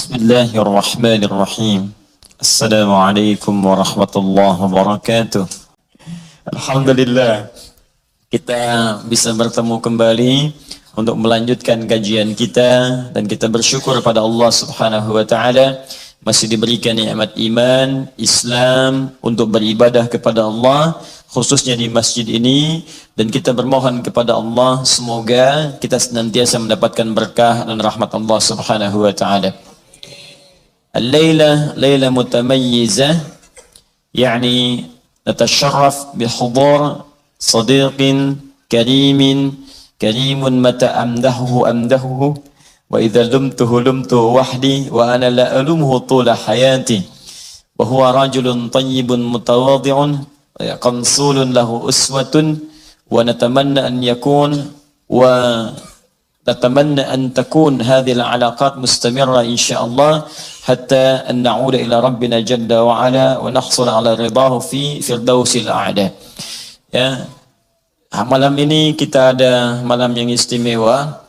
Bismillahirrahmanirrahim. Assalamualaikum warahmatullahi wabarakatuh. Alhamdulillah, kita bisa bertemu kembali untuk melanjutkan kajian kita, dan kita bersyukur pada Allah Subhanahu wa taala masih diberikan nikmat iman, Islam untuk beribadah kepada Allah khususnya di masjid ini, dan kita bermohon kepada Allah semoga kita senantiasa mendapatkan berkah dan rahmat Allah Subhanahu wa taala. الليلة ليلة متميزة، يعني نتشرف بحضور صديق كريم متى أمدحه وإذا لمته وحدي وأنا لا ألومه طول حياتي، وهو رجل طيب متواضع قنصول له أسوة، ونتمنى أن يكون نتمنى أن تكون هذه العلاقات مستمرة إن شاء الله حتى أن نعود إلى ربنا جل وعلا ونحصل على رضاه في فردوس الأعلى. Ya, malam ini kita ada malam yang istimewa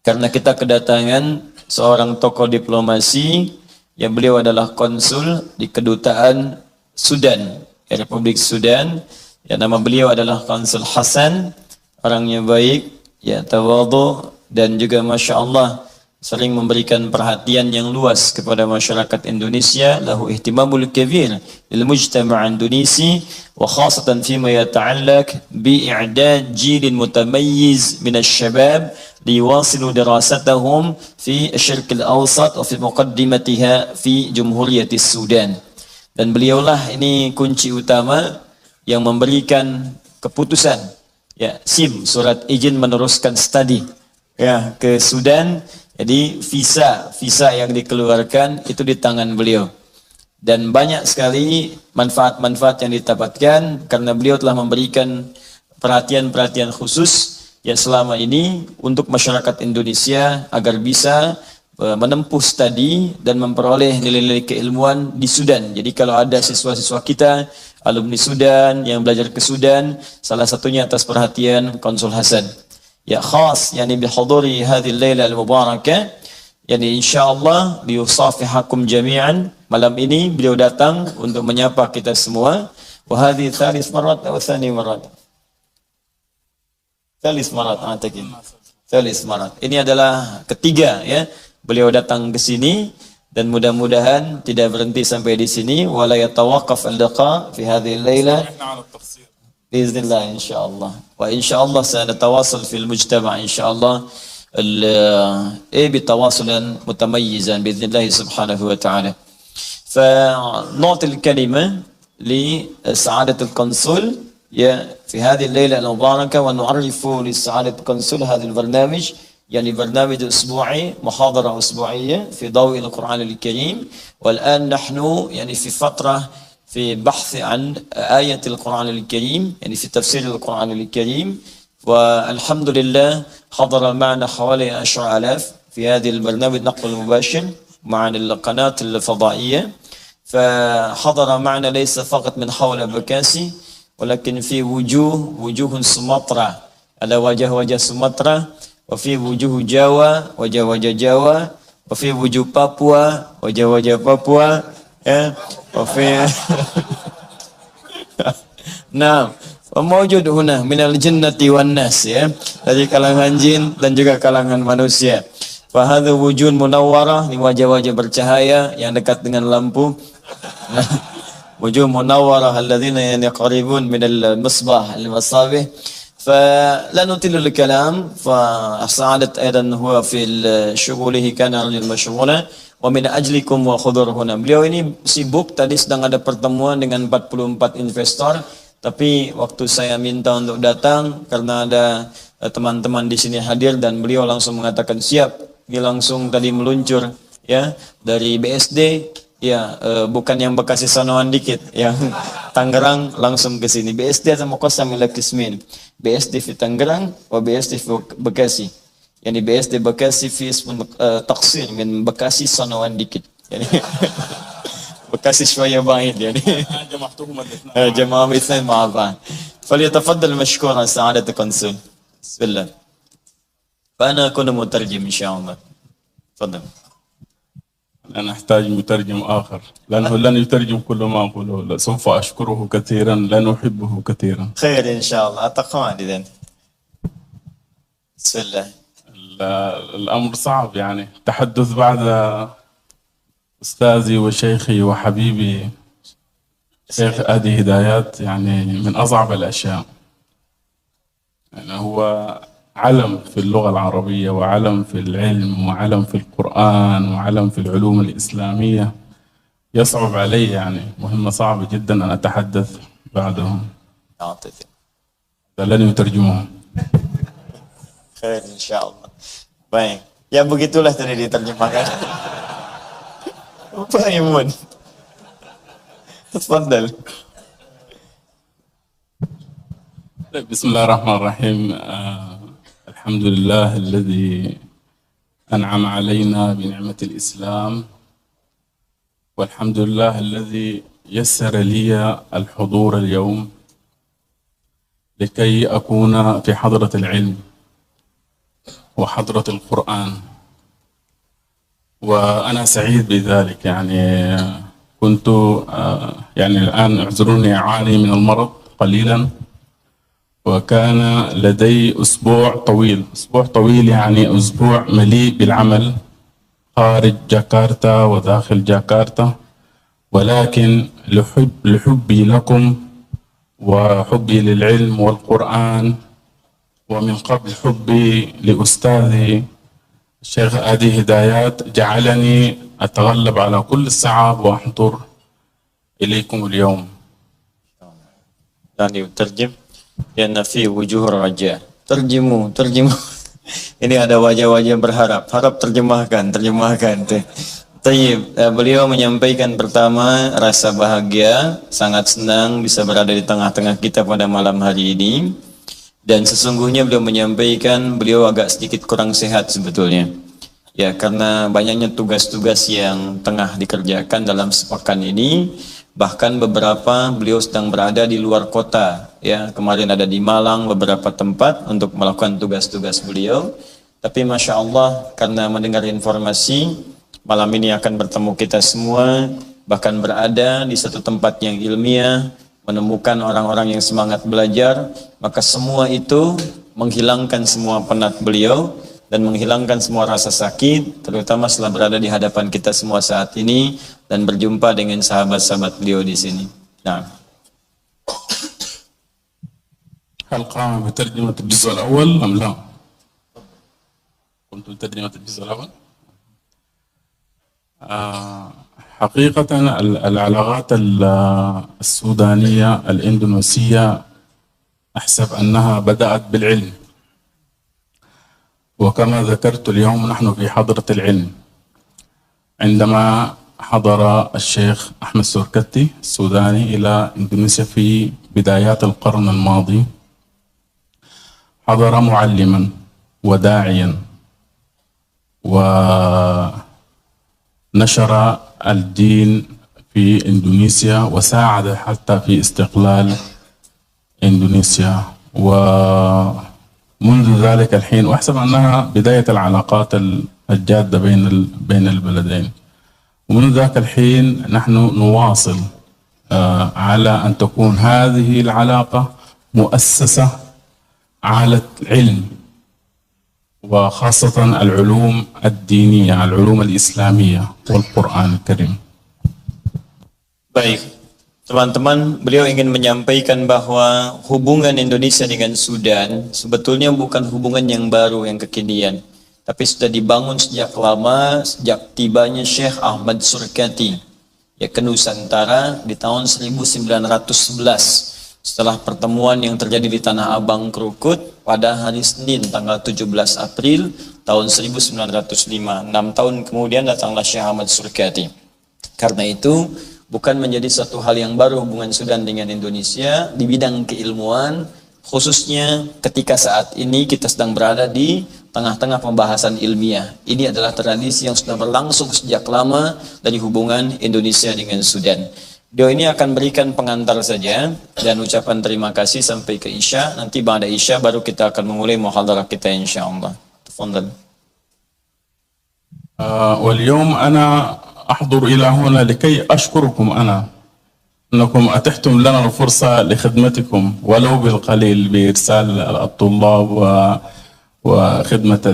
karena kita kedatangan seorang tokoh diplomasi yang beliau adalah konsul di kedutaan Sudan, Republik Sudan. Ya, nama beliau adalah Konsul Hasan, orangnya baik, ya, tawadhu, dan juga Masya Allah sering memberikan perhatian yang luas kepada masyarakat Indonesia. Lahu ihtimamul kabir lil mujtama' Indonesi wa khasatan fima yata'allaq bi i'dad jilin mutamayyiz min asy-syabab liwasilu dirasatahum fi asy-syarq al-awsat wa fi muqaddimatiha fi Jumhuriyati Sudan. Dan beliaulah ini kunci utama yang memberikan keputusan, ya, SIM, surat izin meneruskan studi, ya, ke Sudan. Jadi visa yang dikeluarkan itu di tangan beliau, dan banyak sekali manfaat-manfaat yang didapatkan karena beliau telah memberikan perhatian khusus, ya, selama ini untuk masyarakat Indonesia agar bisa menempuh studi dan memperoleh nilai-nilai keilmuan di Sudan. Jadi kalau ada siswa-siswa kita alumni Sudan yang belajar ke Sudan, salah satunya atas perhatian Konsul Hasan. Ya, khas yani bihuduri hadhihi al-laila al-mubarakah, yani insyaallah liyusafihakum jami'an. Malam ini beliau datang untuk menyapa kita semua. Wa hadhihi thalith marat atau thani marat? Thalith marat, thalith marat. Ini adalah ketiga, ya, beliau datang ke sini, dan mudah-mudahan tidak berhenti sampai di sini. Wala yatawaqqaf al-liqa fi hadhihi al-laila بإذن الله إن شاء الله، وإن شاء الله سنتواصل في المجتمع إن شاء الله بتواصلا متميزا بإذن الله سبحانه وتعالى. فنعطي الكلمة لسعادة القنصل في هذه الليلة المباركة، ونعرف لسعادة القنصل هذا البرنامج، يعني برنامج أسبوعي، محاضرة أسبوعية في ضوء القرآن الكريم. والآن نحن يعني في فترة في بحث عن آية القرآن الكريم، يعني في تفسير القرآن الكريم. والحمد لله حضر معنا حوالي 10,000 في هذه البرنامج نقل المباشر مع القناة الفضائية. فحضر معنا ليس فقط من حول بكاسي، ولكن في وجوه سمطرة، على وجه سمطرة، وفي وجوه جاوا وجه جاوا، وفي وجوه بابوا وجه بابوا، وفي nah, mewujud huna minal jinnati wan nas, ya, dari kalangan jin dan juga kalangan manusia. Fa hadza wujud munawwarah, ini wajah-wajah bercahaya yang dekat dengan lampu. Wujud munawwarah alladzina yaqribun minal misbah al-masabih. فلا نطيل الكلام، فسعادة أيضا هو في شغله كان رجل مشغولا ومن أجلكم وخضر هنا. Beliau ini sibuk, tadi sedang ada pertemuan dengan 44 investor, tapi waktu saya minta untuk datang karena ada teman-teman di sini hadir, dan beliau langsung mengatakan siap. Dia langsung tadi meluncur, ya, dari BSD, ya, bukan yang Bekasi Sanoan dikit, yang Tangerang langsung ke sini. BSD sama Qasam ila Qismin. BSD في Tangerang wa BSD في Bekasi. Yani BSD Bekasi في اسم تقصير من Bekasi Sanoan dikit. Yani Bekasi شوية بعيد يعني. جمعهم الاثنين مع بعض. فليتفضل مشكورا سعادة القنصل. بسم الله. فأنا أكون مترجم إن شاء الله. تفضل. أنا أحتاج مترجم آخر لأنه لن يترجم كل ما أقوله، سوف أشكره كثيرا، لن أحبه كثيرا. خير إن شاء الله. أتقوا إذن. بسم الله. الأمر صعب يعني، التحدث بعد أستاذي وشيخي وحبيبي شيخ آدي هدايات يعني من أصعب الأشياء. يعني هو علم في اللغة العربية، وعلم في العلم، وعلم في القرآن، وعلم في العلوم الإسلامية. يصعب علي يعني، مهمة صعبة جدا أن أتحدث بعدهم. لن يترجمون. خير إن شاء الله. Baik. Ya begitulah tadi diterjemahkan. Pak Imun. تفضل. بسم الله الرحمن الرحيم. الحمد لله الذي أنعم علينا بنعمة الإسلام، والحمد لله الذي يسر لي الحضور اليوم لكي أكون في حضرة العلم وحضرة القرآن، وأنا سعيد بذلك. يعني كنت يعني الآن اعذروني أعاني من المرض قليلا، وكان لدي أسبوع طويل يعني أسبوع مليء بالعمل خارج جاكرتا وداخل جاكرتا، ولكن لحبي لكم وحبي للعلم والقرآن، ومن قبل حبي لأستاذي الشيخ آدي هدايات، جعلني أتغلب على كل الصعاب وأحضر إليكم اليوم. يعني ترجم لأن في وجوه رجاء. terjemu. Ini ada wajah-wajah berharap. Harap terjemahkan. Beliau menyampaikan pertama rasa bahagia, sangat senang bisa berada di tengah-tengah kita pada malam hari ini. Dan sesungguhnya beliau menyampaikan beliau agak sedikit kurang sehat sebetulnya. Ya, karena banyaknya tugas-tugas yang tengah dikerjakan dalam sepekan ini. Bahkan beberapa beliau sedang berada di luar kota. Ya, kemarin ada di Malang beberapa tempat untuk melakukan tugas-tugas beliau. Tapi Masya Allah, karena mendengar informasi malam ini akan bertemu kita semua, bahkan berada di satu tempat yang ilmiah, menemukan orang-orang yang semangat belajar, maka semua itu menghilangkan semua penat beliau dan menghilangkan semua rasa sakit, terutama setelah berada di hadapan kita semua saat ini dan berjumpa dengan sahabat-sahabat beliau di sini. Nah. هل قام بترجمة الجزء الأول أم لا؟ قمت بترجمة الجزء الأول؟ حقيقة العلاقات السودانية الإندونيسية أحسب أنها بدأت بالعلم، وكما ذكرت اليوم نحن في حضرة العلم عندما حضر الشيخ أحمد سوركتي السوداني إلى إندونيسيا في بدايات القرن الماضي. حضر معلما وداعيا ونشر الدين في إندونيسيا، وساعد حتى في استقلال إندونيسيا. ومنذ ذلك الحين وأحسب أنها بداية العلاقات الجادة بين البلدين، ومنذ ذاك الحين نحن نواصل على أن تكون هذه العلاقة مؤسسة على العلم، وخاصة العلوم الدينية، العلوم الإسلامية والقرآن الكريم. Baik, teman-teman, beliau ingin menyampaikan bahwa hubungan Indonesia dengan Sudan sebetulnya bukan hubungan yang baru, yang kekinian, tapi sudah dibangun sejak lama, sejak tibanya Syekh Ahmad Surkati ya ke Nusantara di tahun 1911. Setelah pertemuan yang terjadi di Tanah Abang Krukut pada hari Senin tanggal 17 April tahun 1905. 6 tahun kemudian datanglah Syekh Ahmad Surkati. Karena itu bukan menjadi satu hal yang baru hubungan Sudan dengan Indonesia di bidang keilmuan, khususnya ketika saat ini kita sedang berada di tengah-tengah pembahasan ilmiah. Ini adalah tradisi yang sudah berlangsung sejak lama dari hubungan Indonesia dengan Sudan. Beliau ini akan berikan pengantar saja dan ucapan terima kasih sampai ke Isya. Nanti pada Isya baru kita akan memulai muhadarah kita insyaallah. Tafadhal. واليوم أنا أحضر إلى هنا لكي أشكركم أنا أنكم أتحتم لنا الفرصة لخدمتكم ولو بالقليل بإرسال الطلاب وخدمة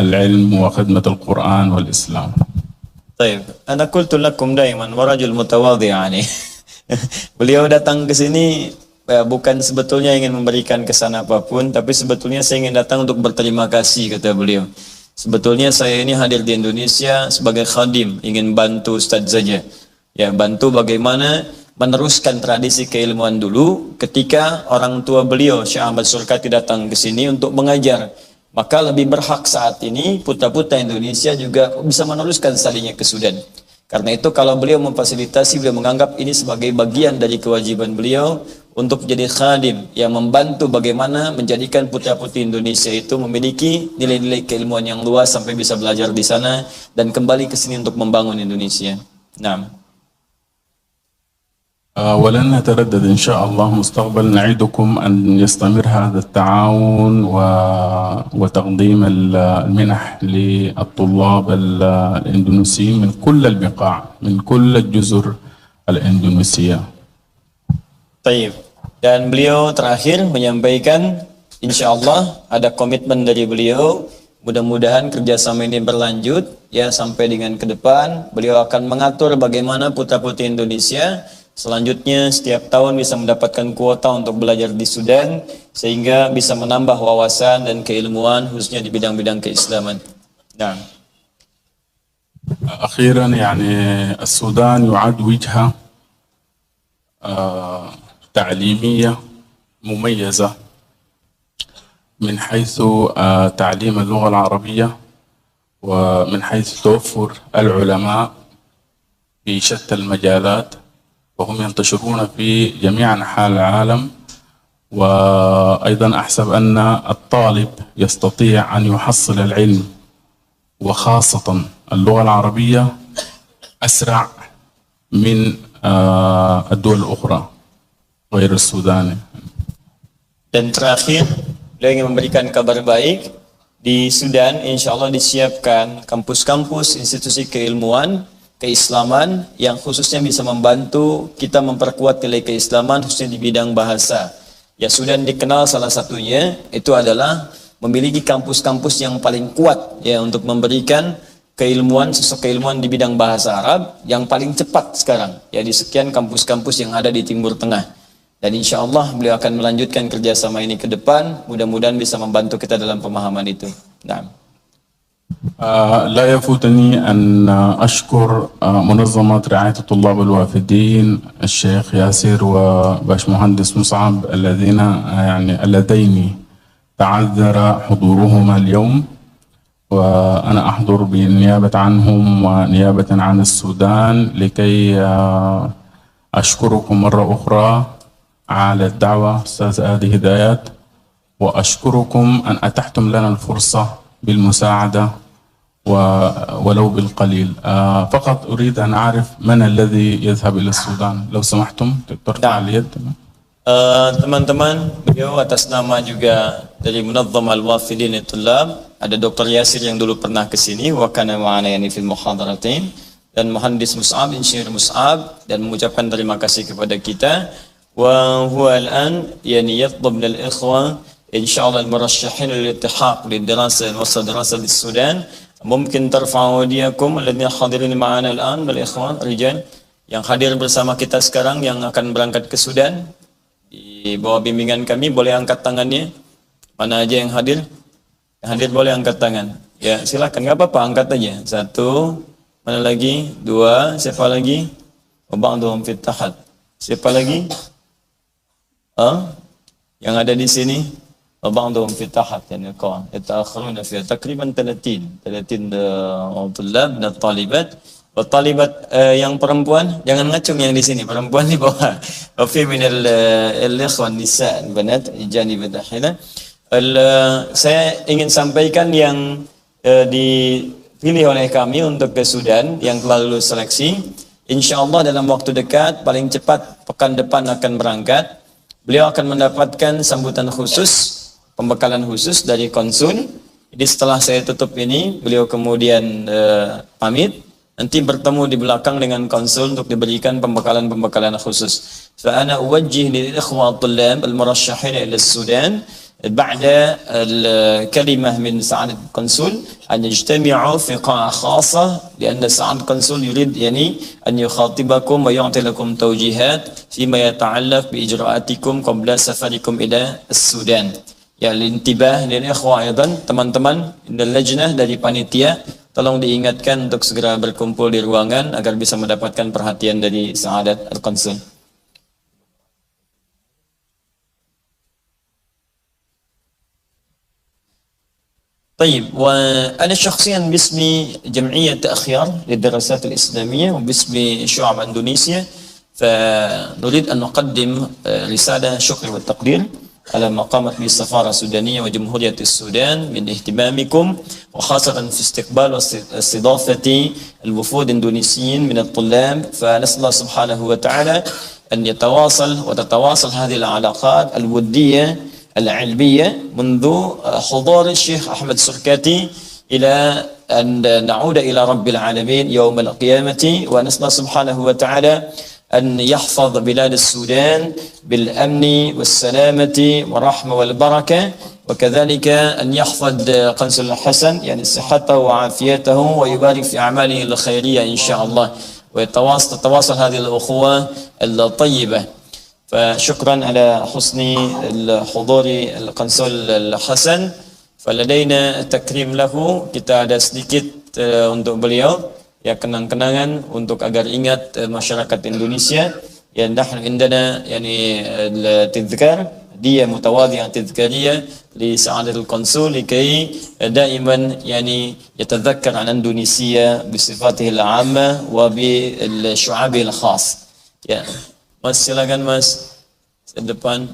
العلم وخدمة القرآن والإسلام. طيب, أنا قلت لكم دائما ورجل متواضع يعني. Beliau datang ke sini bukan sebetulnya ingin memberikan kesan apapun, tapi sebetulnya saya ingin datang untuk berterima kasih, kata beliau. Sebetulnya saya ini hadir di Indonesia sebagai khadim, ingin bantu Ustadz saja. Ya, bantu bagaimana meneruskan tradisi keilmuan dulu ketika orang tua beliau Syekh Ahmad Surkati datang ke sini untuk mengajar. Maka lebih berhak saat ini putra-putra Indonesia juga bisa meneruskan studinya ke Sudan. Karena itu kalau beliau memfasilitasi, beliau menganggap ini sebagai bagian dari kewajiban beliau untuk menjadi khadim yang membantu bagaimana menjadikan putra-putri Indonesia itu memiliki nilai-nilai keilmuan yang luas sampai bisa belajar di sana dan kembali ke sini untuk membangun Indonesia. Nah. ولن نتردد إن شاء الله مستقبلا نعدكم أن يستمر هذا التعاون وتقديم المنح للطلاب الإندونيسيين من كل البقاع من كل الجزر الإندونيسية. Taib. Dan beliau terakhir menyampaikan, insya Allah ada komitmen dari beliau, mudah-mudahan kerjasama ini berlanjut ya sampai dengan ke depan. Beliau akan mengatur bagaimana putra-putri Indonesia selanjutnya setiap tahun bisa mendapatkan kuota untuk belajar di Sudan sehingga bisa menambah wawasan dan keilmuan khususnya di bidang-bidang keislaman. Nah. أخيرا يعني السودان يعد وجهة تعليمية مميزة من حيث تعليم اللغة العربية ومن حيث توفر العلماء في شتى المجالات وهم ينتشرون في جميع أنحاء العالم. وأيضا أحسب أن الطالب يستطيع أن يحصل العلم وخاصة اللغة العربية أسرع من الدول الأخرى غير السودان. Dan terakhir, beliau ingin memberikan kabar baik. Di Sudan, insya Allah disiapkan kampus-kampus institusi keilmuan keislaman yang khususnya bisa membantu kita memperkuat nilai keislaman khususnya di bidang bahasa. Ya, Sudan dikenal salah satunya itu adalah memiliki kampus-kampus yang paling kuat ya untuk memberikan keilmuan, sosok keilmuan di bidang bahasa Arab yang paling cepat sekarang ya di sekian kampus-kampus yang ada di Timur Tengah. Dan insya Allah beliau akan melanjutkan kerjasama ini ke depan, mudah-mudahan bisa membantu kita dalam pemahaman itu. Nah. لا يفوتني أن أشكر منظمة رعاية الطلاب الوافدين الشيخ ياسر وباش مهندس مصعب اللذين تعذر حضورهما اليوم، وأنا أحضر بالنيابة عنهم ونيابة عن السودان لكي أشكركم مرة أخرى على الدعوة أستاذ آدي هدايات، وأشكركم أن أتحتم لنا الفرصة بالمساعدة ولو بالقليل. فقط أريد أن أعرف من الذي يذهب إلى السودان لو سمحتم ترفع اليد. Teman-teman, beliau atas nama juga dari Munazzam Al-Wafidin Tullab, ada Dr. Yasir yang dulu pernah ke sini, wa kana ma'ana yani fil muhadaratain, dan Muhandis Mus'ab, Insyir Mus'ab, dan mengucapkan terima kasih kepada kita. Wa huwa al-an yani yatlub min al-ikhwa insyaallah al-murashshihin lil-iltihaq lid-dirasa wa dirasa di Sudan. Mungkin tarfa'u diyakum alladhina hadirin ma'ana al-an wal ikhwan rijal yang hadir bersama kita sekarang yang akan berangkat ke Sudan. Di bawah bimbingan kami, boleh angkat tangannya. Mana aja yang hadir? Yang hadir boleh angkat tangan. Ya, silakan, nggak apa-apa, angkat aja. Satu, mana lagi? Dua, siapa lagi? Ba'duhum fit tahat. Siapa lagi? Yang ada di sini? Ba'duhum fit tahat, yani kawan. Yata'akhiruna fi takriban 30 طلاب dan talibat. Talibat yang perempuan jangan ngacung yang di sini, perempuan di bawah. Fi min al-ikhwan nisa banat janib dakhila. Saya ingin sampaikan yang dipilih oleh kami untuk ke Sudan yang telah lulus seleksi. Insyaallah dalam waktu dekat, paling cepat pekan depan akan berangkat. Beliau akan mendapatkan sambutan khusus, pembekalan khusus dari konsul. Jadi setelah saya tutup ini, beliau kemudian pamit. nanti bertemu di belakang dengan konsul untuk diberikan pembekalan-pembekalan khusus. فأنا أوجه للإخوة الطلاب المرشحين إلى السودان بعد الكلمة من سعادة القنصل أن يجتمعوا في قاعة خاصة لأن سعادة القنصل يريد يعني أن يخاطبكم ويعطي لكم توجيهات فيما يتعلق بإجراءاتكم قبل سفركم إلى السودان. Ya, intibah lil ikhwah aidan, teman-teman dari lajnah, dari panitia, tolong diingatkan untuk segera berkumpul di ruangan agar bisa mendapatkan perhatian dari Sa'adat Al-Qansul. طيب، وأنا شخصيا باسم جمعية أخيار للدراسات الإسلامية وباسم شعب إندونيسيا، فنريد أن نقدم رسالة شكر والتقدير على ما قامت به السفارة السودانية وجمهورية السودان من اهتمامكم، وخاصة في استقبال واستضافة الوفود الإندونيسيين من الطلاب. فنسأل الله سبحانه وتعالى أن وتتواصل هذه العلاقات الودية العلمية منذ حضور الشيخ أحمد سركاتي إلى أن نعود إلى رب العالمين يوم القيامة. ونسأل الله سبحانه وتعالى أن يحفظ بلاد السودان بالأمن والسلامة والرحمة والبركة، وكذلك أن يحفظ قنصل الحسن يعني صحته وعافيته ويبارك في أعماله الخيرية إن شاء الله، وتتواصل هذه الأخوة الطيبة. فشكرا على حسن الحضور القنصل الحسن. فلدينا تكريم له, kita ada sedikit untuk beliau ya, kenang-kenangan untuk agar ingat masyarakat Indonesia. Ya, nahnu indana yani al-tadhkar dia mutawadhi'ah tadhkariyah li Sa'adat al-Qansul likai daiman yani yatadhakkar an Indonesia bisifatihi al-'amma wa bil syu'abihi al-khas. Ya, Mas, silakan Mas, ke depan.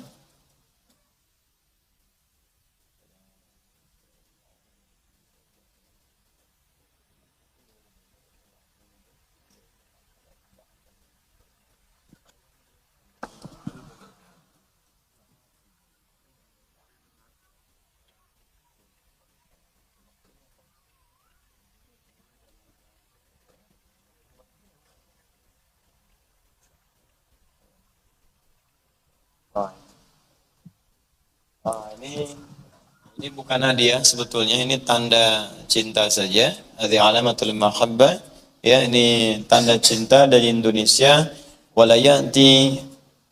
Ini bukan hadiah sebetulnya, ini tanda cinta saja. Hadhi alamatul mahabbah. Ya, ini tanda cinta dari Indonesia. Wala ya'ti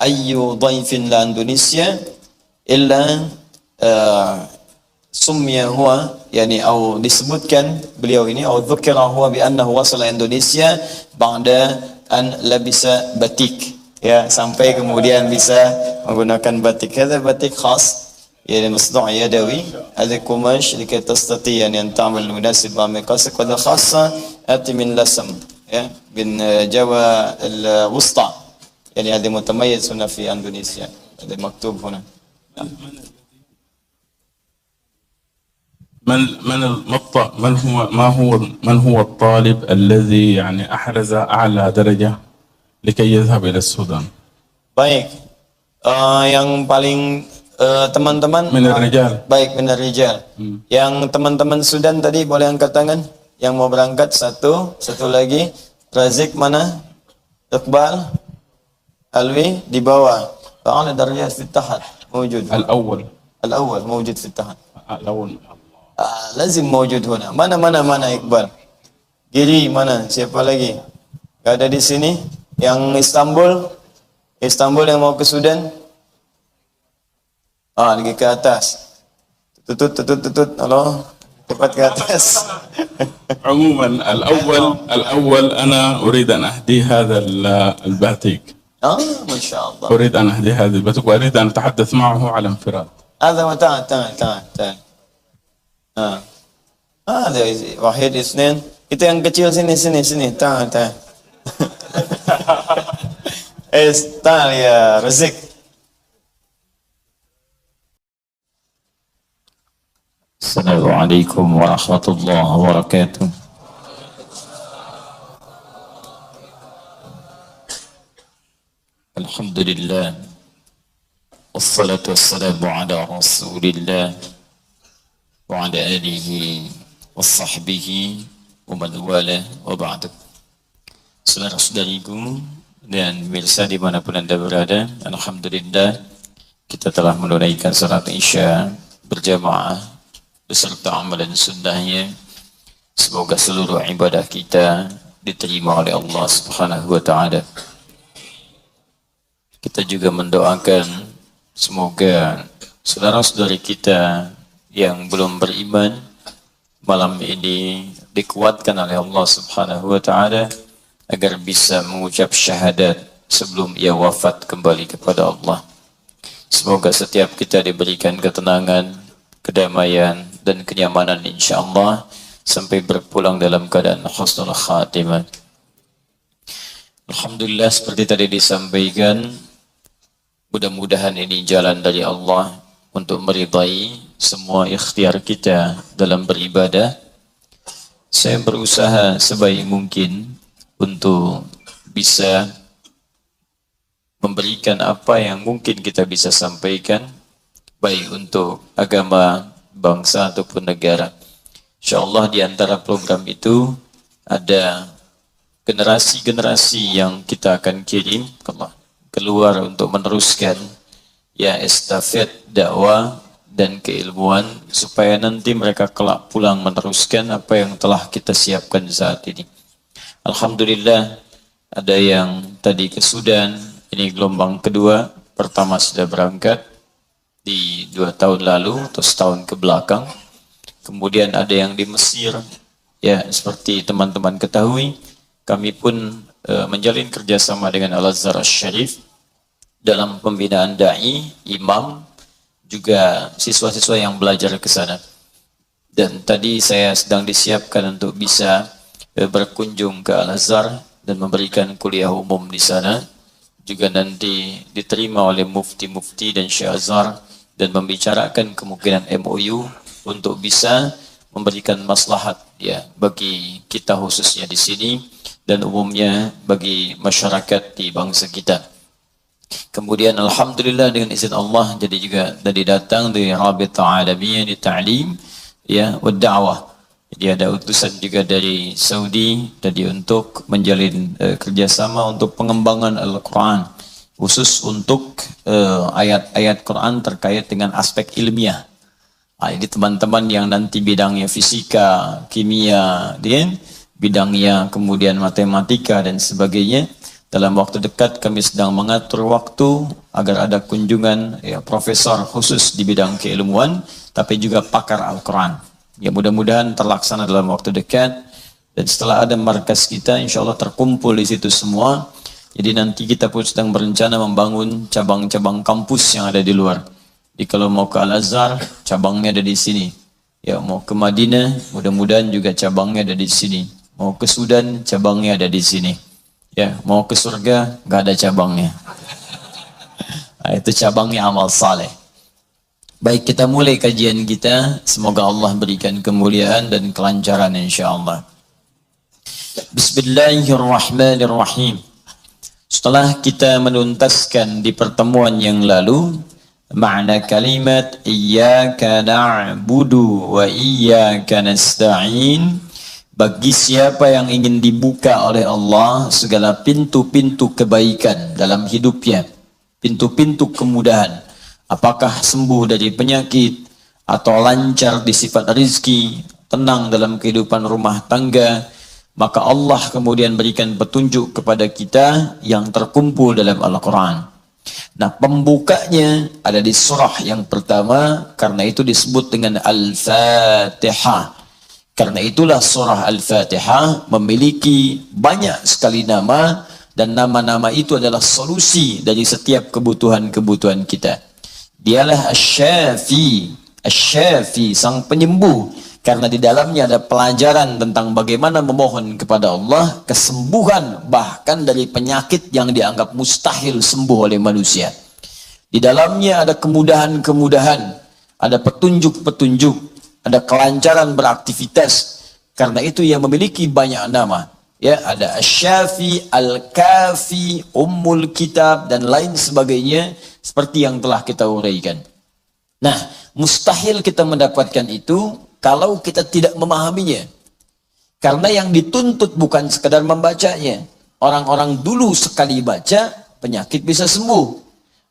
ayyu dhaifin la Indonesia illa summiya huwa yani au disebutkan beliau ini au dzukira huwa bi annahu wasala Indonesia ba'da an labisa batik. Ya, sampai kemudian bisa menggunakan batik. Hadha batik khas يعني مصنوع يدوي، هذا قماش لكي تستطيع أن تعمل مناسب مع مقاسك، وهذا خاصة آتي من لسم من جوا الوسطى، يعني هذا متميز هنا في إندونيسيا، هذا مكتوب هنا. من هو الطالب الذي يعني أحرز أعلى درجة لكي يذهب إلى السودان؟ Baik, yang paling teman-teman baik minar rijal. Yang teman-teman Sudan tadi boleh angkat tangan. Yang mau berangkat satu lagi. Razik mana? Iqbal, Alwi di bawah. Fa'ala darajat fi tahat موجود. الأول موجود في التحت. الأول لازم موجود هنا. Mana Iqbal? Giri mana? Siapa lagi? Gak ada di sini. Yang Istanbul yang mau ke Sudan. Lagi ke atas. Tutut. Halo. Cepat ke atas. عموما الأول أنا أريد أن أهدي هذا الباتيك. ما شاء الله. أريد أن أهدي هذا الباتيك وأريد أن أتحدث معه على انفراد. هذا تعال. هذا واحد اثنين. Itu yang kecil sini. تعال. تعال يا رزق. السلام عليكم ورحمة الله وبركاته. الحمد لله والصلاة والسلام على رسول الله وعلى آله وصحبه ومن والاه وبعد. saudara-saudariku dan pemirsa dimanapun Anda berada, alhamdulillah kita telah menunaikan salat Isya berjamaah beserta amalan sunnahnya. Semoga seluruh ibadah kita diterima oleh Allah Subhanahu wa taala. Kita juga mendoakan semoga saudara-saudari kita yang belum beriman malam ini dikuatkan oleh Allah Subhanahu wa taala agar bisa mengucap syahadat sebelum ia wafat kembali kepada Allah. Semoga setiap kita diberikan ketenangan, kedamaian dan kenyamanan insyaallah sampai berpulang dalam keadaan husnul khatimah. Alhamdulillah, seperti tadi disampaikan, mudah-mudahan ini jalan dari Allah untuk meridai semua ikhtiar kita dalam beribadah. Saya berusaha sebaik mungkin untuk bisa memberikan apa yang mungkin kita bisa sampaikan, baik untuk agama, bangsa ataupun negara. InsyaAllah di antara program itu ada generasi-generasi yang kita akan kirim keluar untuk meneruskan ya estafet dakwah dan keilmuan supaya nanti mereka kelak pulang meneruskan apa yang telah kita siapkan saat ini. Alhamdulillah ada yang tadi ke Sudan, ini gelombang kedua, pertama sudah berangkat di 2 tahun lalu atau setahun ke belakang. Kemudian ada yang di Mesir, ya seperti teman-teman ketahui, kami pun menjalin kerjasama dengan Al-Azhar Asy-Syarif dalam pembinaan dai, imam, juga siswa-siswa yang belajar ke sana. Dan tadi saya sedang disiapkan untuk bisa berkunjung ke Al-Azhar dan memberikan kuliah umum di sana. Juga nanti diterima oleh mufti-mufti dan Syekh Azhar dan membicarakan kemungkinan MOU untuk bisa memberikan maslahat ya bagi kita khususnya di sini dan umumnya bagi masyarakat di bangsa kita. Kemudian alhamdulillah dengan izin Allah jadi juga tadi datang dari Rabitah Alamiyah di Ta'lim ya wa Da'wah. Jadi ada utusan juga dari Saudi tadi untuk menjalin kerjasama untuk pengembangan Al-Quran, khusus untuk ayat-ayat Quran terkait dengan aspek ilmiah. Jadi teman-teman yang nanti bidangnya fisika, kimia, bidangnya kemudian matematika dan sebagainya, dalam waktu dekat kami sedang mengatur waktu agar ada kunjungan ya, profesor khusus di bidang keilmuan, tapi juga pakar Al-Quran. Ya mudah-mudahan terlaksana dalam waktu dekat, dan setelah ada markas kita, insya Allah terkumpul di situ semua. Jadi nanti kita pun sedang berencana membangun cabang-cabang kampus yang ada di luar. Jadi kalau mau ke Al-Azhar, cabangnya ada di sini. Ya mau ke Madinah, mudah-mudahan juga cabangnya ada di sini. Mau ke Sudan, cabangnya ada di sini. Ya, mau ke surga, gak ada cabangnya. Nah, itu cabangnya amal saleh. Baik, kita mulai kajian kita. Semoga Allah berikan kemuliaan dan kelancaran insyaAllah. Bismillahirrahmanirrahim. Setelah kita menuntaskan di pertemuan yang lalu makna kalimat iyyaka na'budu wa iyyaka nasta'in, bagi siapa yang ingin dibuka oleh Allah segala pintu-pintu kebaikan dalam hidupnya, pintu-pintu kemudahan, apakah sembuh dari penyakit atau lancar di sifat rizki, tenang dalam kehidupan rumah tangga, maka Allah kemudian berikan petunjuk kepada kita yang terkumpul dalam Al-Quran. Nah, pembukanya ada di surah yang pertama, karena itu disebut dengan Al-Fatihah. Karena itulah surah Al-Fatihah memiliki banyak sekali nama, dan nama-nama itu adalah solusi dari setiap kebutuhan-kebutuhan kita. Dialah Asy-Syafi, Asy-Syafi, sang penyembuh, karena di dalamnya ada pelajaran tentang bagaimana memohon kepada Allah kesembuhan bahkan dari penyakit yang dianggap mustahil sembuh oleh manusia. Di dalamnya ada kemudahan-kemudahan, ada petunjuk-petunjuk, ada kelancaran beraktivitas. Karena itu yang memiliki banyak nama. Ya, ada Asy-Syafi, Al-Kafi, Ummul Kitab dan lain sebagainya seperti yang telah kita uraikan. Nah, mustahil kita mendapatkan itu kalau kita tidak memahaminya. Karena yang dituntut bukan sekadar membacanya. Orang-orang dulu sekali baca, penyakit bisa sembuh.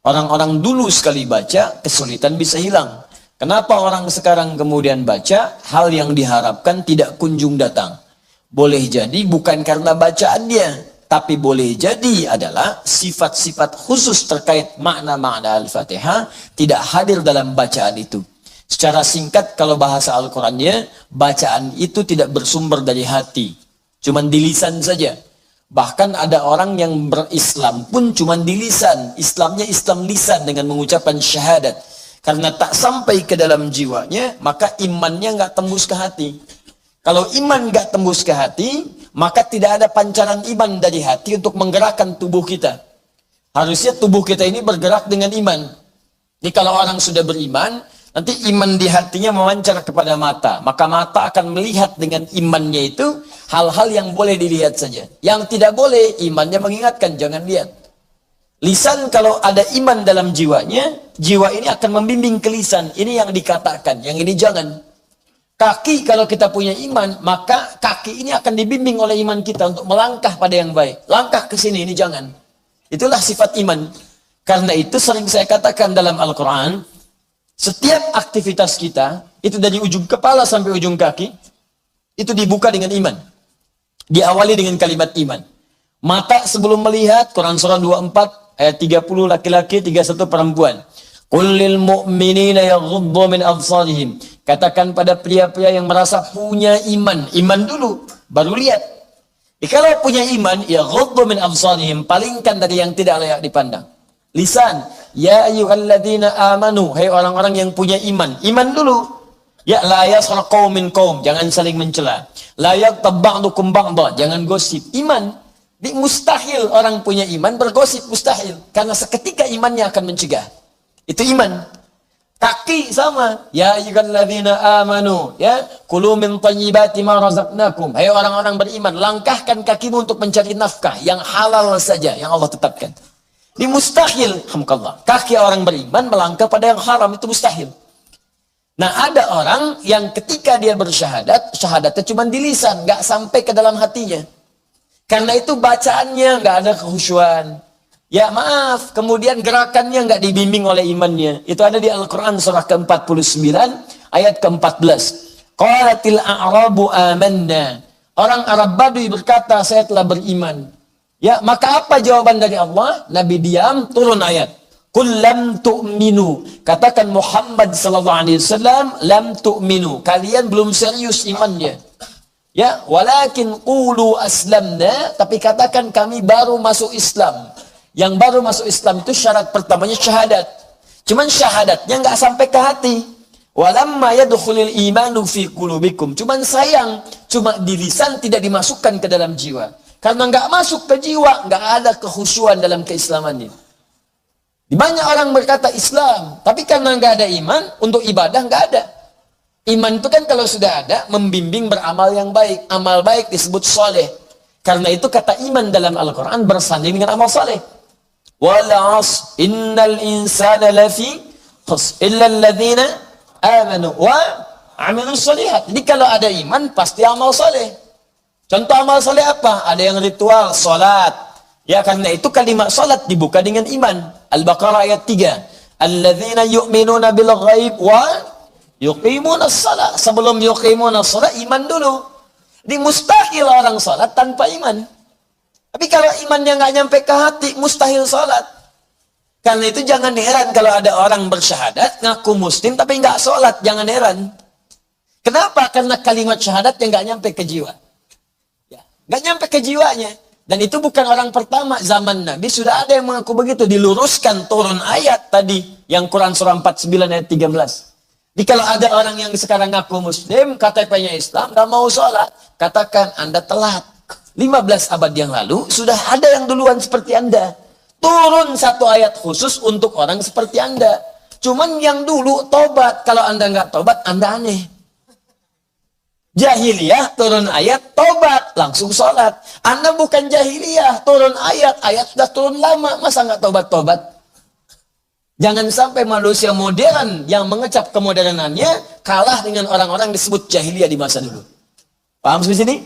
Orang-orang dulu sekali baca, kesulitan bisa hilang. Kenapa orang sekarang kemudian baca, hal yang diharapkan tidak kunjung datang? Boleh jadi bukan karena bacaannya, tapi boleh jadi adalah sifat-sifat khusus terkait makna-makna Al-Fatihah tidak hadir dalam bacaan itu. Secara singkat, kalau bahasa Al-Qurannya, bacaan itu tidak bersumber dari hati, cuman di lisan saja. Bahkan ada orang yang berislam pun cuman di lisan, Islamnya Islam lisan dengan mengucapkan syahadat. Karena tak sampai ke dalam jiwanya, maka imannya nggak tembus ke hati. Kalau iman nggak tembus ke hati, maka tidak ada pancaran iman dari hati untuk menggerakkan tubuh kita. Harusnya tubuh kita ini bergerak dengan iman. Jadi kalau orang sudah beriman, nanti iman di hatinya memancar kepada mata. Maka mata akan melihat dengan imannya itu hal-hal yang boleh dilihat saja. Yang tidak boleh, imannya mengingatkan, jangan lihat. Lisan kalau ada iman dalam jiwanya, jiwa ini akan membimbing ke lisan. Ini yang dikatakan, yang ini jangan. Kaki kalau kita punya iman, maka kaki ini akan dibimbing oleh iman kita untuk melangkah pada yang baik. Langkah ke sini, ini jangan. Itulah sifat iman. Karena itu sering saya katakan dalam Al-Quran, setiap aktivitas kita, itu dari ujung kepala sampai ujung kaki, itu dibuka dengan iman. Diawali dengan kalimat iman. Mata sebelum melihat, Quran surah 24, ayat 30 laki-laki, 31 perempuan. Qul lil mu'minina yaghuddu min absarihim. Katakan pada pria-pria yang merasa punya iman. Iman dulu, baru lihat. Kalau punya iman, yaghuddu min absarihim, palingkan dari yang tidak layak dipandang. Lisan, ya ayyuhalladzina amanu, hai orang-orang yang punya iman. Iman dulu. Ya la yaskhar qaumin qaum, jangan saling mencela. La yaghtab ba'dukum ba'dha, jangan gosip. Iman. Mustahil orang punya iman bergosip, mustahil. Karena seketika imannya akan mencegah. Itu iman. Kaki sama. Ya ayyuhalladzina amanu, ya, kulu min thayyibati ma razaqnakum. Hai orang-orang beriman, langkahkan kakimu untuk mencari nafkah yang halal saja yang Allah tetapkan. Ini mustahil, hamdallah. Kaki orang beriman melangkah pada yang haram, itu mustahil. Nah, ada orang yang ketika dia bersyahadat, syahadatnya cuma di lisan, nggak sampai ke dalam hatinya. Karena itu bacaannya nggak ada kekhusyuan. Ya maaf, kemudian gerakannya nggak dibimbing oleh imannya. Itu ada di Al-Quran surah ke-49 ayat ke-14. Qalatil a'rabu amanna. Orang Arab Badui berkata, saya telah beriman. Ya, maka apa jawaban dari Allah? Nabi diam, turun ayat. Qul lam tu'minu. Katakan Muhammad sallallahu alaihi wasallam, lam tu'minu. Kalian belum serius imannya. Ya, walakin qulu aslamna, tapi katakan kami baru masuk Islam. Yang baru masuk Islam itu syarat pertamanya syahadat. Cuman syahadatnya nggak sampai ke hati. Walamma yadkhulul imanu fi qulubikum. Cuman sayang, cuma di lisan tidak dimasukkan ke dalam jiwa. Karena nggak masuk ke jiwa, nggak ada kekhusyuan dalam keislamannya. Banyak orang berkata Islam, tapi karena nggak ada iman, untuk ibadah nggak ada. Iman itu kan kalau sudah ada, membimbing beramal yang baik. Amal baik disebut soleh. Karena itu kata iman dalam Al-Quran bersanding dengan amal soleh. Wal 'asr innal insana lafi khusr illa alladhina amanu wa 'amilus shalihat. Jadi kalau ada iman pasti amal soleh. Contoh amal soleh apa? Ada yang ritual, salat. Ya, karena itu kalimat salat dibuka dengan iman. Al-Baqarah ayat 3. Alladzina yu'minuna bil ghaib wa yuqimuna shalah. Sebelum yuqimuna shalah, iman dulu. Di mustahil orang salat tanpa iman. Tapi kalau imannya nggak nyampe ke hati, mustahil salat. Karena itu jangan heran kalau ada orang bersyahadat, ngaku muslim tapi nggak salat, jangan heran. Kenapa? Karena kalimat syahadat yang nggak nyampe ke jiwa. Ya, nggak nyampe ke jiwanya. Dan itu bukan orang pertama, zaman Nabi sudah ada yang mengaku begitu. Diluruskan turun ayat tadi yang Quran surah 49 ayat 13. Jadi kalau ada orang yang sekarang ngaku muslim, KTP-nya Islam, gak mau sholat, katakan Anda telat. 15 abad yang lalu, sudah ada yang duluan seperti Anda. Turun satu ayat khusus untuk orang seperti Anda. Cuman yang dulu tobat, kalau Anda nggak tobat, Anda aneh. Jahiliyah, turun ayat, tobat, langsung sholat. Anda bukan jahiliyah, turun ayat, ayat sudah turun lama, masa nggak tobat-tobat? Jangan sampai manusia modern yang mengecap kemodernannya kalah dengan orang-orang disebut jahiliyah di masa dulu. Paham sampai sini?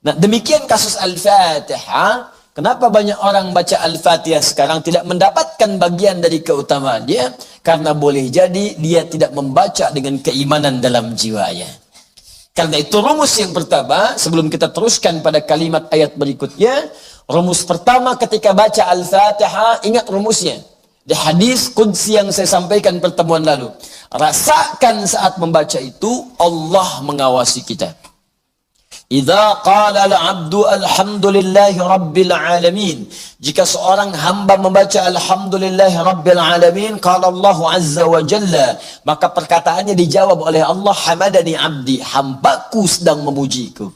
Nah, demikian kasus Al-Fatihah Kenapa banyak orang baca Al-Fatihah sekarang tidak mendapatkan bagian dari keutamaan dia? Karena boleh jadi dia tidak membaca dengan keimanan dalam jiwanya. Karena itu rumus yang pertama, sebelum kita teruskan pada kalimat ayat berikutnya, rumus pertama ketika baca Al-Fatihah, ingat rumusnya. Di hadis qudsi yang saya sampaikan pertemuan lalu. Rasakan saat membaca itu, Allah mengawasi kita. Idza qala al-'abdu alhamdulillahi rabbil alamin. Jika seorang hamba membaca alhamdulillahi rabbil alamin, qala Allah azza wa jalla, maka perkataannya dijawab oleh Allah, hamadani 'abdi, hambaku sedang memujiku.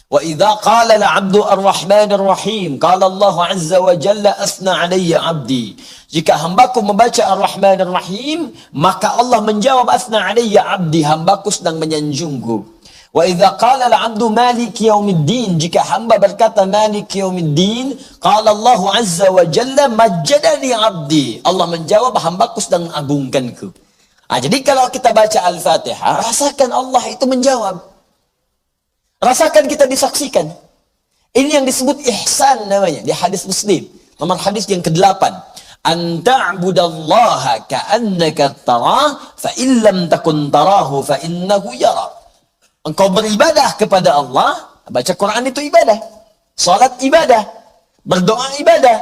Wa idza qala al-'abdu ar-rahmanir rahim, qala Allah azza wa jalla asna 'alayya 'abdi. Jika hambaku membaca ar-rahmanir rahim, maka Allah menjawab asna 'alayya 'abdi, hambaku sedang menyanjungku. Wa idza qala al-'abdu maliki yaumiddin, jika hamba berkata maliki yaumiddin, qala Allah azza wa jalla majjadani 'abdi, Allah menjawab hambaku sedang mengagungkanku. Jadi kalau kita baca Al-Fatihah, rasakan Allah itu menjawab. Rasakan kita disaksikan. Ini yang disebut ihsan namanya di hadis Muslim, nomor hadis yang ke-8. An ta'budallaha ka'annaka tarah, fa in lam takun tarahu fa innahu yara. Engkau beribadah kepada Allah, baca Quran itu ibadah, salat ibadah, berdoa ibadah.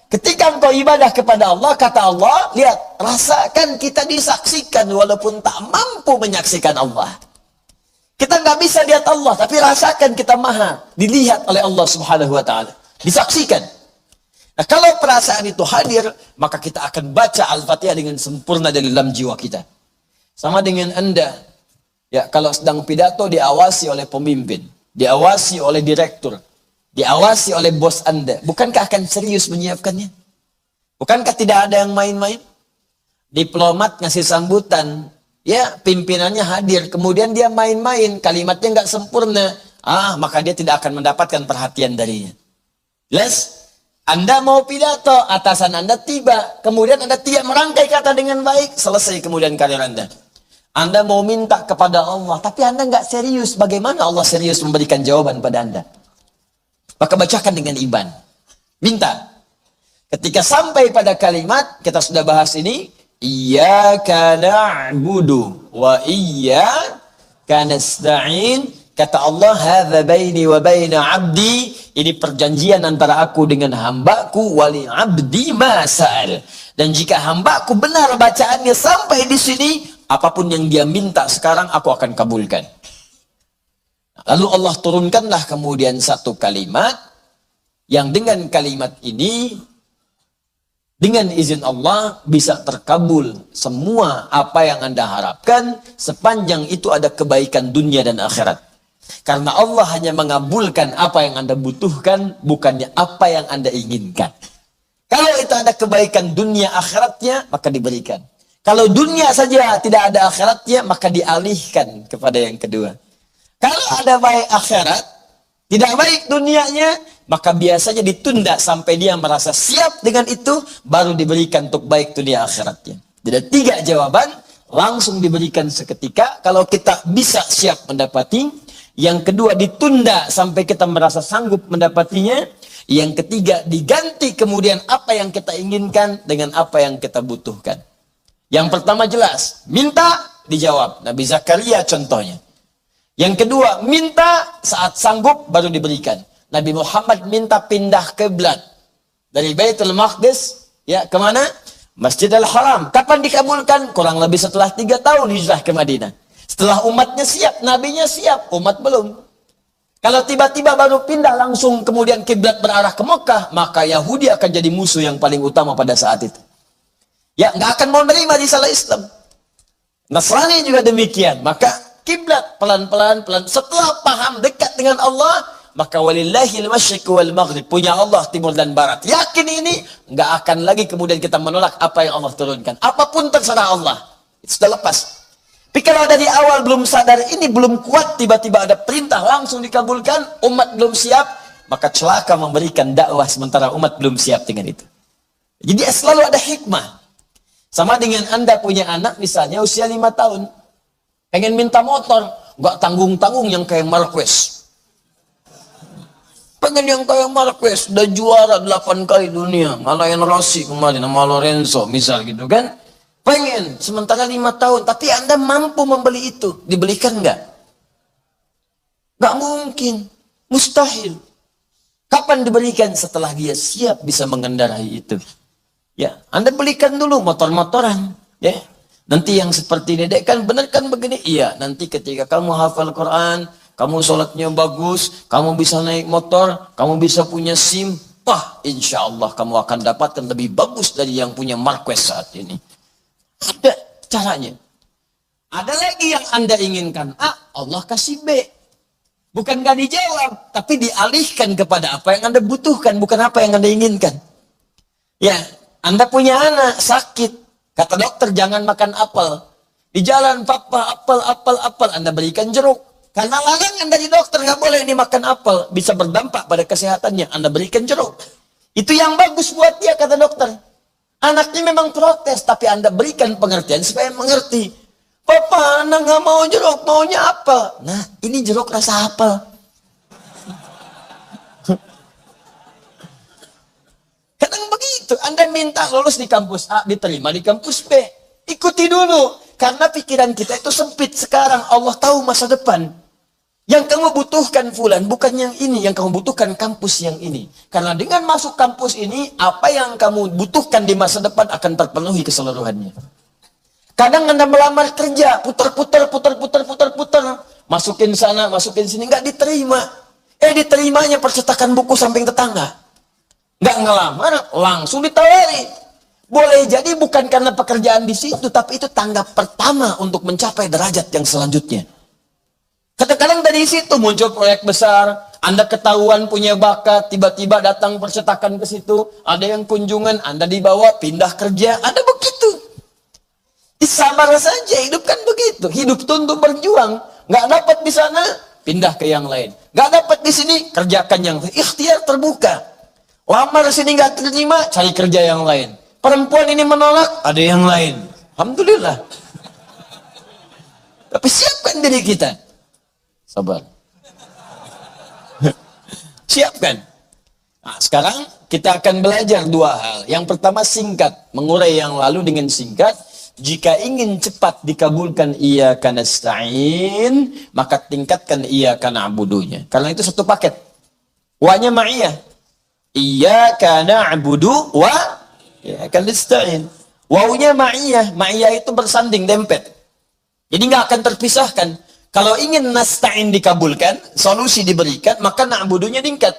Ketika engkau ibadah kepada Allah, kata Allah, lihat, rasakan kita disaksikan walaupun tak mampu menyaksikan Allah. Kita nggak bisa lihat Allah, tapi rasakan kita maha dilihat oleh Allah Subhanahu wa taala, disaksikan. Nah, kalau perasaan itu hadir, maka kita akan baca Al-Fatihah dengan sempurna dari dalam jiwa kita. Sama dengan Anda, ya, kalau sedang pidato diawasi oleh pemimpin, diawasi oleh direktur, diawasi oleh bos Anda, bukankah akan serius menyiapkannya? Bukankah tidak ada yang main-main? Diplomat ngasih sambutan, ya, pimpinannya hadir, kemudian dia main-main, kalimatnya nggak sempurna, maka dia tidak akan mendapatkan perhatian darinya. Jelas? Anda mau pidato, atasan Anda tiba, kemudian Anda tidak merangkai kata dengan baik, selesai kemudian karir Anda. Anda mau minta kepada Allah, tapi Anda nggak serius. Bagaimana Allah serius memberikan jawaban pada Anda? Maka bacakan dengan iman. Minta. Ketika sampai pada kalimat, kita sudah bahas ini, Iyyaka na'budu wa iyyaka nasta'in. Kata Allah, hadza baini wa baina 'abdi, ini perjanjian antara aku dengan hambaku, wali 'abdi ma sa'al. Dan jika hambaku benar bacaannya sampai di sini, apapun yang dia minta sekarang aku akan kabulkan. Lalu Allah turunkanlah kemudian satu kalimat yang dengan kalimat ini, dengan izin Allah bisa terkabul semua apa yang Anda harapkan, sepanjang itu ada kebaikan dunia dan akhirat. Karena Allah hanya mengabulkan apa yang Anda butuhkan, bukannya apa yang Anda inginkan. Kalau itu ada kebaikan dunia akhiratnya, maka diberikan. Kalau dunia saja tidak ada akhiratnya, maka dialihkan kepada yang kedua. Kalau ada baik akhirat, tidak baik dunianya, maka biasanya ditunda sampai dia merasa siap dengan itu, baru diberikan untuk baik dunia akhiratnya. Jadi 3 jawaban, langsung diberikan seketika kalau kita bisa siap mendapati. Yang kedua ditunda sampai kita merasa sanggup mendapatinya. Yang ketiga diganti kemudian apa yang kita inginkan dengan apa yang kita butuhkan. Yang pertama jelas, minta dijawab. Nabi Zakaria contohnya. Yang kedua, minta saat sanggup baru diberikan. Nabi Muhammad minta pindah kiblat dari Baitul Maqdis, ya, kemana? Masjidil Haram. Kapan dikabulkan? Kurang lebih setelah 3 tahun hijrah ke Madinah. Setelah umatnya siap, nabinya siap, umat belum. Kalau tiba-tiba baru pindah langsung kemudian kiblat berarah ke Mekah, maka Yahudi akan jadi musuh yang paling utama pada saat itu. Ya, nggak akan mau menerima risalah Islam. Nasrani juga demikian. Maka kiblat pelan-pelan, setelah paham dekat dengan Allah, maka walillahil masyriq wal maghrib, punya Allah timur dan barat. Yakin ini, nggak akan lagi kemudian kita menolak apa yang Allah turunkan. Apapun terserah Allah. Itu sudah lepas. Tapi kalau dari awal belum sadar ini belum kuat, tiba-tiba ada perintah langsung dikabulkan, umat belum siap, maka celaka memberikan dakwah sementara umat belum siap dengan itu. Jadi selalu ada hikmah. Sama dengan Anda punya anak misalnya usia 5 tahun, pengen minta motor, nggak tanggung-tanggung yang kayak Marquez. pengen yang kayak Marquez, udah juara 8 kali dunia, ngalahin Rossi kemarin sama Lorenzo misal gitu kan. Pengen, sementara 5 tahun, tapi Anda mampu membeli itu, dibelikan nggak? Nggak mungkin, mustahil. Kapan diberikan? Setelah dia siap bisa mengendarai itu. Ya, Anda belikan dulu motor-motoran, ya. Nanti yang seperti ini, dek kan benar kan begini? Iya, nanti ketika kamu hafal Quran, kamu sholatnya bagus, kamu bisa naik motor, kamu bisa punya SIM, wah, insya Allah kamu akan dapatkan lebih bagus dari yang punya Marquez saat ini. Ada caranya. Ada lagi yang Anda inginkan A, Allah kasih B. Bukan gak dijawab, tapi dialihkan kepada apa yang Anda butuhkan, bukan apa yang Anda inginkan. Ya, Anda punya anak sakit, kata dokter jangan makan apel. Di jalan papa apel, Anda berikan jeruk. Karena larangan dari dokter nggak boleh dimakan apel, bisa berdampak pada kesehatannya. Anda berikan jeruk. Itu yang bagus buat dia kata dokter. Anaknya memang protes, tapi Anda berikan pengertian supaya mengerti. Papa, anak nggak mau jeruk, maunya apel. Nah, ini jeruk rasa apel. Kadang begitu, Anda minta lulus di kampus A, diterima di kampus B. Ikuti dulu, karena pikiran kita itu sempit sekarang. Allah tahu masa depan. Yang kamu butuhkan fulan, bukan yang ini. Yang kamu butuhkan kampus yang ini. Karena dengan masuk kampus ini, apa yang kamu butuhkan di masa depan akan terpenuhi keseluruhannya. Kadang Anda melamar kerja, putar. Masukin sana, masukin sini, nggak diterima. Diterimanya percetakan buku samping tetangga. Nggak ngelamar, langsung ditawari. Boleh jadi bukan karena pekerjaan di situ, tapi itu tangga pertama untuk mencapai derajat yang selanjutnya. Kadang-kadang dari situ muncul proyek besar, Anda ketahuan punya bakat, tiba-tiba datang percetakan ke situ, ada yang kunjungan, Anda dibawa, pindah kerja, ada begitu. Sabar saja, hidup kan begitu. Hidup itu untuk berjuang. Nggak dapat di sana, pindah ke yang lain. Nggak dapat di sini, kerjakan yang lain. Ikhtiar terbuka. Lamar sini nggak terima, cari kerja yang lain. Perempuan ini menolak, ada yang lain. Alhamdulillah. Tapi siapkan diri kita. Sabar. Siapkan. Nah, sekarang kita akan belajar 2 hal. Yang pertama singkat. Mengurai yang lalu dengan singkat. Jika ingin cepat dikabulkan iyyaka nasta'in, maka tingkatkan iyyaka na'budunya. Karena itu satu paket. Wa-nya ma'iyah. Iyyaka na'budu wa iyyaka nasta'in. Wawunya ma'iyah. Ma'iyah itu bersanding, dempet. Jadi nggak akan terpisahkan. Kalau ingin nasta'in dikabulkan, solusi diberikan, maka na'budunya tingkat.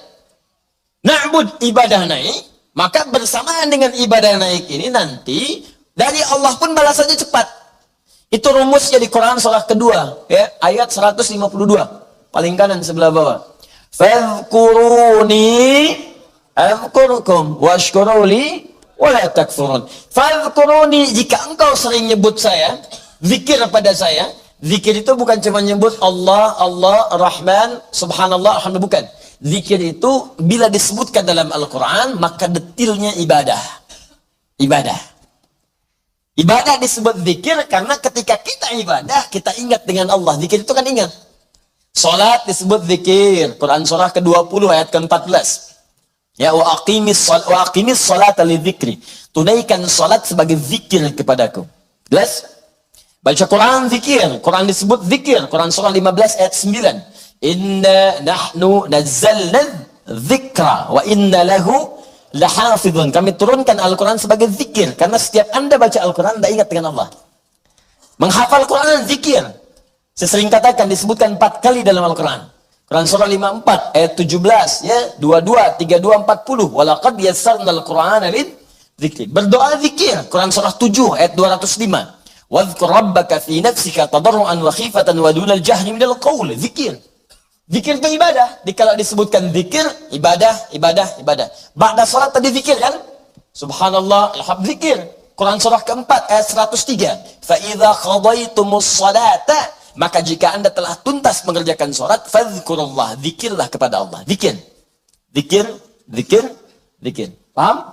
Na'bud, ibadah naik, maka bersamaan dengan ibadah naik ini nanti dari Allah pun balasannya cepat. Itu rumusnya di Quran surah kedua, ya, ayat 152. Paling kanan sebelah bawah. Fadhkuruni azkurkum washkuruli wa la takfurun. Fadhkuruni, jika engkau sering nyebut saya, zikir pada saya. Zikir itu bukan cuma nyebut Allah, Rahman, Subhanallah, Alhamdulillah, bukan. Zikir itu bila disebutkan dalam Al-Quran, maka detilnya ibadah. Ibadah. Ibadah disebut zikir karena ketika kita ibadah, kita ingat dengan Allah. Zikir itu kan ingat. Salat disebut zikir. Quran surah ke-20 ayat ke-14. Ya, wa aqimis salata li dzikri. Tunaikan salat sebagai zikir kepadaku. Jelas? Baca Quran zikir. Quran disebut zikir. Quran surah 15 ayat 9. Inna nahnu nazzalna dzikra wa inna lahu lahafidhun. Kami turunkan Al-Quran sebagai zikir. Karena setiap Anda baca Al-Quran, Anda ingat dengan Allah. Menghafal Quran zikir. Saya sering katakan disebutkan 4 kali dalam Al-Quran. Quran surah 54 ayat 17, ya, 22, 32, 40. Walaqad yassarna al-Qur'ana lidzikri. Berdoa zikir. Quran surah 7 ayat 205. Wadhkur rabbaka fi nafsika tadarruan wa khifatan wa dunal jahri minal qaul. Zikir. Zikir itu ibadah. Kalau disebutkan zikir, ibadah. Ba'da salat tadi zikir kan? Subhanallah, alhamdulillah, zikir. Quran surah keempat ayat 103. Fa idza qadaitumus salata, maka jika Anda telah tuntas mengerjakan salat, fadhkurullah, zikirlah kepada Allah. Zikir. Paham?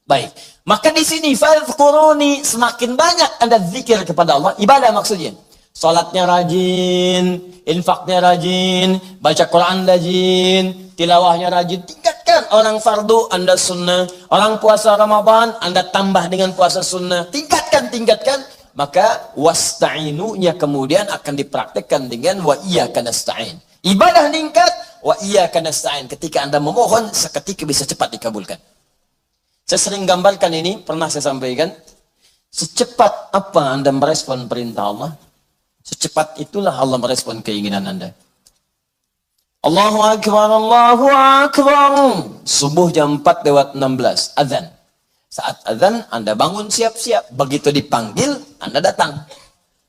Baik. Maka di sini fadhkuruni, semakin banyak Anda zikir kepada Allah, ibadah maksudnya. Salatnya rajin, infaknya rajin, baca Quran rajin, tilawahnya rajin. Tingkatkan. Orang fardu, Anda sunnah. Orang puasa Ramadan, Anda tambah dengan puasa sunnah. Tingkatkan. Maka wasta'inu-nya kemudian akan dipraktekkan dengan wa iyyaka nasta'in. Ibadah meningkat, wa iyyaka nasta'in. Ketika Anda memohon, seketika bisa cepat dikabulkan. Saya sering gambarkan ini, pernah saya sampaikan. Secepat apa Anda merespon perintah Allah, secepat itulah Allah merespon keinginan Anda. Allahu Akbar, Allahu Akbar. Subuh jam 4 lewat 16, azan. Saat azan, Anda bangun siap-siap. Begitu dipanggil, Anda datang.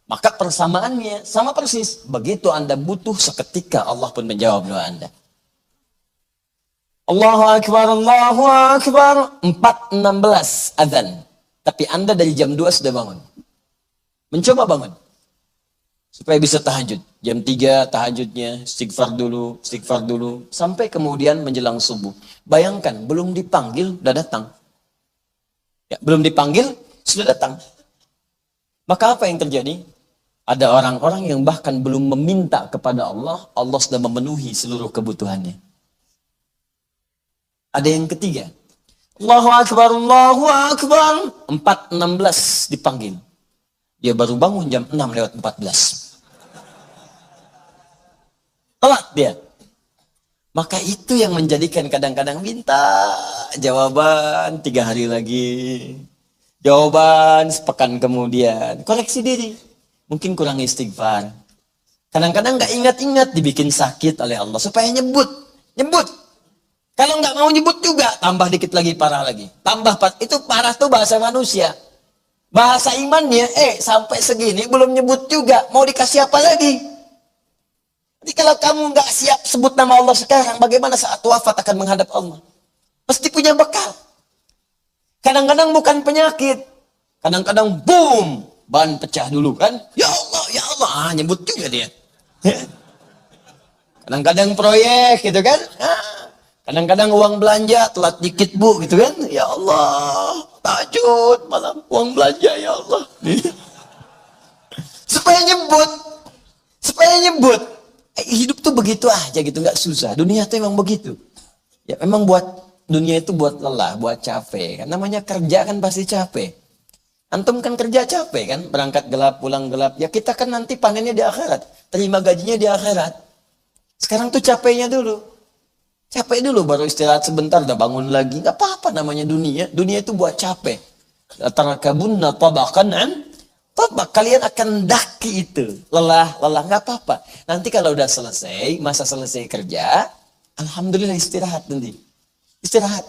Maka persamaannya sama persis. Begitu Anda butuh, seketika Allah pun menjawab doa Anda. Allahu Akbar, Allahu Akbar. 4.16 azan. Tapi Anda dari jam 2 sudah bangun. Mencoba bangun. Supaya bisa tahajud. Jam 3 tahajudnya, istighfar dulu. Sampai kemudian menjelang subuh. Bayangkan, belum dipanggil, sudah datang. Ya, belum dipanggil, sudah datang. Maka apa yang terjadi? Ada orang-orang yang bahkan belum meminta kepada Allah, Allah sudah memenuhi seluruh kebutuhannya. Ada yang ketiga. Allahu Akbar, Allahu Akbar. 4.16 dipanggil. Dia baru bangun jam 6 lewat 14. Telat dia. Maka itu yang menjadikan kadang-kadang minta jawaban 3 hari lagi. Jawaban sepekan kemudian. Koreksi diri. Mungkin kurang istighfar. Kadang-kadang gak ingat-ingat dibikin sakit oleh Allah. Supaya nyebut. Kalau nggak mau nyebut juga, tambah dikit lagi, parah lagi. Itu parah tuh bahasa manusia. Bahasa imannya, sampai segini belum nyebut juga. Mau dikasih apa lagi? Jadi kalau kamu nggak siap sebut nama Allah sekarang, bagaimana saat wafat akan menghadap Allah? Pasti punya bekal. Kadang-kadang bukan penyakit. Kadang-kadang boom, ban pecah dulu kan. Ya Allah, nyebut juga dia. Kadang-kadang proyek gitu kan. Kadang-kadang uang belanja telat dikit bu gitu kan. Ya Allah, tahajud malam uang belanja ya Allah. Supaya nyebut. Hidup tuh begitu aja gitu, nggak susah. Dunia tuh emang begitu. Ya memang dunia itu buat lelah, buat capek. Kan namanya kerja kan pasti capek. Antum kan kerja capek kan, berangkat gelap, pulang gelap. Ya kita kan nanti panennya di akhirat, terima gajinya di akhirat. Sekarang tuh capeknya dulu. Capek dulu baru istirahat sebentar udah bangun lagi. Gak apa-apa namanya dunia. Dunia itu buat capek. Tarakabunna tabaqan an tabaq. Kalian akan daki itu. Lelah gak apa-apa. Nanti kalau udah selesai, masa selesai kerja, alhamdulillah istirahat nanti. Istirahat.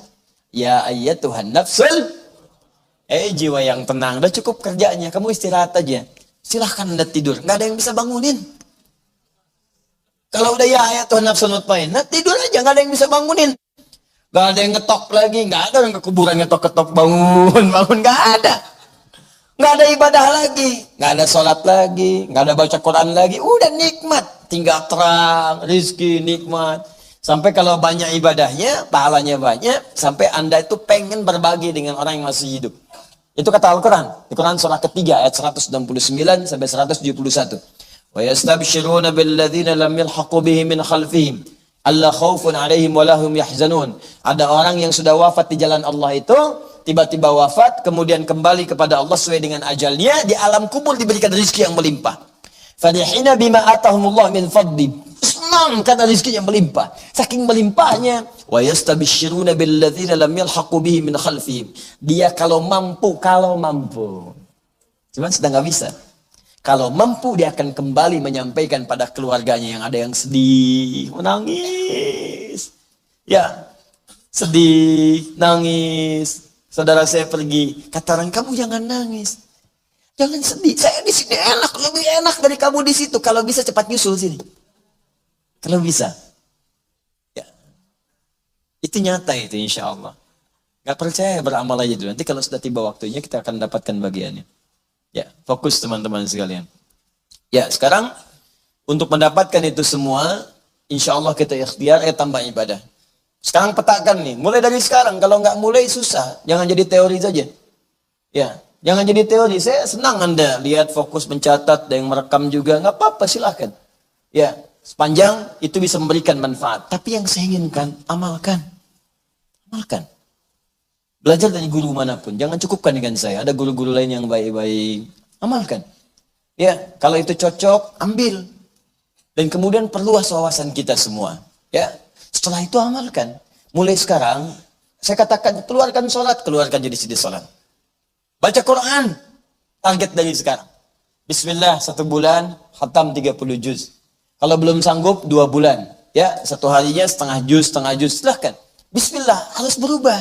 Ya ayyatuhan nafsul. Jiwa yang tenang. Udah cukup kerjanya. Kamu istirahat aja. Silahkan Anda tidur. Gak ada yang bisa bangunin. Kalau udah ya Tuhan nafsu mutmainnah, tidur aja, nggak ada yang bisa bangunin. Nggak ada yang ngetok lagi, nggak ada yang ke kuburan ngetok-ketok bangun, nggak ada. Nggak ada ibadah lagi, nggak ada sholat lagi, nggak ada baca Quran lagi, udah nikmat. Tinggal terang, rizki, nikmat. Sampai kalau banyak ibadahnya, pahalanya banyak, sampai Anda itu pengen berbagi dengan orang yang masih hidup. Itu kata Al-Quran. Di Quran surah ketiga ayat 169 sampai 171. وَيَسْتَبْشِرُونَ بِالَّذِينَ لَمْ يَلْحَقُوا بِهِمْ مِنْ خَلْفِهِمْ أَلَّا خَوْفٌ عَلَيْهِمْ وَلَا هُمْ يَحْزَنُونَ. Ada orang yang sudah wafat di jalan Allah itu, tiba-tiba wafat, kemudian kembali kepada Allah sesuai dengan ajalnya, di alam kubur diberikan rezeki yang melimpah. فَرِحِينَ بِمَا آتَاهُمُ اللَّهُ مِنْ فَضْلِهِ. Senang karena rezeki yang melimpah. Saking melimpahnya, وَيَسْتَبْشِرُونَ بِالَّذِينَ لَمْ يَلْحَقُوا بِهِمْ مِنْ خَلْفِهِمْ. Dia kalau mampu. Cuman sedang nggak bisa. Kalau mampu dia akan kembali menyampaikan pada keluarganya yang ada yang sedih, menangis. Ya, sedih, nangis. Saudara saya pergi, kata orang, kamu jangan nangis. Jangan sedih, saya di sini enak, lebih enak dari kamu di situ. Kalau bisa cepat nyusul sini. Kalau bisa. Ya. Itu nyata itu insya Allah. Gak percaya beramal aja dulu. Nanti kalau sudah tiba waktunya kita akan dapatkan bagiannya. Ya, fokus teman-teman sekalian. Ya, sekarang untuk mendapatkan itu semua, insya Allah kita ikhtiar, tambah ibadah. Sekarang petakan nih, mulai dari sekarang. Kalau nggak mulai susah, jangan jadi teori saja. Ya, Jangan jadi teori. Saya senang Anda lihat fokus mencatat dan yang merekam juga. Nggak apa-apa, silahkan. Ya, sepanjang itu bisa memberikan manfaat. Tapi yang saya inginkan, amalkan. Amalkan. Belajar dari guru manapun. Jangan cukupkan dengan saya. Ada guru-guru lain yang baik-baik. Amalkan. Ya, kalau itu cocok, ambil. Dan kemudian perluas wawasan kita semua. Ya, setelah itu amalkan. Mulai sekarang, saya katakan, keluarkan sholat, keluarkan jadi sholat. Baca Quran, target dari sekarang. Bismillah, 1 bulan, khatam 30 juz. Kalau belum sanggup, 2 bulan. Ya, 1 harinya setengah juz, silahkan. Bismillah, harus berubah.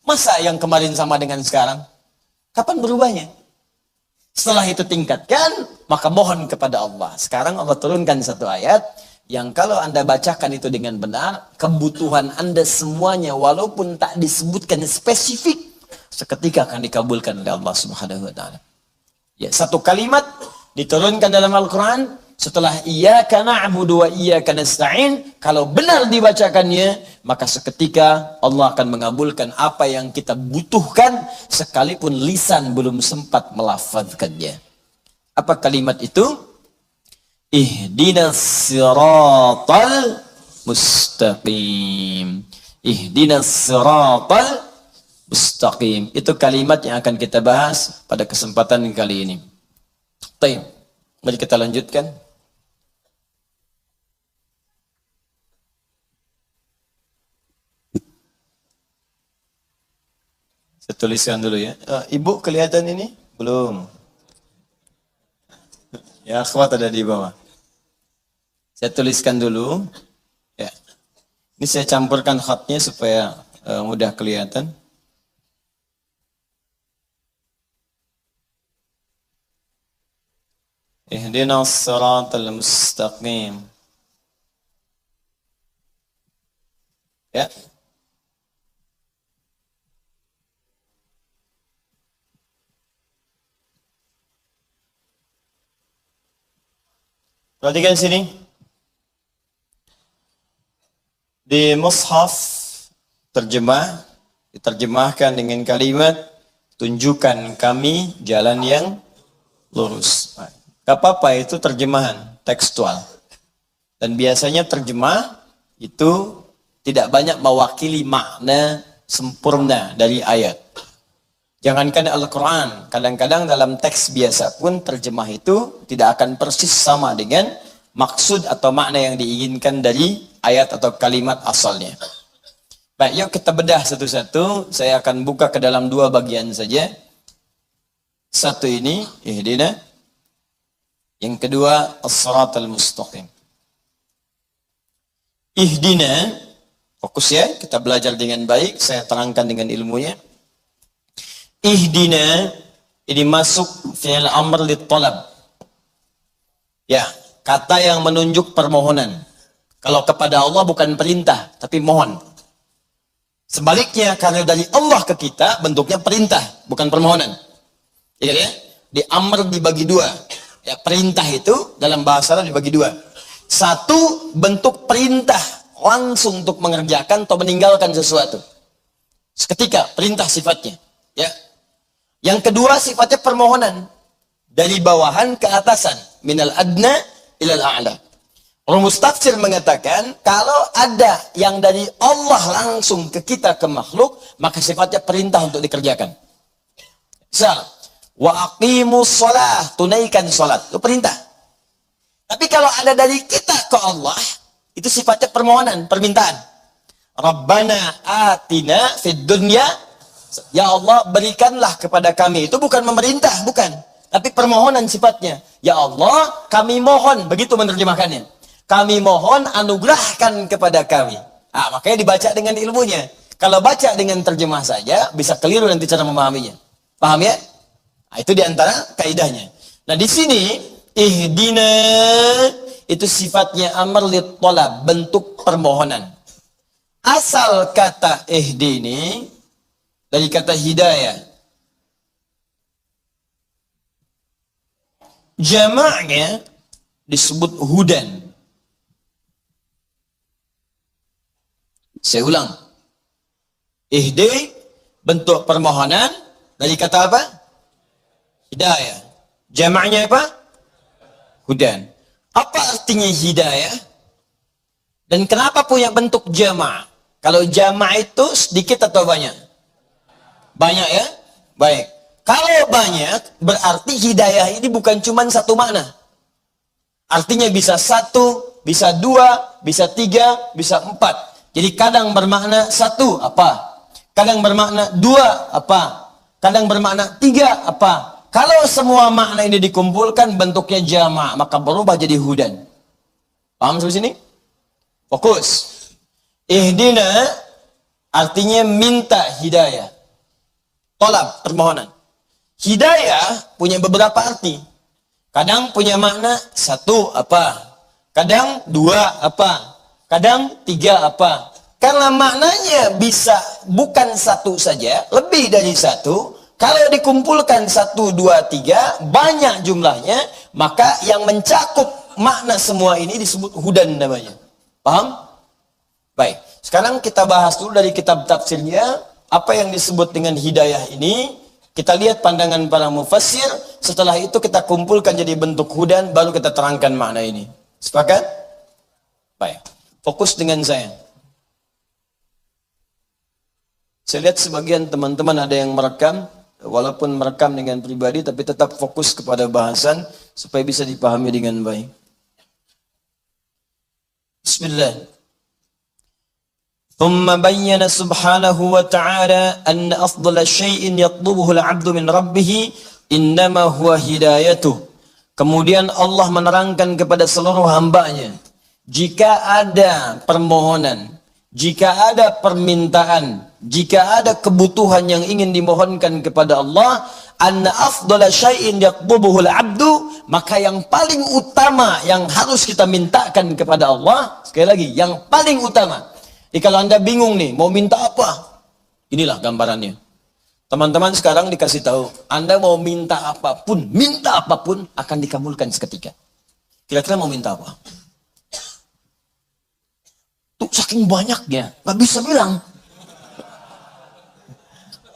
Masa yang kemarin sama dengan sekarang? Kapan berubahnya? Setelah itu tingkatkan, maka mohon kepada Allah. Sekarang Allah turunkan 1 ayat, yang kalau Anda bacakan itu dengan benar, kebutuhan Anda semuanya, walaupun tak disebutkan spesifik, seketika akan dikabulkan oleh Allah Subhanahu wa taala. Ya, 1 kalimat diturunkan dalam Al-Qur'an setelah iyyaka na'budu wa iyyaka nasta'in, kalau benar dibacakannya, maka seketika Allah akan mengabulkan apa yang kita butuhkan sekalipun lisan belum sempat melafazkannya. Apa kalimat itu? Ihdinas siratal mustaqim. Ihdinas siratal mustaqim. Itu kalimat yang akan kita bahas pada kesempatan kali ini. Baik, mari kita lanjutkan. Saya tuliskan dulu ya. Ibu kelihatan ini? Belum. Ya, akhwat ada di bawah. Saya tuliskan dulu. Ya. Ini saya campurkan khatnya supaya mudah kelihatan. Ihdinas siratal mustaqim. Ya. Perhatikan sini. Di mushaf diterjemahkan dengan kalimat tunjukkan kami jalan yang lurus. Gak apa-apa, itu terjemahan tekstual. Dan biasanya terjemah itu tidak banyak mewakili makna sempurna dari ayat. Jangankan Al-Quran, kadang-kadang dalam teks biasa pun terjemah itu tidak akan persis sama dengan maksud atau makna yang diinginkan dari ayat atau kalimat asalnya. Baik, yuk kita bedah satu-satu. Saya akan buka ke dalam 2 bagian saja. Satu ini, ihdina. Yang kedua, as-siratal mustaqim. Ihdina, fokus ya, kita belajar dengan baik, saya terangkan dengan ilmunya. Ihdina, ini masuk fi'il amr lit talab. Ya, kata yang menunjuk permohonan. Kalau kepada Allah bukan perintah, tapi mohon. Sebaliknya, karena dari Allah ke kita, bentuknya perintah, bukan permohonan. Ya, di amr dibagi 2. Ya, perintah itu dalam bahasa Arab dibagi 2. Satu, bentuk perintah langsung untuk mengerjakan atau meninggalkan sesuatu. Seketika, perintah sifatnya. Ya. Yang kedua, sifatnya permohonan. Dari bawahan ke atasan. Minal adna ilal a'la. Rumus tafsir mengatakan, kalau ada yang dari Allah langsung ke kita, ke makhluk, maka sifatnya perintah untuk dikerjakan. Misal, wa aqimus shalah, tunaikan salat, itu perintah. Tapi kalau ada dari kita ke Allah, itu sifatnya permohonan, permintaan. Rabbana atina fid dunya, ya Allah berikanlah kepada kami. Itu bukan memerintah, bukan, tapi permohonan sifatnya. Ya Allah, kami mohon, begitu menerjemahkannya. Kami mohon anugerahkan kepada kami. Makanya dibaca dengan ilmunya. Kalau baca dengan terjemah saja, bisa keliru nanti cara memahaminya. Paham ya? Itu diantara kaidahnya. Nah di sini ihdina itu sifatnya amr lit talab, bentuk permohonan. Asal kata ihdini dari kata hidayah. Jamaknya disebut hudan. Saya ulang. Ihdi bentuk permohonan dari kata apa? Hidayah. Jamaknya apa? Hudan. Apa artinya hidayah? Dan kenapa punya bentuk jamak? Kalau jamak itu sedikit atau banyak? Banyak ya? Baik. Kalau banyak, berarti hidayah ini bukan cuma satu makna. Artinya bisa satu, bisa dua, bisa tiga, bisa empat. Jadi kadang bermakna satu, apa? Kadang bermakna dua, apa? Kadang bermakna tiga, apa? Kalau semua makna ini dikumpulkan bentuknya jamak, maka berubah jadi hudan. Paham sampai sini? Fokus. Ihdina artinya minta hidayah. Tolab, permohonan. Hidayah punya beberapa arti. Kadang punya makna satu, apa? Kadang dua, apa? Kadang tiga, apa? Karena maknanya bisa bukan satu saja, lebih dari satu. Kalau dikumpulkan 1, 2, 3, banyak jumlahnya, maka yang mencakup makna semua ini disebut hudan namanya. Paham? Baik, sekarang kita bahas dulu dari kitab tafsirnya, apa yang disebut dengan hidayah ini. Kita lihat pandangan para mufassir, setelah itu kita kumpulkan jadi bentuk hudan, baru kita terangkan makna ini. Sepakat? Baik, fokus dengan saya. Saya lihat sebagian teman-teman ada yang merekam, walaupun merekam dengan pribadi, tapi tetap fokus kepada bahasan supaya bisa dipahami dengan baik. Bismillah. ثم بين سبحانه وتعالى أن أفضل شيء يطلبه العبد من ربه إنما هو هدايته. Kemudian Allah menerangkan kepada seluruh hambanya, jika ada permohonan, jika ada permintaan, jika ada kebutuhan yang ingin dimohonkan kepada Allah, anna afdala syai'in yatlubuhul abdu, maka yang paling utama yang harus kita mintakan kepada Allah, sekali lagi, yang paling utama. Jadi kalau Anda bingung nih, mau minta apa? Inilah gambarannya. Teman-teman sekarang dikasih tahu, Anda mau minta apapun akan dikabulkan seketika. Kira-kira mau minta apa? Tuh saking banyaknya, nggak bisa bilang.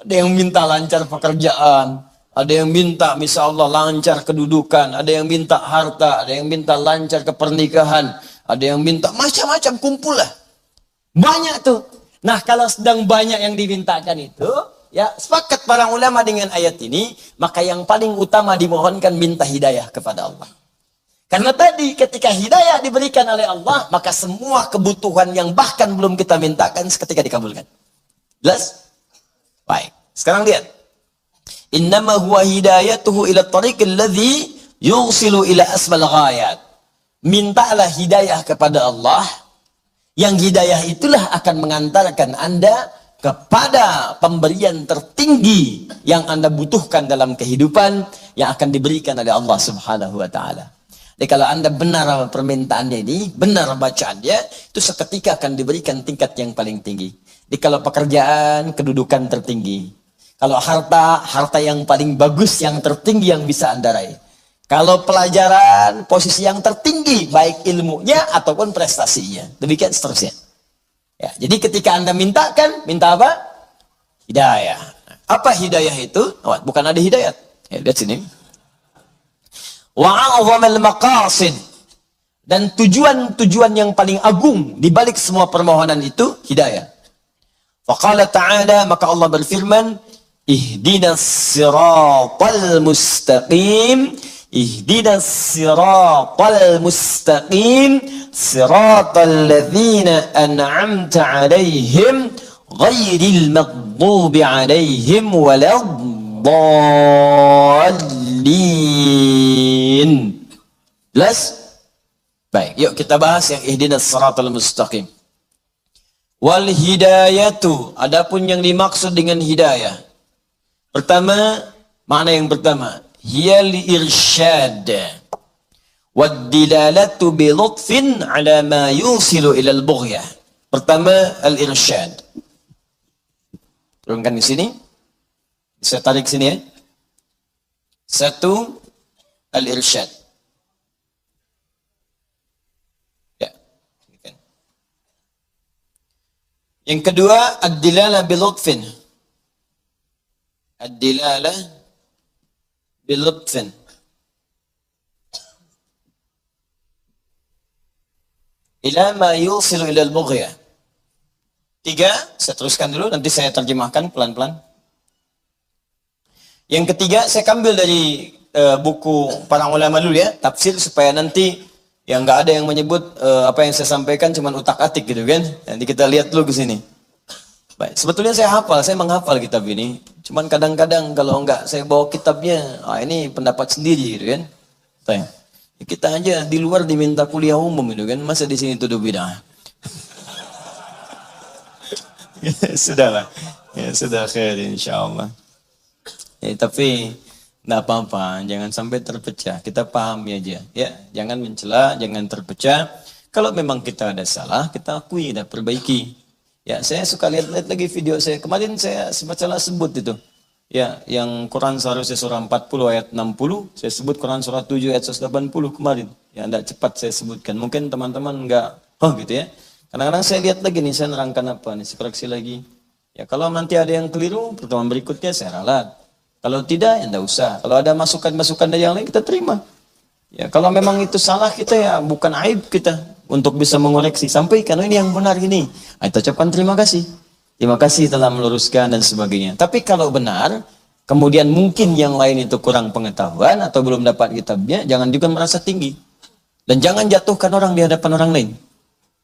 Ada yang minta lancar pekerjaan, ada yang minta misal Allah lancar kedudukan, ada yang minta harta, ada yang minta lancar kepernikahan, ada yang minta macam-macam, kumpul lah. Banyak tuh. Nah, kalau sedang banyak yang dimintakan itu, ya sepakat para ulama dengan ayat ini, maka yang paling utama dimohonkan minta hidayah kepada Allah. Karena tadi ketika hidayah diberikan oleh Allah, maka semua kebutuhan yang bahkan belum kita mintakan seketika dikabulkan. Jelas? Baik. Sekarang lihat. Innama huwa hidayatuhu ila tariqil ladzi yusilu ila asmal ghayat. Mintalah hidayah kepada Allah. Yang hidayah itulah akan mengantarkan Anda kepada pemberian tertinggi yang Anda butuhkan dalam kehidupan yang akan diberikan oleh Allah Subhanahu wa taala. Jadi kalau Anda benar permintaannya ini, benar bacaannya, itu seketika akan diberikan tingkat yang paling tinggi. Jadi kalau pekerjaan, kedudukan tertinggi. Kalau harta yang paling bagus, yang tertinggi yang bisa Anda raih. Kalau pelajaran, posisi yang tertinggi, baik ilmunya ataupun prestasinya. Demikian seterusnya. Ya, jadi ketika Anda mintakan, minta apa? Hidayah. Apa hidayah itu? Oh, bukan ada hidayat. Ya, lihat sini. Wa'a'zamal maqasid. Dan tujuan-tujuan yang paling agung di balik semua permohonan itu, hidayah. Faqala ta'ala, maka Allah berfirman, ihdinas siratal mustaqim. Ihdinas siratal mustaqim siratal ladzina an'amta 'alaihim ghairil maghdubi 'alaihim waladdallin. Jelas? Baik, yuk kita bahas yang ihdinas siratal mustaqim. Wal hidayatu, adapun yang dimaksud dengan hidayah. Pertama, makna yang pertama, hiya li-irsyad wad-dilalatu bi lutfin ala ma yusilu ila al-bughyah. Pertama, al-irsyad. Turunkan di sini. Saya tarik sini ya. Satu, al-irsyad. Ya. Yang kedua, ad-dilalah bi lutfin. Ad-dilalah bilutfin. Ila ma yusilu ila al-bughya. 3, saya teruskan dulu, nanti saya terjemahkan pelan-pelan. Yang ketiga, saya ambil dari buku para ulama dulu ya, tafsir, supaya nanti yang nggak ada yang menyebut apa yang saya sampaikan cuma utak-atik gitu kan. Nanti kita lihat dulu ke sini. Baik, sebetulnya saya hafal, saya menghafal kitab ini. Cuman kadang-kadang kalau enggak saya bawa kitabnya, ini pendapat sendiri gitu kan. Baik. Kita aja di luar diminta kuliah umum itu kan, masa di sini tuduh bid'ah. Sudahlah. Ya sudah khair insyaallah. Ya, tapi enggak apa-apa, jangan sampai terpecah. Kita pahami aja, ya. Jangan mencela, jangan terpecah. Kalau memang kita ada salah, kita akui dan perbaiki. Ya, saya suka lihat lagi video saya. Kemarin saya semacam sebut itu. Ya, yang Quran seharusnya surah 40 ayat 60, saya sebut Quran surah 7 ayat 180 kemarin. Ya, tidak cepat saya sebutkan. Mungkin teman-teman enggak, gitu ya. Kadang-kadang saya lihat lagi nih, saya nerangkan apa nih, saya koreksi lagi. Ya, kalau nanti ada yang keliru, pertemuan berikutnya saya ralat. Kalau tidak, ya enggak usah. Kalau ada masukan-masukan dari yang lain, kita terima. Ya, kalau memang itu salah kita, ya bukan aib kita untuk bisa mengoreksi. Sampaikan, ini yang benar ini. Kita ucapkan terima kasih. Terima kasih telah meluruskan dan sebagainya. Tapi kalau benar, kemudian mungkin yang lain itu kurang pengetahuan atau belum dapat kitabnya, jangan juga merasa tinggi. Dan jangan jatuhkan orang di hadapan orang lain.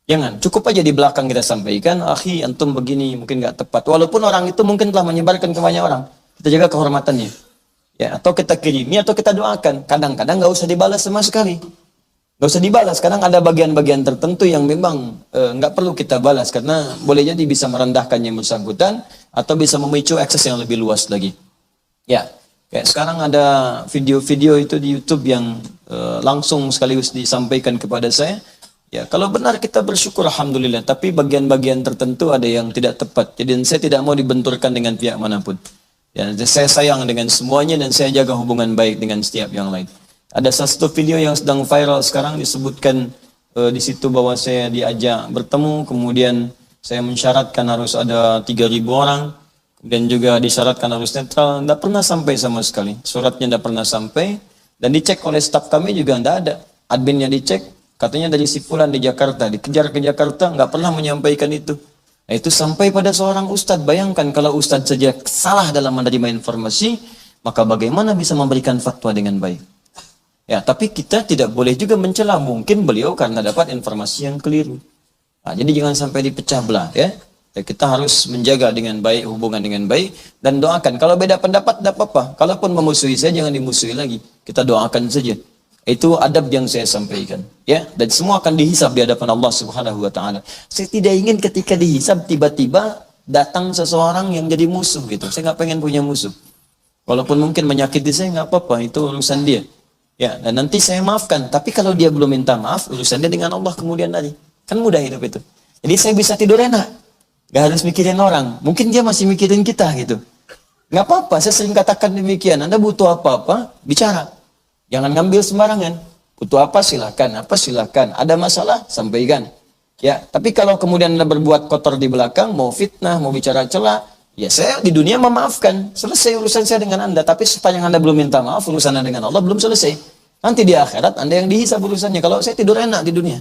Jangan, cukup aja di belakang kita sampaikan, akhi antum begini mungkin nggak tepat. Walaupun orang itu mungkin telah menyebarkan ke banyak orang. Kita jaga kehormatannya. Ya, atau kita kirimi atau kita doakan. Kadang-kadang nggak usah dibalas sama sekali. Nggak usah dibalas, kadang ada bagian-bagian tertentu yang memang nggak perlu kita balas karena boleh jadi bisa merendahkan yang bersangkutan atau bisa memicu akses yang lebih luas lagi. Ya, kayak sekarang ada video-video itu di YouTube yang langsung sekaligus disampaikan kepada saya. Ya, kalau benar kita bersyukur alhamdulillah, tapi bagian-bagian tertentu ada yang tidak tepat. Jadi saya tidak mau dibenturkan dengan pihak manapun. Ya, saya sayang dengan semuanya dan saya jaga hubungan baik dengan setiap yang lain. Ada satu video yang sedang viral sekarang disebutkan di situ bahwa saya diajak bertemu, kemudian saya mensyaratkan harus ada 3.000 orang, dan juga disyaratkan harus netral, tidak pernah sampai sama sekali. Suratnya tidak pernah sampai, dan dicek oleh staf kami juga tidak ada. Adminnya dicek, katanya dari si fulan di Jakarta, dikejar ke Jakarta, nggak pernah menyampaikan itu. Nah, itu sampai pada seorang ustadz. Bayangkan kalau ustadz saja salah dalam menerima informasi, maka bagaimana bisa memberikan fatwa dengan baik? Ya, tapi kita tidak boleh juga mencela mungkin beliau karena dapat informasi yang keliru. Nah, jadi jangan sampai dipecah belah ya. Ya, kita harus menjaga dengan baik, hubungan dengan baik, dan doakan. Kalau beda pendapat tidak apa-apa. Kalaupun memusuhi saya, jangan dimusuhi lagi. Kita doakan saja. Itu adab yang saya sampaikan. Ya, dan semua akan dihisab di hadapan Allah Subhanahu wa taala. Saya tidak ingin ketika dihisab tiba-tiba datang seseorang yang jadi musuh gitu. Saya nggak pengen punya musuh. Walaupun mungkin menyakiti saya nggak apa-apa, itu urusan dia. Ya, dan nanti saya maafkan. Tapi kalau dia belum minta maaf, urusannya dengan Allah kemudian tadi. Kan mudah hidup itu. Jadi saya bisa tidur enak. Gak harus mikirin orang. Mungkin dia masih mikirin kita gitu. Gak apa-apa, saya sering katakan demikian. Anda butuh apa-apa, bicara. Jangan ngambil sembarangan. Butuh apa silakan. Ada masalah, sampaikan. Ya, tapi kalau kemudian Anda berbuat kotor di belakang, mau fitnah, mau bicara celah, ya saya di dunia memaafkan. Selesai urusan saya dengan Anda. Tapi sepanjang Anda belum minta maaf, urusan Anda dengan Allah belum selesai. Nanti di akhirat Anda yang dihisab urusannya. Kalau saya tidur enak di dunia.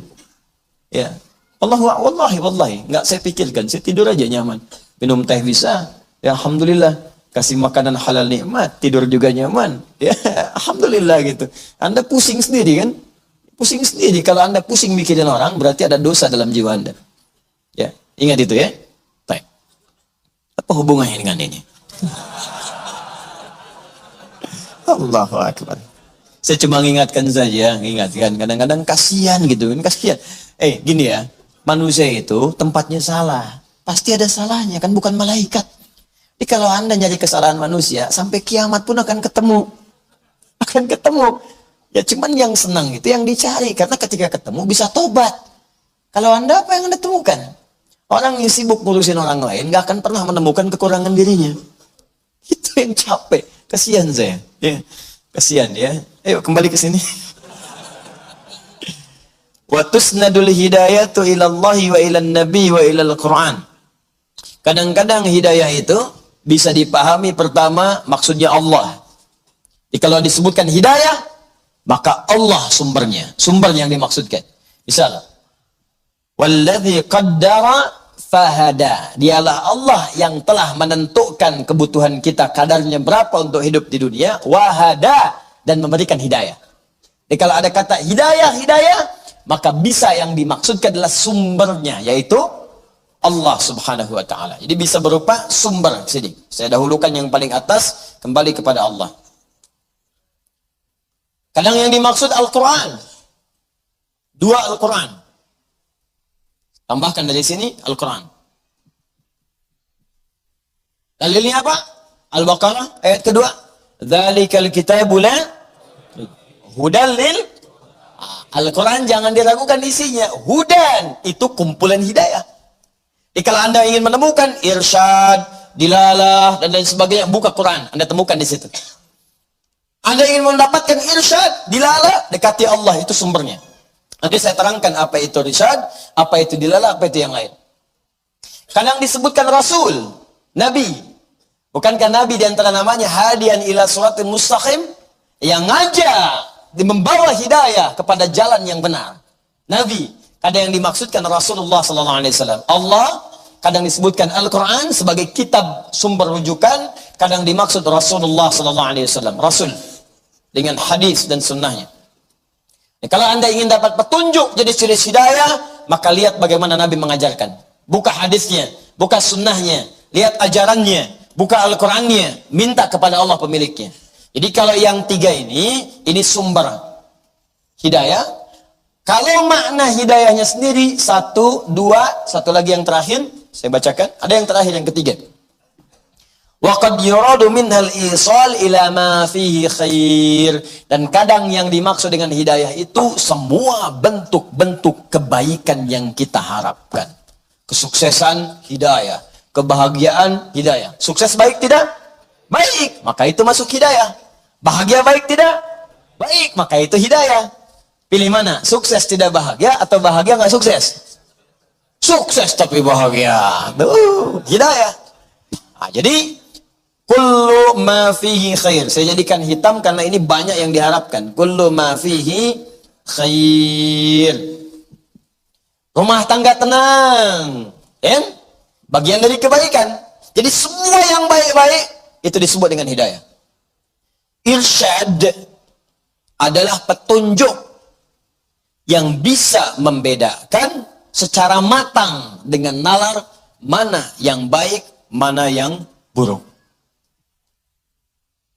Ya. Wallahi. Nggak saya pikirkan. Saya tidur aja nyaman. Minum teh bisa. Ya, alhamdulillah. Kasih makanan halal nikmat. Tidur juga nyaman. Ya, alhamdulillah gitu. Anda pusing sendiri kan? Pusing sendiri. Kalau Anda pusing mikirin orang, berarti ada dosa dalam jiwa Anda. Ya, ingat itu ya. Apa hubungannya dengan ini? Allahu Akbar. Saya cuma mengingatkan saja, ingatkan. Kadang-kadang kasihan gitu kan, kasihan. Gini ya, manusia itu tempatnya salah. Pasti ada salahnya, kan bukan malaikat. Jadi kalau Anda nyari kesalahan manusia, sampai kiamat pun akan ketemu. Akan ketemu. Ya cuman yang senang itu yang dicari. Karena ketika ketemu bisa tobat. Kalau Anda apa yang Anda temukan? Orang yang sibuk ngurusin orang lain gak akan pernah menemukan kekurangan dirinya. Itu yang capek. Kasihan saya. Ya, kasihan ya. Ayo kembali ke sini. Wa tusnadul hidayatu ilallahi wa ilan nabi wa ilal Qur'an. Kadang-kadang hidayah itu bisa dipahami pertama maksudnya Allah. Jadi kalau disebutkan hidayah, maka Allah sumbernya. Sumber yang dimaksudkan. Misal, walladzi qaddara fahada. Dialah Allah yang telah menentukan kebutuhan kita kadarnya berapa untuk hidup di dunia. Wahada. Dan memberikan hidayah. Jadi kalau ada kata hidayah, maka bisa yang dimaksudkan adalah sumbernya, yaitu Allah subhanahu wa ta'ala. Jadi bisa berupa sumber. Sini, saya dahulukan yang paling atas, kembali kepada Allah. Kadang yang dimaksud Al-Quran. Dua Al-Quran. Tambahkan dari sini Al-Quran. Dalilnya apa? Al-Baqarah ayat kedua. Dzalikal kitabu la hudan lil. Al-Quran jangan diragukan isinya. Hudan itu kumpulan hidayah. Jadi kalau Anda ingin menemukan irsyad, dilalah, dan lain sebagainya, buka Quran. Anda temukan di situ. Anda ingin mendapatkan irsyad, dilalah, dekati Allah, itu sumbernya. Nanti saya terangkan apa itu irsyad, apa itu dilalah, apa itu yang lain. Kadang disebutkan Rasul, Nabi. Bukankah Nabi diantara namanya hadian ila siratal mustaqim, yang ngajak, membawa hidayah kepada jalan yang benar. Nabi. Kadang yang dimaksudkan Rasulullah SAW. Allah kadang disebutkan Al-Quran sebagai kitab sumber rujukan. Kadang dimaksud Rasulullah SAW. Rasul dengan hadis dan sunnahnya. Kalau Anda ingin dapat petunjuk jadi ciri hidayah, maka lihat bagaimana Nabi mengajarkan. Buka hadisnya, buka sunnahnya, lihat ajarannya, buka Al-Qurannya, minta kepada Allah pemiliknya. Jadi kalau yang tiga ini sumber hidayah. Kalau makna hidayahnya sendiri, satu, dua, satu lagi yang terakhir, saya bacakan, ada yang terakhir, yang ketiga. وَقَدْ يُرَادُ مِنْهَا الْإِيصَالِ إِلَى مَا فِيهِ خَيْرٍ. Dan kadang yang dimaksud dengan hidayah itu semua bentuk-bentuk kebaikan yang kita harapkan. Kesuksesan, hidayah. Kebahagiaan, hidayah. Sukses baik tidak? Baik, maka itu masuk hidayah. Bahagia baik tidak? Baik, maka itu hidayah. Pilih mana? Sukses tidak bahagia atau bahagia nggak sukses? Sukses tapi bahagia. Hidayah. Nah, jadi kullu ma fihi khair. Saya jadikan hitam karena ini banyak yang diharapkan. Kullu ma fihi khair. Rumah tangga tenang. Bagian dari kebaikan. Jadi semua yang baik-baik itu disebut dengan hidayah. Irsyad adalah petunjuk yang bisa membedakan secara matang dengan nalar mana yang baik, mana yang buruk.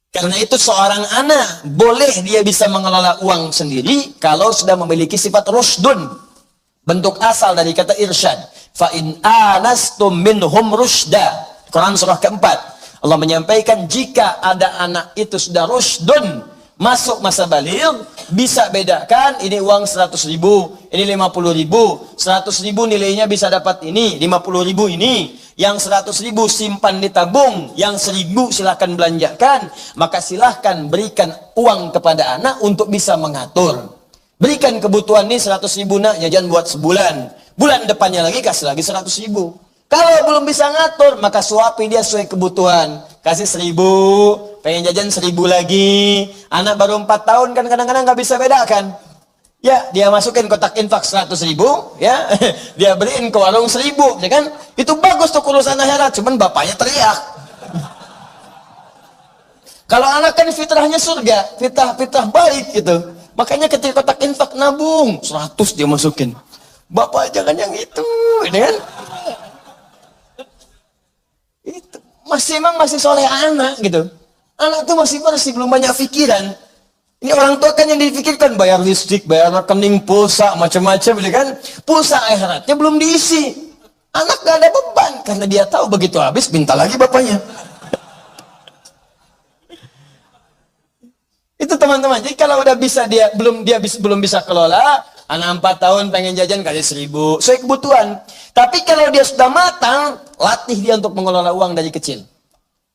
Karena itu seorang anak boleh dia bisa mengelola uang sendiri kalau sudah memiliki sifat rusdun. Bentuk asal dari kata irsyad. Fa in anastum minhum rusda. Quran surah keempat. Allah menyampaikan jika ada anak itu sudah rusdun, masuk masa baligh, bisa bedakan ini uang 100.000, ini 50.000, 100.000 nilainya bisa dapat ini, 50.000 ini, yang 100.000 simpan di tabung, yang 1.000 silahkan belanjakan, maka silahkan berikan uang kepada anak untuk bisa mengatur. Berikan kebutuhan ini 100.000 nak, jajan buat sebulan, bulan depannya lagi kasih lagi 100.000. Kalau belum bisa ngatur, maka suapi dia sesuai kebutuhan. Kasih 1.000, pengen jajan 1.000 lagi. Anak baru 4 tahun kan kadang-kadang nggak bisa bedakan. Ya, dia masukin kotak infak 100.000, ya, dia beliin ke warung 1.000, ya kan? Itu bagus tuh urusan akhirat, cuman bapaknya teriak. Kalau anak kan fitrahnya surga, fitrah baik gitu. Makanya ketika kotak infak nabung 100 dia masukin. Bapak jangan yang itu, ini kan? Itu masih soleh anak gitu. Anak tuh masih belum banyak pikiran. Ini orang tua kan yang dipikirkan bayar listrik, bayar rekening, pulsa, macam-macam, ya kan? Pulsa akhiratnya belum diisi. Anak gak ada beban karena dia tahu begitu habis minta lagi bapaknya. Itu teman-teman. Jadi kalau udah bisa belum bisa kelola, anak 4 tahun pengen jajan kasih 1.000, sesuai kebutuhan. Tapi kalau dia sudah matang, latih dia untuk mengelola uang dari kecil.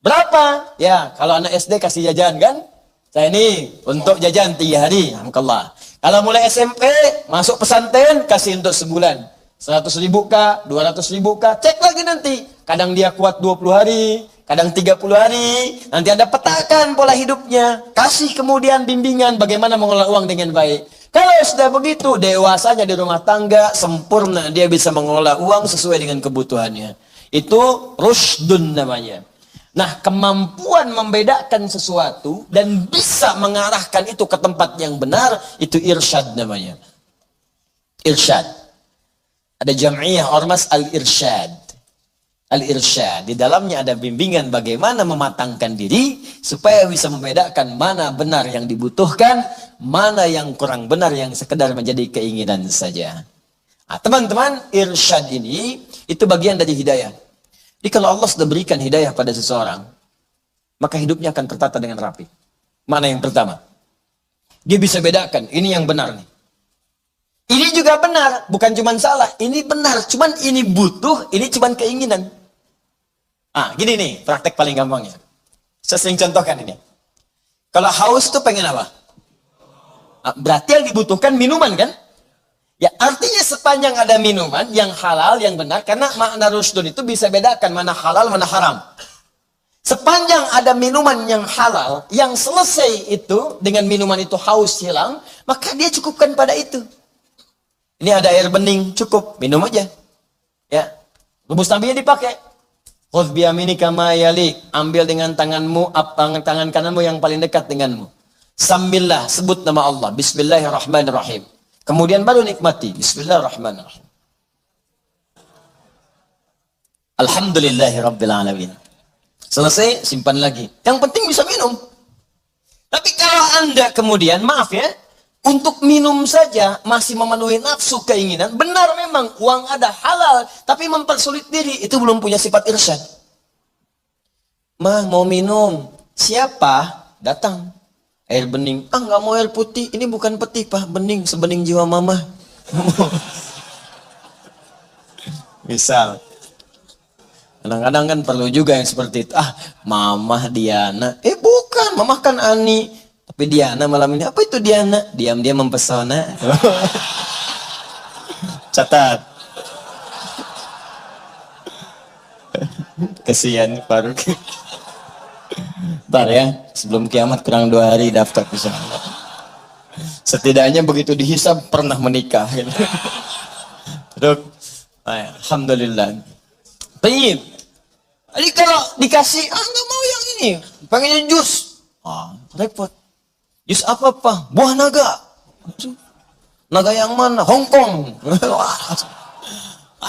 Berapa? Ya, kalau anak SD kasih jajan kan? Saya ini untuk jajan 3 hari, alhamdulillah. Kalau mulai SMP, masuk pesantren, kasih untuk sebulan. 100.000 kah? 200.000 kah? Cek lagi nanti. Kadang dia kuat 20 hari, Kadang 30 hari, nanti ada petakan pola hidupnya. Kasih kemudian bimbingan bagaimana mengelola uang dengan baik. Kalau sudah begitu, dewasanya di rumah tangga, sempurna. Dia bisa mengelola uang sesuai dengan kebutuhannya. Itu rushdun namanya. Nah, kemampuan membedakan sesuatu dan bisa mengarahkan itu ke tempat yang benar, itu irsyad namanya. Irsyad. Ada jam'iyah ormas al-irsyad. Al-irsyad, di dalamnya ada bimbingan bagaimana mematangkan diri supaya bisa membedakan mana benar yang dibutuhkan, mana yang kurang benar yang sekedar menjadi keinginan saja. Nah, teman-teman, irsyad ini itu bagian dari hidayah. Jadi kalau Allah sudah berikan hidayah pada seseorang, maka hidupnya akan tertata dengan rapi. Mana yang pertama? Dia bisa bedakan, ini yang benar nih. Ini juga benar, bukan cuma salah, ini benar, cuman ini butuh, ini cuma keinginan. Gini nih, praktek paling gampangnya. Saya sering contohkan ini. Kalau haus tuh pengen apa? Berarti yang dibutuhkan minuman kan? Ya, artinya sepanjang ada minuman yang halal, yang benar, karena makna rushdun itu bisa bedakan mana halal, mana haram. Sepanjang ada minuman yang halal, yang selesai itu, dengan minuman itu haus hilang, maka dia cukupkan pada itu. Ini ada air bening, cukup, minum aja. Ya, rumus nabinya dipakai. Khudh biyaminika ma yalik, ambil dengan tanganmu, tangan kananmu yang paling dekat denganmu. Sambillah, sebut nama Allah, bismillahirrahmanirrahim. Kemudian baru nikmati, bismillahirrahmanirrahim. Alhamdulillahirabbil alamin. Selesai, simpan lagi. Yang penting bisa minum. Tapi kalau Anda kemudian, maaf ya, untuk minum saja masih memenuhi nafsu keinginan, benar memang uang ada halal, tapi mempersulit diri, itu belum punya sifat irsyad. Mah mau minum, siapa? Datang. Air bening, nggak mau air putih, ini bukan peti Pak, bening, sebening jiwa mama. Misal. Kadang-kadang kan perlu juga yang seperti itu. Mamah Diana. Bukan, mamah kan Ani. Tapi Diana malam ini, apa itu Diana? Diam-diam mempesona. Catat. Kesian Faruk. Ntar ya, sebelum kiamat kurang 2 hari daftar bisa. Setidaknya begitu dihisab pernah menikah. Dok, alhamdulillah. Baik. Jadi kalau dikasih, nggak mau yang ini, pengennya jus. Repot. Jus apa? Buah naga. Naga yang mana? Hongkong.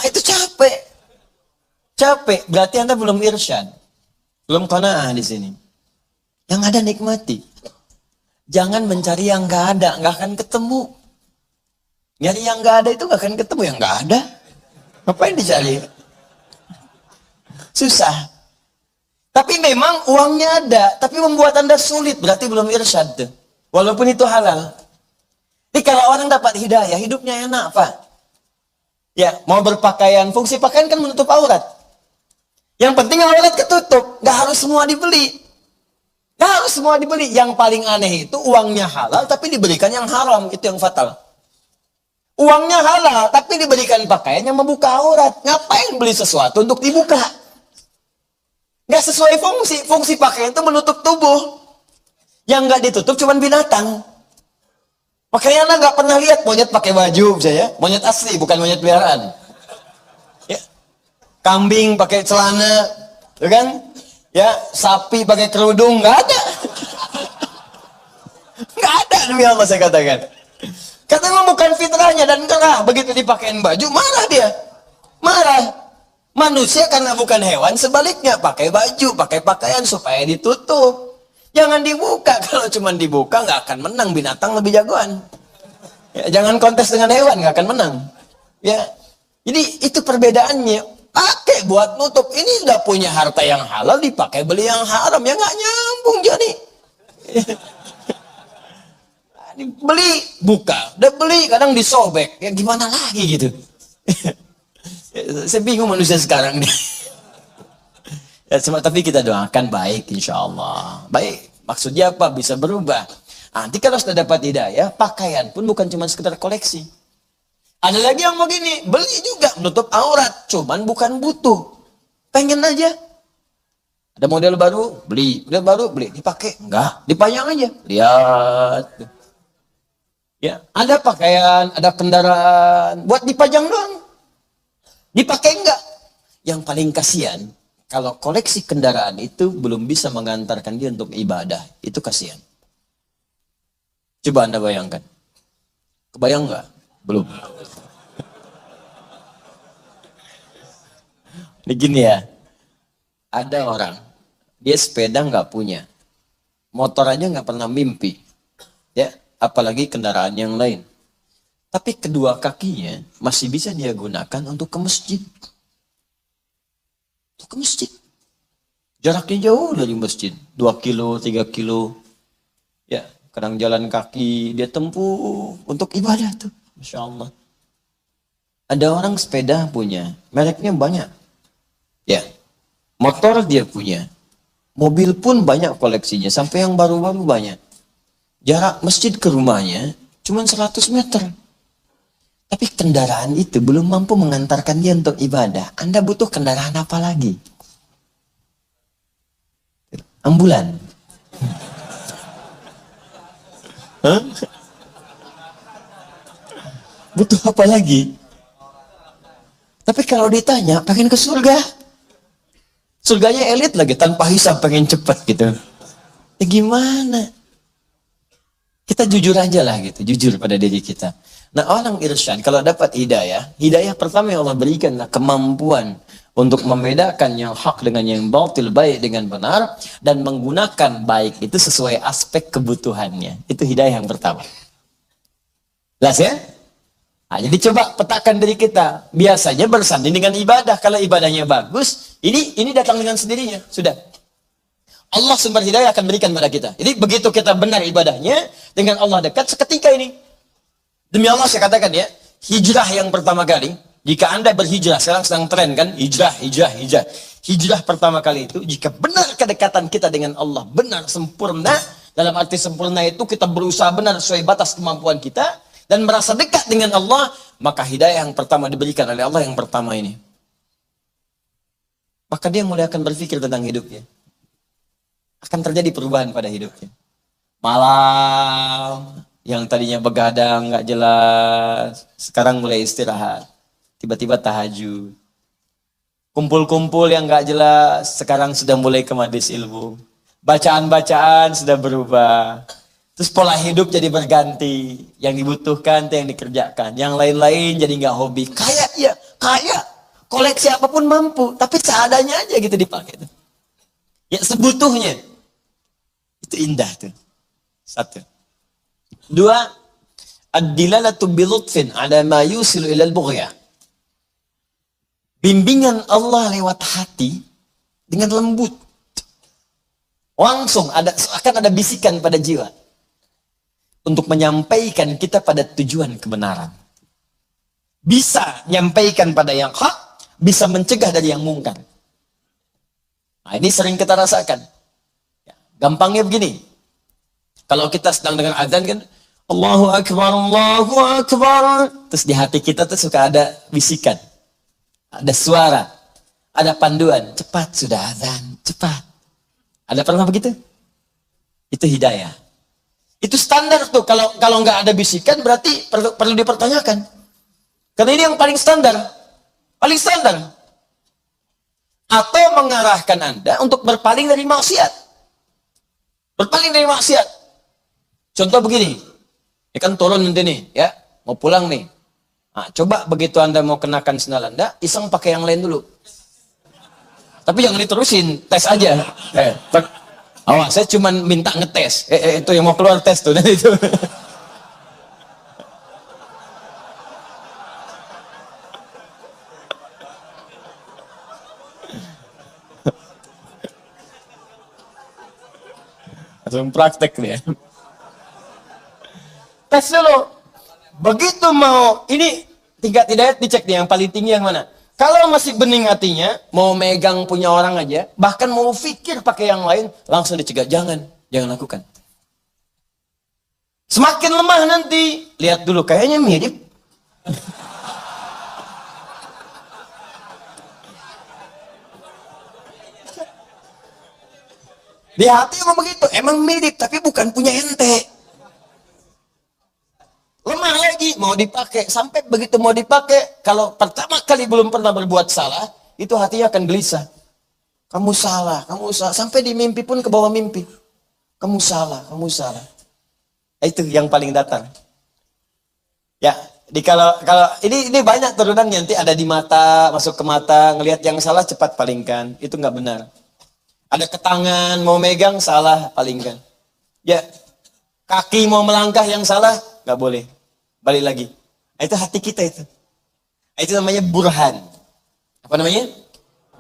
Itu capek. Capek. Berarti Anda belum irsyad. Belum qanaah di sini. Yang ada nikmati. Jangan mencari yang nggak ada, nggak akan ketemu. Nyari yang nggak ada itu nggak akan ketemu, yang nggak ada. Ngapain dicari? Susah. Tapi memang uangnya ada, tapi membuat Anda sulit, berarti belum irsyad tuh. Walaupun itu halal. Jadi kalau orang dapat hidayah, hidupnya enak, Pak. Ya, mau berpakaian, fungsi pakaian kan menutup aurat. Yang penting aurat ketutup, nggak harus semua dibeli. Nggak harus semua dibeli. Yang paling aneh itu uangnya halal, tapi diberikan yang haram, itu yang fatal. Uangnya halal, tapi diberikan pakaian yang membuka aurat. Ngapain beli sesuatu untuk dibuka? Nggak sesuai fungsi. Fungsi pakaian itu menutup tubuh. Yang nggak ditutup cuma binatang. Makanya Anda nggak pernah lihat monyet pakai baju, saya. Monyet asli, bukan monyet peliharaan. Ya. Kambing pakai celana, kan? Ya, sapi pakai kerudung, nggak ada. Nggak ada, demi Allah saya katakan. Karena bukan fitrahnya dan kerah. Begitu dipakein baju, marah dia. Marah. Manusia karena bukan hewan, sebaliknya pakai baju, pakai pakaian supaya ditutup. Jangan dibuka. Kalau cuma dibuka nggak akan menang, binatang lebih jagoan. Ya, jangan kontes dengan hewan, nggak akan menang. Ya, jadi itu perbedaannya. Pakai buat nutup. Ini nggak punya harta yang halal, dipakai beli yang haram, ya nggak nyambung jadi. Beli, buka, udah beli, kadang disobek. Ya gimana lagi gitu. Saya bingung manusia sekarang nih. Ya, tapi kita doakan baik, insya Allah. Baik, maksudnya apa? Bisa berubah. Nanti kalau sudah dapat hidayah, pakaian pun bukan cuma sekedar koleksi. Ada lagi yang mau gini, beli juga menutup aurat, cuman bukan butuh. Pengen aja. Ada model baru, beli. Model baru, beli. Dipakai? Enggak. Dipajang aja. Lihat. Ya, ada pakaian, ada kendaraan. Buat dipajang doang. Dipakai enggak? Yang paling kasihan, kalau koleksi kendaraan itu belum bisa mengantarkan dia untuk ibadah. Itu kasihan. Coba Anda bayangkan. Kebayang enggak? Belum. Ini gini ya. Ada orang, dia sepeda nggak punya, motor aja nggak pernah mimpi, ya, apalagi kendaraan yang lain. Tapi kedua kakinya masih bisa dia gunakan untuk ke masjid. Untuk ke masjid. Jaraknya jauh dari masjid, 2 kilo, 3 kilo. Ya, kadang jalan kaki dia tempuh untuk ibadah tuh. Masya Allah. Ada orang sepeda punya, mereknya banyak. Ya. Motor dia punya. Mobil pun banyak koleksinya. Sampai yang baru-baru banyak. Jarak masjid ke rumahnya cuma 100 meter. Tapi kendaraan itu belum mampu mengantarkan dia untuk ibadah. Anda butuh kendaraan apa lagi? Ambulan. Hah? Butuh apa lagi? Tapi kalau ditanya, pengen ke surga. Surganya elit lagi, tanpa hisab, pengen cepat gitu. Ya gimana? Kita jujur aja lah gitu, jujur pada diri kita. Nah orang irsyad, kalau dapat hidayah, hidayah pertama yang Allah berikan adalah kemampuan untuk membedakan yang hak dengan yang batil, baik dengan benar, dan menggunakan baik itu sesuai aspek kebutuhannya. Itu hidayah yang pertama. Jelas ya? Nah, jadi coba petakan dari kita. Biasanya bersanding dengan ibadah. Kalau ibadahnya bagus, ini datang dengan sendirinya. Sudah. Allah sumber hidayah akan berikan pada kita. Jadi begitu kita benar ibadahnya, dengan Allah dekat seketika ini. Demi Allah saya katakan ya, hijrah yang pertama kali, jika Anda berhijrah, sekarang sedang tren kan, hijrah. Hijrah pertama kali itu, jika benar kedekatan kita dengan Allah, benar, sempurna, dalam arti sempurna itu kita berusaha benar sesuai batas kemampuan kita, dan merasa dekat dengan Allah, maka hidayah yang pertama diberikan oleh Allah yang pertama ini. Maka dia mulai akan berpikir tentang hidupnya. Akan terjadi perubahan pada hidupnya. Malam, yang tadinya begadang, nggak jelas, sekarang mulai istirahat. Tiba-tiba tahajud. Kumpul-kumpul yang nggak jelas, sekarang sudah mulai ke majelis ilmu. Bacaan-bacaan sudah berubah. Terus pola hidup jadi berganti. Yang dibutuhkan itu yang dikerjakan. Yang lain-lain jadi nggak hobi. Kaya ya, kaya. Koleksi apapun mampu. Tapi seadanya aja gitu dipakai. Ya sebutuhnya. Itu indah tuh. Satu. Dua. Ad-dilalatu bilutfin ala ma yusilu ilal bughya. Bimbingan Allah lewat hati dengan lembut. Langsung akan ada bisikan pada jiwa. Untuk menyampaikan kita pada tujuan kebenaran. Bisa menyampaikan pada yang hak, bisa mencegah dari yang mungkar. Nah, ini sering kita rasakan. Ya, gampangnya begini. Kalau kita sedang dengan azan kan, Allahu Akbar, Allahu Akbar. Terus di hati kita tuh suka ada bisikan. Ada suara. Ada panduan. Cepat sudah azan, cepat. Ada pernah begitu? Itu hidayah. Itu standar tuh. Kalau nggak ada bisikan berarti perlu dipertanyakan. Karena ini yang paling standar. Paling standar. Atau mengarahkan Anda untuk berpaling dari maksiat. Berpaling dari maksiat. Contoh begini. Ini kan turun nanti nih, ya. Mau pulang nih. Nah, coba begitu Anda mau kenakan sendal Anda, iseng pakai yang lain dulu. Tapi jangan diterusin, tes aja. Awas, saya cuma minta ngetes. Itu yang mau keluar tes tuh. Itu. Langsung praktek nih ya. Tes dulu. Begitu mau, ini tingkat hidayat dicek nih, yang paling tinggi yang mana? Kalau masih bening hatinya, mau megang punya orang aja, bahkan mau pikir pakai yang lain, langsung dicegah. Jangan lakukan. Semakin lemah nanti, lihat dulu, kayaknya mirip. Di hati emang begitu, emang mirip, tapi bukan punya ente. Lemah lagi, mau dipakai. Sampai begitu mau dipakai, kalau pertama kali belum pernah berbuat salah, itu hatinya akan gelisah. Kamu salah, kamu salah. Sampai di mimpi pun ke bawah mimpi. Kamu salah, kamu salah. Itu yang paling datar. Ya, kalau ini banyak turunannya, nanti ada di mata, masuk ke mata, ngelihat yang salah cepat palingkan. Itu nggak benar. Ada ke tangan, mau megang, salah, palingkan. Ya, kaki mau melangkah yang salah, nggak boleh. Balik lagi. Itu hati kita itu. Itu namanya burhan. Apa namanya?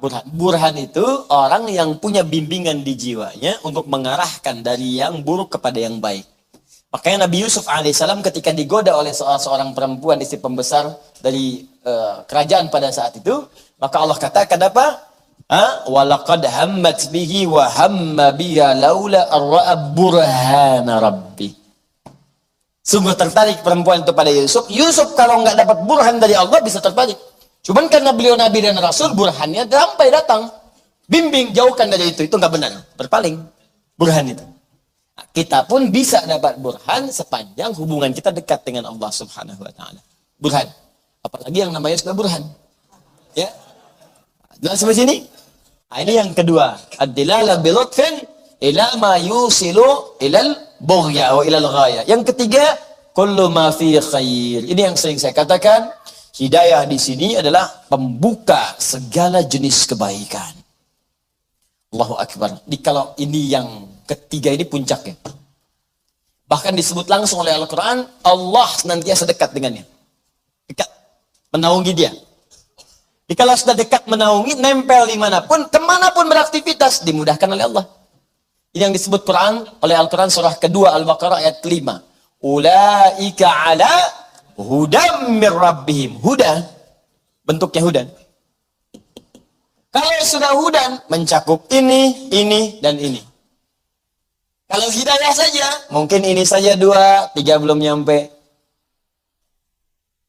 Burhan. Burhan itu orang yang punya bimbingan di jiwanya untuk mengarahkan dari yang buruk kepada yang baik. Makanya Nabi Yusuf alaihissalam ketika digoda oleh seorang perempuan istri pembesar dari kerajaan pada saat itu, maka Allah katakan apa? Walaqad hammat bihi wa hamma biha laula ar-ra'a burhana rabbi. Sungguh tertarik perempuan itu pada Yusuf. Yusuf kalau nggak dapat burhan dari Allah bisa tertarik. Cuman karena beliau Nabi dan Rasul, burhannya sampai datang. Bimbing, jauhkan dari itu nggak benar. Berpaling. Burhan itu. Kita pun bisa dapat burhan sepanjang hubungan kita dekat dengan Allah Subhanahu wa taala. Burhan. Apalagi yang namanya sudah burhan. Ya. Jelas sampai sini? Nah, ini yang kedua. Ad-dilalah bilutfin ila ma yusilu ilal bughya wa ilal ghaya. Yang ketiga, kullu ma fi khair. Ini yang sering saya katakan, hidayah di sini adalah pembuka segala jenis kebaikan. Allahu Akbar. Kalau ini yang ketiga ini puncaknya. Bahkan disebut langsung oleh Al-Quran, Allah senantiasa dekat dengannya. Dekat. Menaungi dia. Kalau sudah dekat menaungi, nempel dimanapun, kemanapun beraktivitas, dimudahkan oleh Allah. Ini yang disebut Quran oleh Al-Quran surah kedua Al-Baqarah ayat 5. Ulaika ala hudam mir rabbihim. Huda. Bentuknya hudan. Kalau sudah hudan, mencakup ini, dan ini. Kalau hidayah saja, mungkin ini saja 2, 3 belum nyampe.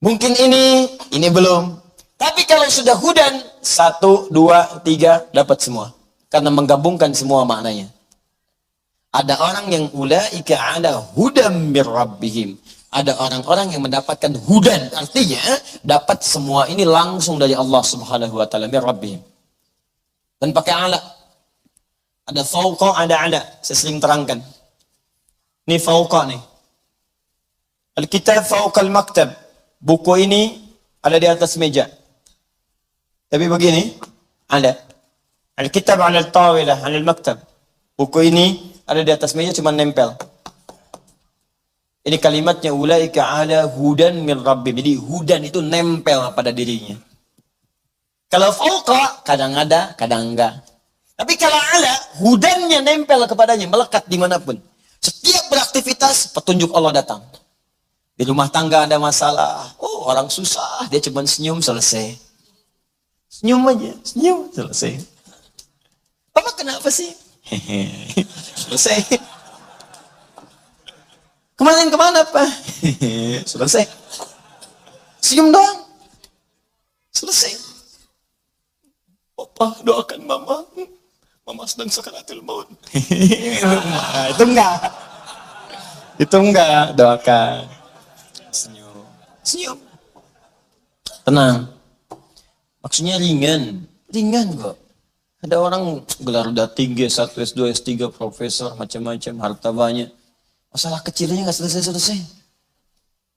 Mungkin ini belum. Tapi kalau sudah hudan, 1, 2, 3, dapat semua. Karena menggabungkan semua maknanya. Ada orang yang ulaika ala hudam mir rabbihim. Ada orang-orang yang mendapatkan hudan. Artinya, dapat semua ini langsung dari Allah Subhanahu wa taala mir rabbihim. Dan pakai ala. Ada fauqa, ada ala. Saya sering terangkan. Ini fauqa nih. Al-kitab fauqa al-maktab. Buku ini ada di atas meja. Tapi begini, ada. Al-kitab ala al-tawilah, ala al-maktab. Buku ini ada di atas meja cuma nempel. Ini kalimatnya ulaika ala hudan min rabbihim. Jadi hudan itu nempel pada dirinya. Kalau fauqa, kadang ada, kadang enggak. Tapi kalau ala, hudannya nempel kepadanya, melekat dimanapun. Setiap beraktivitas, petunjuk Allah datang. Di rumah tangga ada masalah. Oh, orang susah, dia cuma senyum, selesai. Senyum aja, senyum, selesai. Papa kenapa sih? Hehehe, selesai. Kemarin kemana, Pak? Hehehe, selesai. Senyum doang. Selesai. Papa doakan mama. Mama sedang sakaratul maut. Itu enggak. Itu enggak, doakan. Senyum. Senyum. Tenang. Maksudnya ringan. Ringan kok. Ada orang gelar udah tinggi, S1, S2, S3, profesor, macam-macam, harta banyak. Masalah kecilnya nggak selesai-selesai.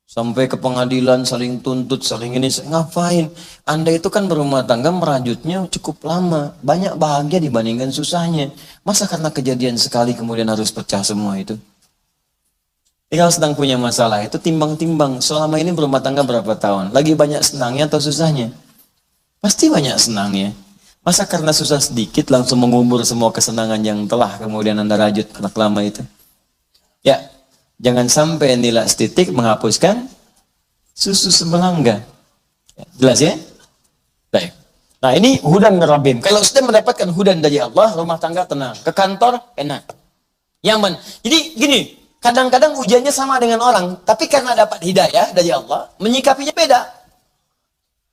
Sampai ke pengadilan, saling tuntut, saling ini. Ngapain? Anda itu kan berumah tangga, merajutnya cukup lama. Banyak bahagia dibandingkan susahnya. Masa karena kejadian sekali kemudian harus pecah semua itu? Kalau sedang punya masalah, itu timbang-timbang. Selama ini berumah tangga berapa tahun? Lagi banyak senangnya atau susahnya? Pasti banyak senangnya. Masa karena susah sedikit langsung mengumur semua kesenangan yang telah kemudian Anda rajut anak lama itu? Ya, jangan sampai nilai estetik menghapuskan susu semangga. Ya, jelas ya? Baik. Nah ini hudan min rabbihim. Kalau sudah mendapatkan hudan dari Allah, rumah tangga tenang. Ke kantor enak. Nyaman. Jadi gini, kadang-kadang ujiannya sama dengan orang, tapi karena dapat hidayah dari Allah, menyikapinya beda.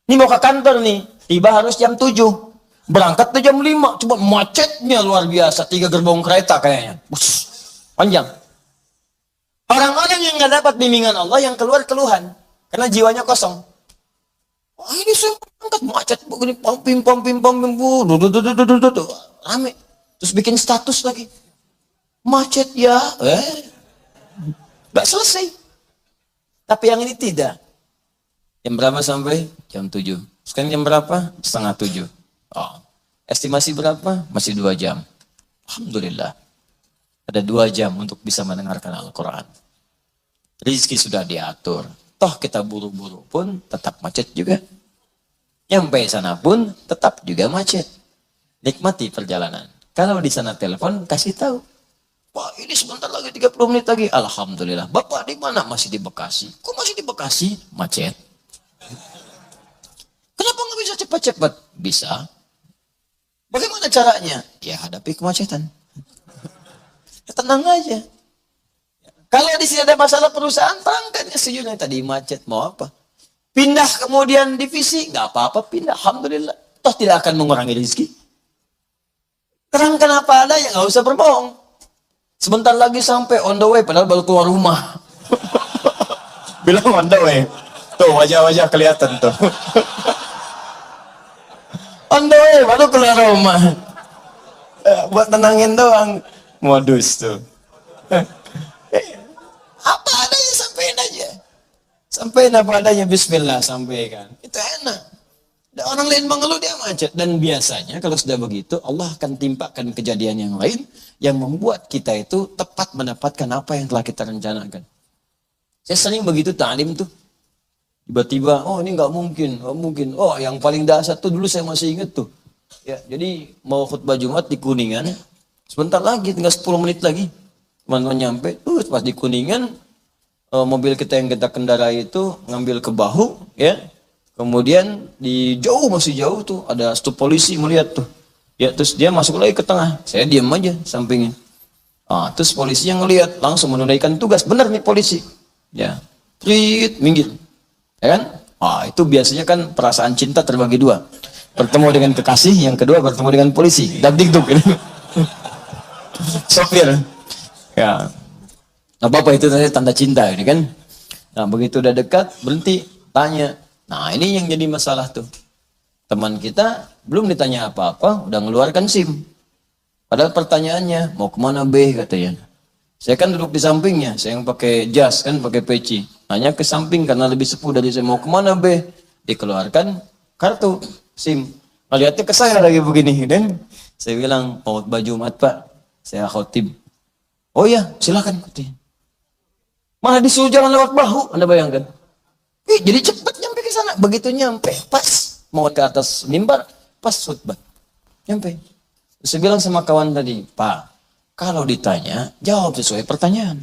Ini mau ke kantor nih, tiba harus jam 7. Berangkat tuh jam 5, coba macetnya luar biasa, 3 gerbong kereta kayaknya. Bus, panjang. Orang-orang yang nggak dapat bimbingan Allah yang keluar keluhan karena jiwanya kosong. Wah, ini saya berangkat macet begini, pom pim, rame. Terus bikin status lagi. Macet ya, nggak selesai. Tapi yang ini tidak. Jam berapa sampai? Jam 7. Sekarang jam berapa? Setengah 7. Oh, estimasi berapa? Masih 2 jam. Alhamdulillah. Ada 2 jam untuk bisa mendengarkan Al-Quran. Rizki sudah diatur. Toh kita buru-buru pun tetap macet juga. Nyampe sana pun tetap juga macet. Nikmati perjalanan. Kalau di sana telepon, kasih tahu. Pak, ini sebentar lagi 30 menit lagi. Alhamdulillah. Bapak di mana? Masih di Bekasi. Kok masih di Bekasi? Macet. Kenapa nggak bisa cepat-cepat? Bisa. Bagaimana caranya? Ya hadapi kemacetan. Ya, tenang aja. Kalau di sini ada masalah perusahaan, terangkan sejujurnya tadi macet, mau apa? Pindah kemudian divisi, nggak apa-apa pindah. Alhamdulillah. Toh tidak akan mengurangi rezeki. Terangkan apa ada, ya nggak usah berbohong. Sebentar lagi sampai on the way, padahal baru keluar rumah. Bilang on the way. Tuh wajah-wajah kelihatan tuh. On the way, baru keluar rumah. Buat tenangin doang. Modus tuh. Apa adanya, sampein aja. Sampein apa adanya, bismillah, sampaikan. Itu enak. Ada orang lain mengeluh, dia macet. Dan biasanya kalau sudah begitu, Allah akan timpakan kejadian yang lain yang membuat kita itu tepat mendapatkan apa yang telah kita rencanakan. Saya sering begitu ta'lim tuh. Tiba-tiba, oh ini nggak mungkin. Oh, yang paling dasar tuh dulu saya masih ingat tuh. Ya, jadi mau khutbah Jumat di Kuningan, sebentar lagi, tinggal 10 menit lagi. Teman-teman nyampe, pas di Kuningan, mobil kita yang kita kendarai itu ngambil ke bahu, ya. Kemudian masih jauh tuh, ada stop polisi melihat tuh. Ya, terus dia masuk lagi ke tengah. Saya diam aja sampingnya. Terus polisi yang ngelihat langsung menunaikan tugas. Benar nih polisi. Ya, minggir. Ya kan? Itu biasanya kan perasaan cinta terbagi 2. Bertemu dengan kekasih, yang kedua bertemu dengan polisi. Dagdikduk ini. Sopir. Ya, apa itu tanda cinta ini kan. Nah, begitu udah dekat, berhenti, tanya. Nah, ini yang jadi masalah tuh. Teman kita belum ditanya apa-apa, udah ngeluarkan SIM. Padahal pertanyaannya, mau kemana B katanya. Saya kan duduk di sampingnya, saya yang pakai jas kan, pakai peci. Nanya ke samping karena lebih sepuh dari saya, mau kemana B? Dikeluarkan kartu SIM. Ngeliatnya ke saya lagi begini, dan saya bilang, mau baju Jumat Pak, saya khotib. Oh iya, silakan katanya. Malah disuruh jalan lewat bahu, Anda bayangkan. Jadi cepat nyampe ke sana. Begitu nyampe, pas mau ke atas mimbar, pas khutbah. Nyampe. Terus saya bilang sama kawan tadi, Pak, kalau ditanya, jawab sesuai pertanyaan.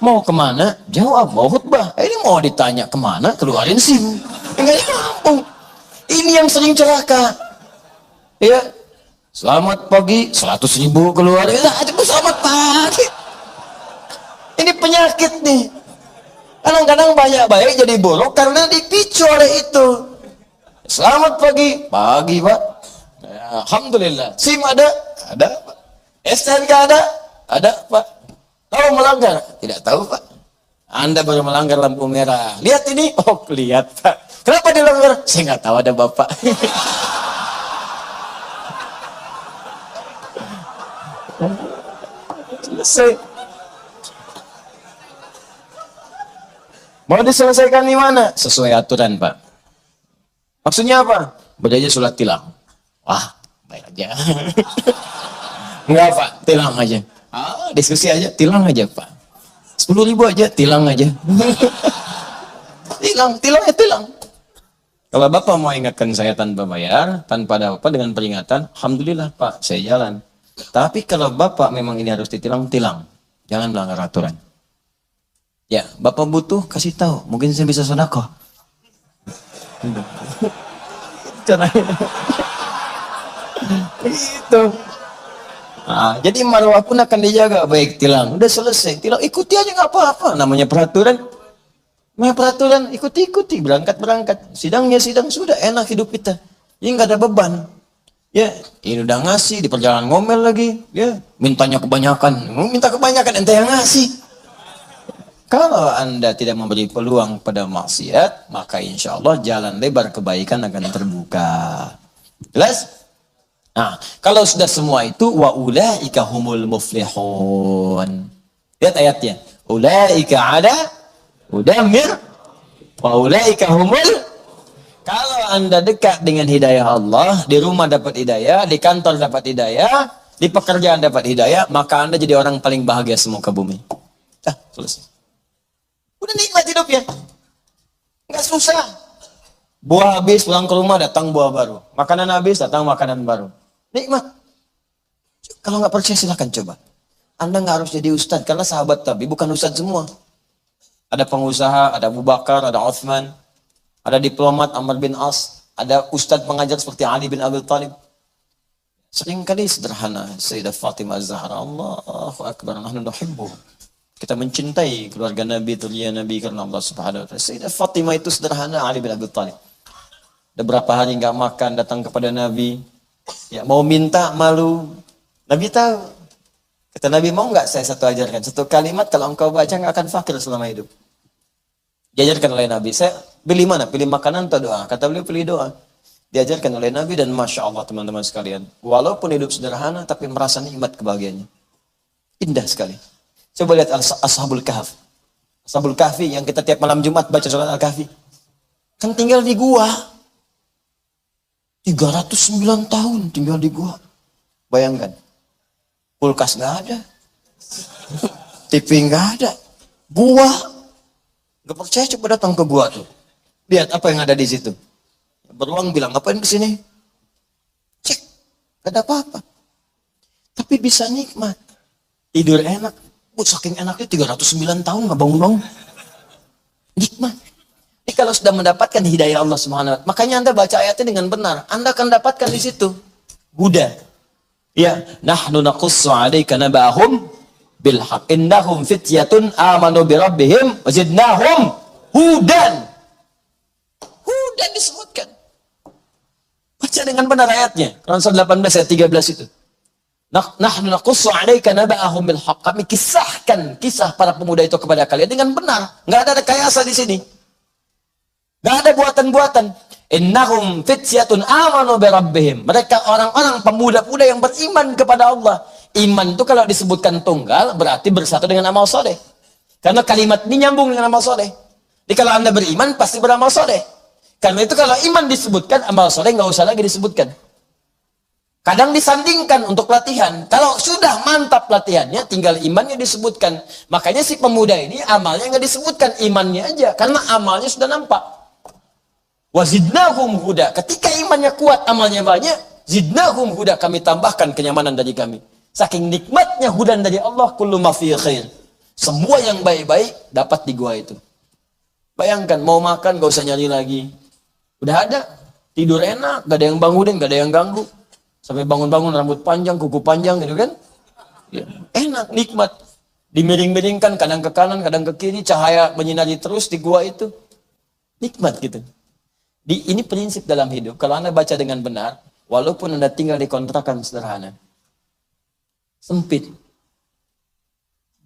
Mau kemana? Jawab, mau khutbah. Ini mau ditanya kemana? Keluarin SIM. Enggak nyambung. Ini yang sering celaka. Ya, selamat pagi, 100.000 keluar. Selamat pagi. Ini penyakit nih. Kadang-kadang banyak baik jadi buruk karena dipicu oleh itu. Selamat pagi, pagi Pak. Ya, alhamdulillah. SIM ada? Ada Pak. STNK ada? Ada Pak. Tahu melanggar? Tidak tahu Pak. Anda baru melanggar lampu merah. Lihat ini? Oh, lihat Pak. Kenapa dilanggar? Saya nggak tahu, ada Bapak. Selesai. Mau diselesaikan di mana? Sesuai aturan, Pak. Maksudnya apa? Berdaya sholat tilang. Wah, baik aja. Enggak, Pak. Tilang aja. Diskusi aja. Tilang aja, Pak. 10.000 aja. Tilang aja. Tilang. Kalau Bapak mau ingatkan saya tanpa bayar, tanpa ada apa, dengan peringatan, alhamdulillah, Pak, saya jalan. Tapi kalau Bapak memang ini harus ditilang, tilang. Jangan melanggar aturan. Ya, Bapak butuh, kasih tahu. Mungkin saya bisa sedekah. Itu. Jadi marwah pun akan dijaga. Baik, tilang. Udah selesai. Tilang, ikuti aja nggak apa-apa. Namanya peraturan. Main peraturan, ikuti, berangkat. Sidangnya sidang, sudah enak hidup kita. Ini nggak ada beban. Ya, ini udah ngasih, di perjalanan ngomel lagi. Ya, mintanya kebanyakan. Minta kebanyakan, ente yang ngasih. Kalau Anda tidak memberi peluang pada maksiat, maka insya Allah jalan lebar kebaikan akan terbuka. Jelas? Nah, kalau sudah semua itu, wa ulaika humul muflihun. Lihat ayatnya. Ulaika ada udamir wa ulaika humul. Kalau Anda dekat dengan hidayah Allah, di rumah dapat hidayah, di kantor dapat hidayah, di pekerjaan dapat hidayah, maka Anda jadi orang paling bahagia semuka bumi. Dah, selesai. Udah nikmat hidupnya. Nggak susah. Buah habis, pulang ke rumah, datang buah baru. Makanan habis, datang makanan baru. Nikmat. Kalau nggak percaya silahkan coba. Anda nggak harus jadi ustadz, karena sahabat Nabi bukan ustadz semua. Ada pengusaha, ada Abu Bakar, ada Uthman, ada diplomat Amr bin As, ada ustadz pengajar seperti Ali bin Abi Thalib. Seringkali sederhana. Sayyidah Fatimah Zahra, Allahu Akbar, nahnu nuhibbu. Kita mencintai keluarga Nabi, tulia Nabi karena Allah Subhanahu wa taala. Sayyidah Fatimah itu sederhana, Ali bin Abi Thalib. Ada berapa hari nggak makan, datang kepada Nabi. Ya, mau minta malu. Nabi tahu. Kata Nabi, mau nggak saya satu ajarkan? Satu kalimat kalau engkau baca nggak akan fakir selama hidup. Diajarkan oleh Nabi. Saya pilih mana? Pilih makanan atau doa? Kata beliau, pilih doa. Diajarkan oleh Nabi dan Masya Allah teman-teman sekalian. Walaupun hidup sederhana, tapi merasa nikmat kebahagiaannya. Indah sekali. Coba lihat Ashabul Kahf. Ashabul Kahfi yang kita tiap malam Jumat baca surat Al-Kahfi. Kan tinggal di gua. 309 tahun tinggal di gua. Bayangkan. Kulkas nggak ada. TV nggak ada. Gua. Gak percaya, coba datang ke gua tuh. Lihat apa yang ada di situ. Beruang bilang, ngapain kesini? Cek. Gak ada apa-apa. Tapi bisa nikmat. Tidur enak. Saking enaknya 309 tahun nggak bangun-bangun. Nikmat. Jadi kalau sudah mendapatkan hidayah Allah Subhanahu wa taala, makanya Anda baca ayatnya dengan benar. Anda akan dapatkan di situ huda. Ya, nahnu naqussu 'alaika nabahum bil haqq. Innahum fityatun amanu bi rabbihim wazidnahum hudan. Hudan disebutkan. Baca dengan benar ayatnya. Quran surah 18 ayat 13 itu. Nahnu naqussu 'alaika naba'ahum bil haqq. Kami kisahkan kisah para pemuda itu kepada kalian dengan benar. Enggak ada rekayasa di sini. Enggak ada buatan-buatan. Innahum fityatun amanu bi rabbihim. Mereka orang-orang pemuda-pemuda yang beriman kepada Allah. Iman itu kalau disebutkan tunggal berarti bersatu dengan amal soleh. Karena kalimat ini nyambung dengan amal soleh. Jadi kalau Anda beriman pasti beramal soleh. Karena itu kalau iman disebutkan, amal soleh nggak usah lagi disebutkan. Kadang disandingkan untuk latihan. Kalau sudah mantap latihannya, tinggal imannya disebutkan. Makanya si pemuda ini amalnya nggak disebutkan, imannya aja. Karena amalnya sudah nampak. Wazidnahum huda. Ketika imannya kuat, amalnya banyak, zidnahum huda. Kami tambahkan kenyamanan dari kami. Saking nikmatnya hudan dari Allah, kullu ma fi khair. Semua yang baik-baik dapat di gua itu. Bayangkan, mau makan gak usah nyari lagi. Udah ada. Tidur enak, gak ada yang bangunin, gak ada yang ganggu. Sampai bangun-bangun rambut panjang, kuku panjang gitu kan. Ya, enak, nikmat. Dimiring-miringkan kadang ke kanan, kadang ke kiri, cahaya menyinari terus di gua itu. Nikmat gitu. Ini prinsip dalam hidup. Kalau Anda baca dengan benar, walaupun Anda tinggal di kontrakan sederhana, sempit,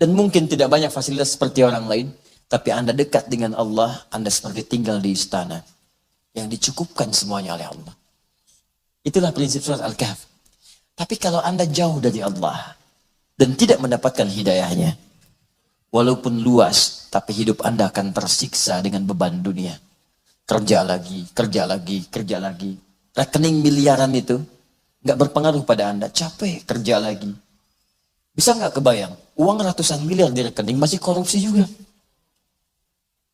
dan mungkin tidak banyak fasilitas seperti orang lain, tapi Anda dekat dengan Allah, Anda seperti tinggal di istana yang dicukupkan semuanya oleh Allah. Itulah prinsip surat Al-Kahf. Tapi kalau Anda jauh dari Allah dan tidak mendapatkan hidayahnya, walaupun luas, tapi hidup Anda akan tersiksa dengan beban dunia. Kerja lagi, kerja lagi, kerja lagi. Rekening miliaran itu nggak berpengaruh pada Anda. Capek, kerja lagi. Bisa nggak kebayang? Uang ratusan miliar di rekening masih korupsi juga.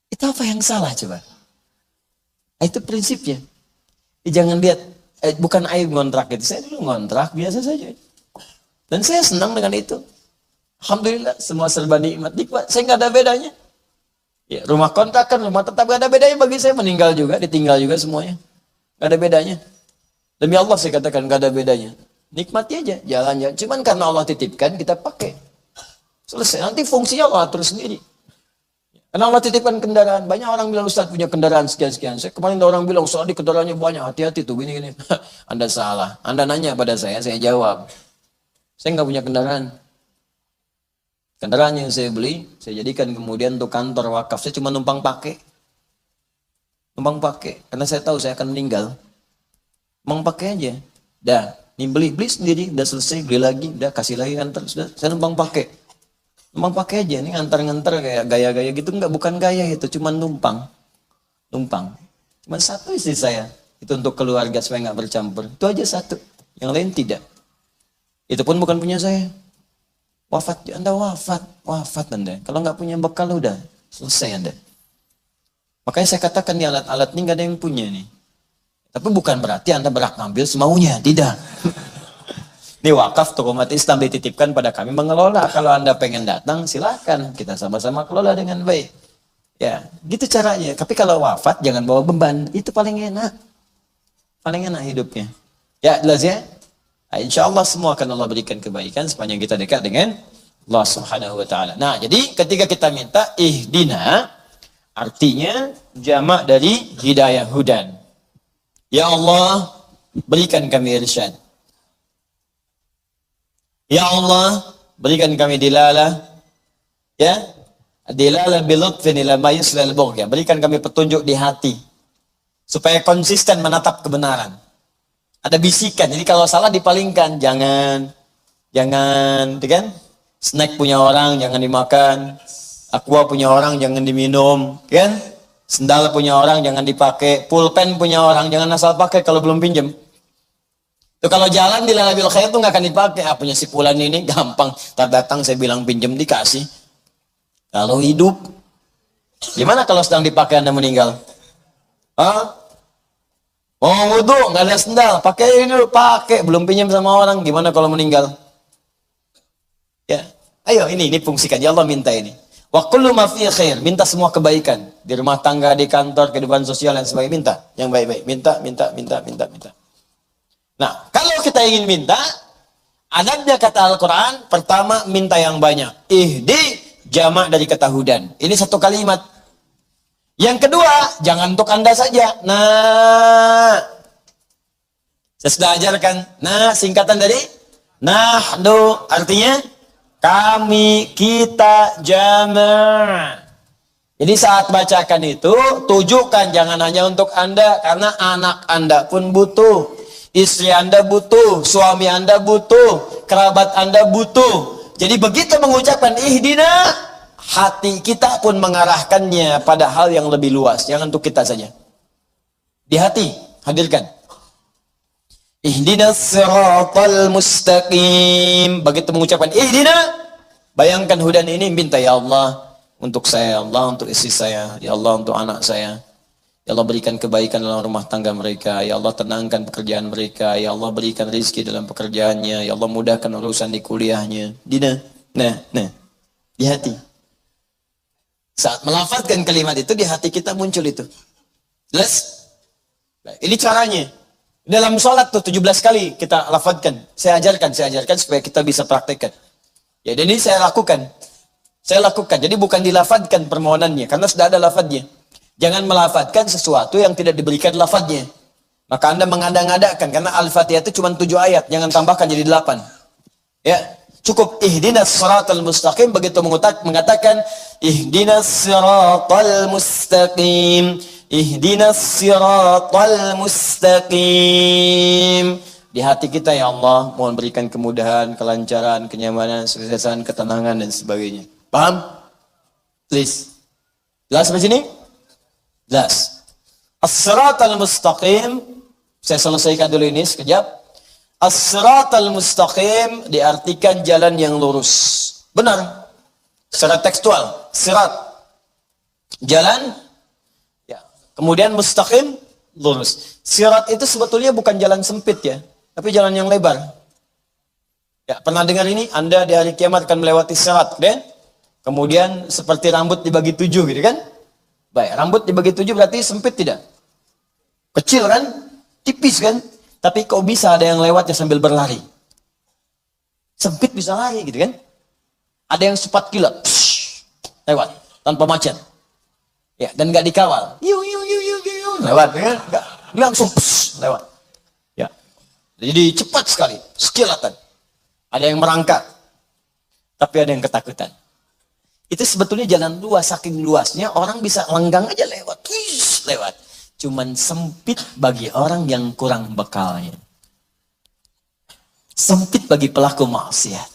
Itu apa yang salah coba? Nah, itu prinsipnya. Jangan lihat, bukan aib ngontrak itu. Saya dulu ngontrak biasa saja. Dan saya senang dengan itu. Alhamdulillah, semua serba nikmat. Saya nggak ada bedanya. Ya, rumah kontrakan, rumah tetap gak ada bedanya bagi saya. Meninggal juga, ditinggal juga semuanya. Gak ada bedanya. Demi Allah saya katakan gak ada bedanya. Nikmati aja, jalan-jalan. Cuman karena Allah titipkan, kita pakai. Selesai, nanti fungsinya Allah atur sendiri. Karena Allah titipkan kendaraan. Banyak orang bilang, Ustaz punya kendaraan sekian-sekian. Saya kemarin ada orang bilang, Ustaz di kendaraannya banyak, hati-hati tuh, gini-gini. Anda salah. Anda nanya pada saya jawab. Saya nggak punya kendaraan. Kendaraan yang saya beli, saya jadikan kemudian untuk kantor wakaf. Saya cuma numpang pakai. Numpang pakai. Karena saya tahu saya akan meninggal. Numpang pakai aja. Dah, ini beli sendiri, udah selesai, beli lagi, udah kasih lagi kantor, sudah. Saya numpang pakai. Numpang pakai aja, nih ngantar-ngantar kayak gaya-gaya gitu, enggak, bukan gaya itu, cuma numpang. Cuma satu istri saya, itu untuk keluarga supaya nggak bercampur. Itu aja satu, yang lain tidak. Itu pun bukan punya saya. Anda wafat Anda. Kalau nggak punya bekal udah selesai Anda. Makanya saya katakan nih alat-alat ini nggak ada yang punya nih. Tapi bukan berarti Anda berhak ngambil semaunya, tidak. Ini wakaf toko umat Islam dititipkan pada kami mengelola. Kalau Anda pengen datang, silakan. Kita sama-sama kelola dengan baik. Ya, gitu caranya. Tapi kalau wafat, jangan bawa beban. Itu paling enak. Paling enak hidupnya. Ya, jelas ya? Nah, insya Allah semua akan Allah berikan kebaikan sepanjang kita dekat dengan Allah Subhanahu wa Ta'ala. Nah, jadi ketika kita minta ihdina, artinya jamak dari hidayah hudan. Ya Allah, berikan kami irsyad. Ya Allah, berikan kami dilalah, ya, dilalah bilutfin ila ma yuslil bughya. Berikan kami petunjuk di hati, supaya konsisten menatap kebenaran. Ada bisikan, jadi kalau salah dipalingkan, jangan, kan? Snack punya orang jangan dimakan, aqua punya orang jangan diminum, kan? Sendal punya orang jangan dipakai, pulpen punya orang jangan asal pakai kalau belum pinjam. Tuh kalau jalan di lalabil khair tuh nggak akan dipakai. Punya si fulan ini gampang. Ntar datang saya bilang pinjam dikasih. Kalau hidup, gimana kalau sedang dipakai Anda meninggal? Mau wudu nggak ada sendal, pakai ini dulu, pakai belum pinjam sama orang. Gimana kalau meninggal? Ya, ayo ini fungsikan. Ya Allah minta ini. Wa kullu ma fi khair, minta semua kebaikan di rumah tangga, di kantor, kehidupan sosial dan sebagainya. Minta yang baik-baik. Minta. Nah, kalau kita ingin minta, adabnya kata Al-Quran, pertama minta yang banyak. Ihdi, jamak dari kata hudan. Ini satu kalimat. Yang kedua, jangan untuk Anda saja. Nah, saya sudah ajarkan. Nah, singkatan dari nahnu, artinya kami, kita, jamak. Jadi saat bacakan itu, tujukan jangan hanya untuk Anda, karena anak Anda pun butuh. Istri Anda butuh, suami Anda butuh, kerabat Anda butuh. Jadi begitu mengucapkan ihdina, hati kita pun mengarahkannya pada hal yang lebih luas. Jangan untuk kita saja. Di hati, hadirkan. Ihdinas siratal mustaqim. Begitu mengucapkan ihdina, bayangkan hudan ini, minta ya Allah untuk saya, ya Allah untuk istri saya, ya Allah untuk anak saya. Ya Allah berikan kebaikan dalam rumah tangga mereka. Ya Allah tenangkan pekerjaan mereka. Ya Allah berikan rezeki dalam pekerjaannya. Ya Allah mudahkan urusan di kuliahnya. Nah, di hati. Saat melafazkan kalimat itu, di hati kita muncul itu. Jelas? Nah, ini caranya. Dalam sholat tuh 17 kali kita lafazkan. Saya ajarkan supaya kita bisa praktekkan. Ya, dan ini saya lakukan. Jadi bukan dilafazkan permohonannya, karena sudah ada lafaznya. Jangan melafadzkan sesuatu yang tidak diberikan lafadznya. Maka Anda mengada-ngadakan, karena Al-Fatihah itu cuma 7 ayat, jangan tambahkan jadi 8. Ya, cukup ihdinas siratal mustaqim. Begitu mengatakan ihdinas siratal mustaqim, ihdinas siratal mustaqim. Di hati kita, ya Allah, mohon berikan kemudahan, kelancaran, kenyamanan, kesuksesan, ketenangan dan sebagainya. Paham? Please. Jelas sampai sini? Jelas. As-siratal mustaqim, saya selesaikan dulu ini sekejap. As-siratal mustaqim diartikan jalan yang lurus. Benar. Secara tekstual, sirat. Jalan, ya. Kemudian mustaqim, lurus. Sirat itu sebetulnya bukan jalan sempit ya, tapi jalan yang lebar. Ya, pernah dengar ini? Anda di hari kiamat akan melewati sirat, kan? Kemudian seperti rambut dibagi 7 gitu kan? Baik, rambut dibagi 7 berarti sempit tidak? Kecil kan? Tipis kan? Tapi kok bisa ada yang lewatnya sambil berlari? Sempit bisa lari gitu kan? Ada yang cepat kilat, lewat tanpa macet. Ya, dan nggak dikawal. Lewat ya, nggak langsung lewat. Ya. Jadi cepat sekali, sekilatan. Ada yang merangkak, tapi ada yang ketakutan. Itu sebetulnya jalan luas, saking luasnya orang bisa lenggang aja lewat. Lewat. Cuman sempit bagi orang yang kurang bekalnya. Sempit bagi pelaku maksiat.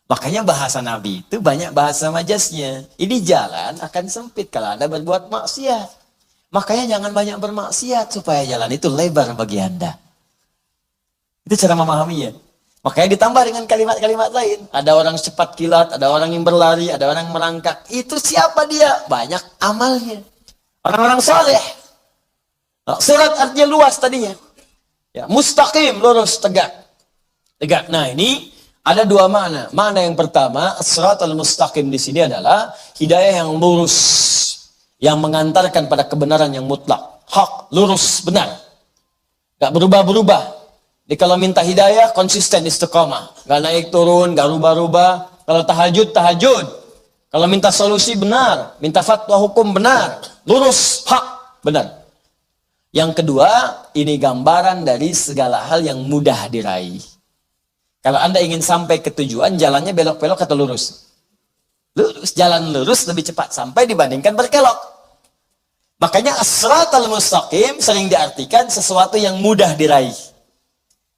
Makanya bahasa Nabi itu banyak bahasa majasnya. Ini jalan akan sempit kalau Anda berbuat maksiat. Makanya jangan banyak bermaksiat supaya jalan itu lebar bagi Anda. Itu cara memahaminya. Makanya ditambah dengan kalimat-kalimat lain. Ada orang cepat kilat, ada orang yang berlari, ada orang yang merangkak. Itu siapa dia? Banyak amalnya. Orang-orang saleh. Sirat artinya luas tadinya. Ya, mustaqim, lurus, tegak. Tegak. Nah, ini ada dua makna. Makna yang pertama, as-siratal mustaqim di sini adalah hidayah yang lurus, yang mengantarkan pada kebenaran yang mutlak, hak, lurus, benar. Gak berubah-berubah. Jadi kalau minta hidayah, konsisten istiqamah. Gak naik turun, gak rubah-rubah. Kalau tahajud, tahajud. Kalau minta solusi, benar. Minta fatwa hukum, benar. Lurus, hak, benar. Yang kedua, ini gambaran dari segala hal yang mudah diraih. Kalau Anda ingin sampai ke tujuan, jalannya belok-belok atau lurus? Lurus, jalan lurus lebih cepat sampai dibandingkan berkelok. Makanya as-siratal mustaqim sering diartikan sesuatu yang mudah diraih.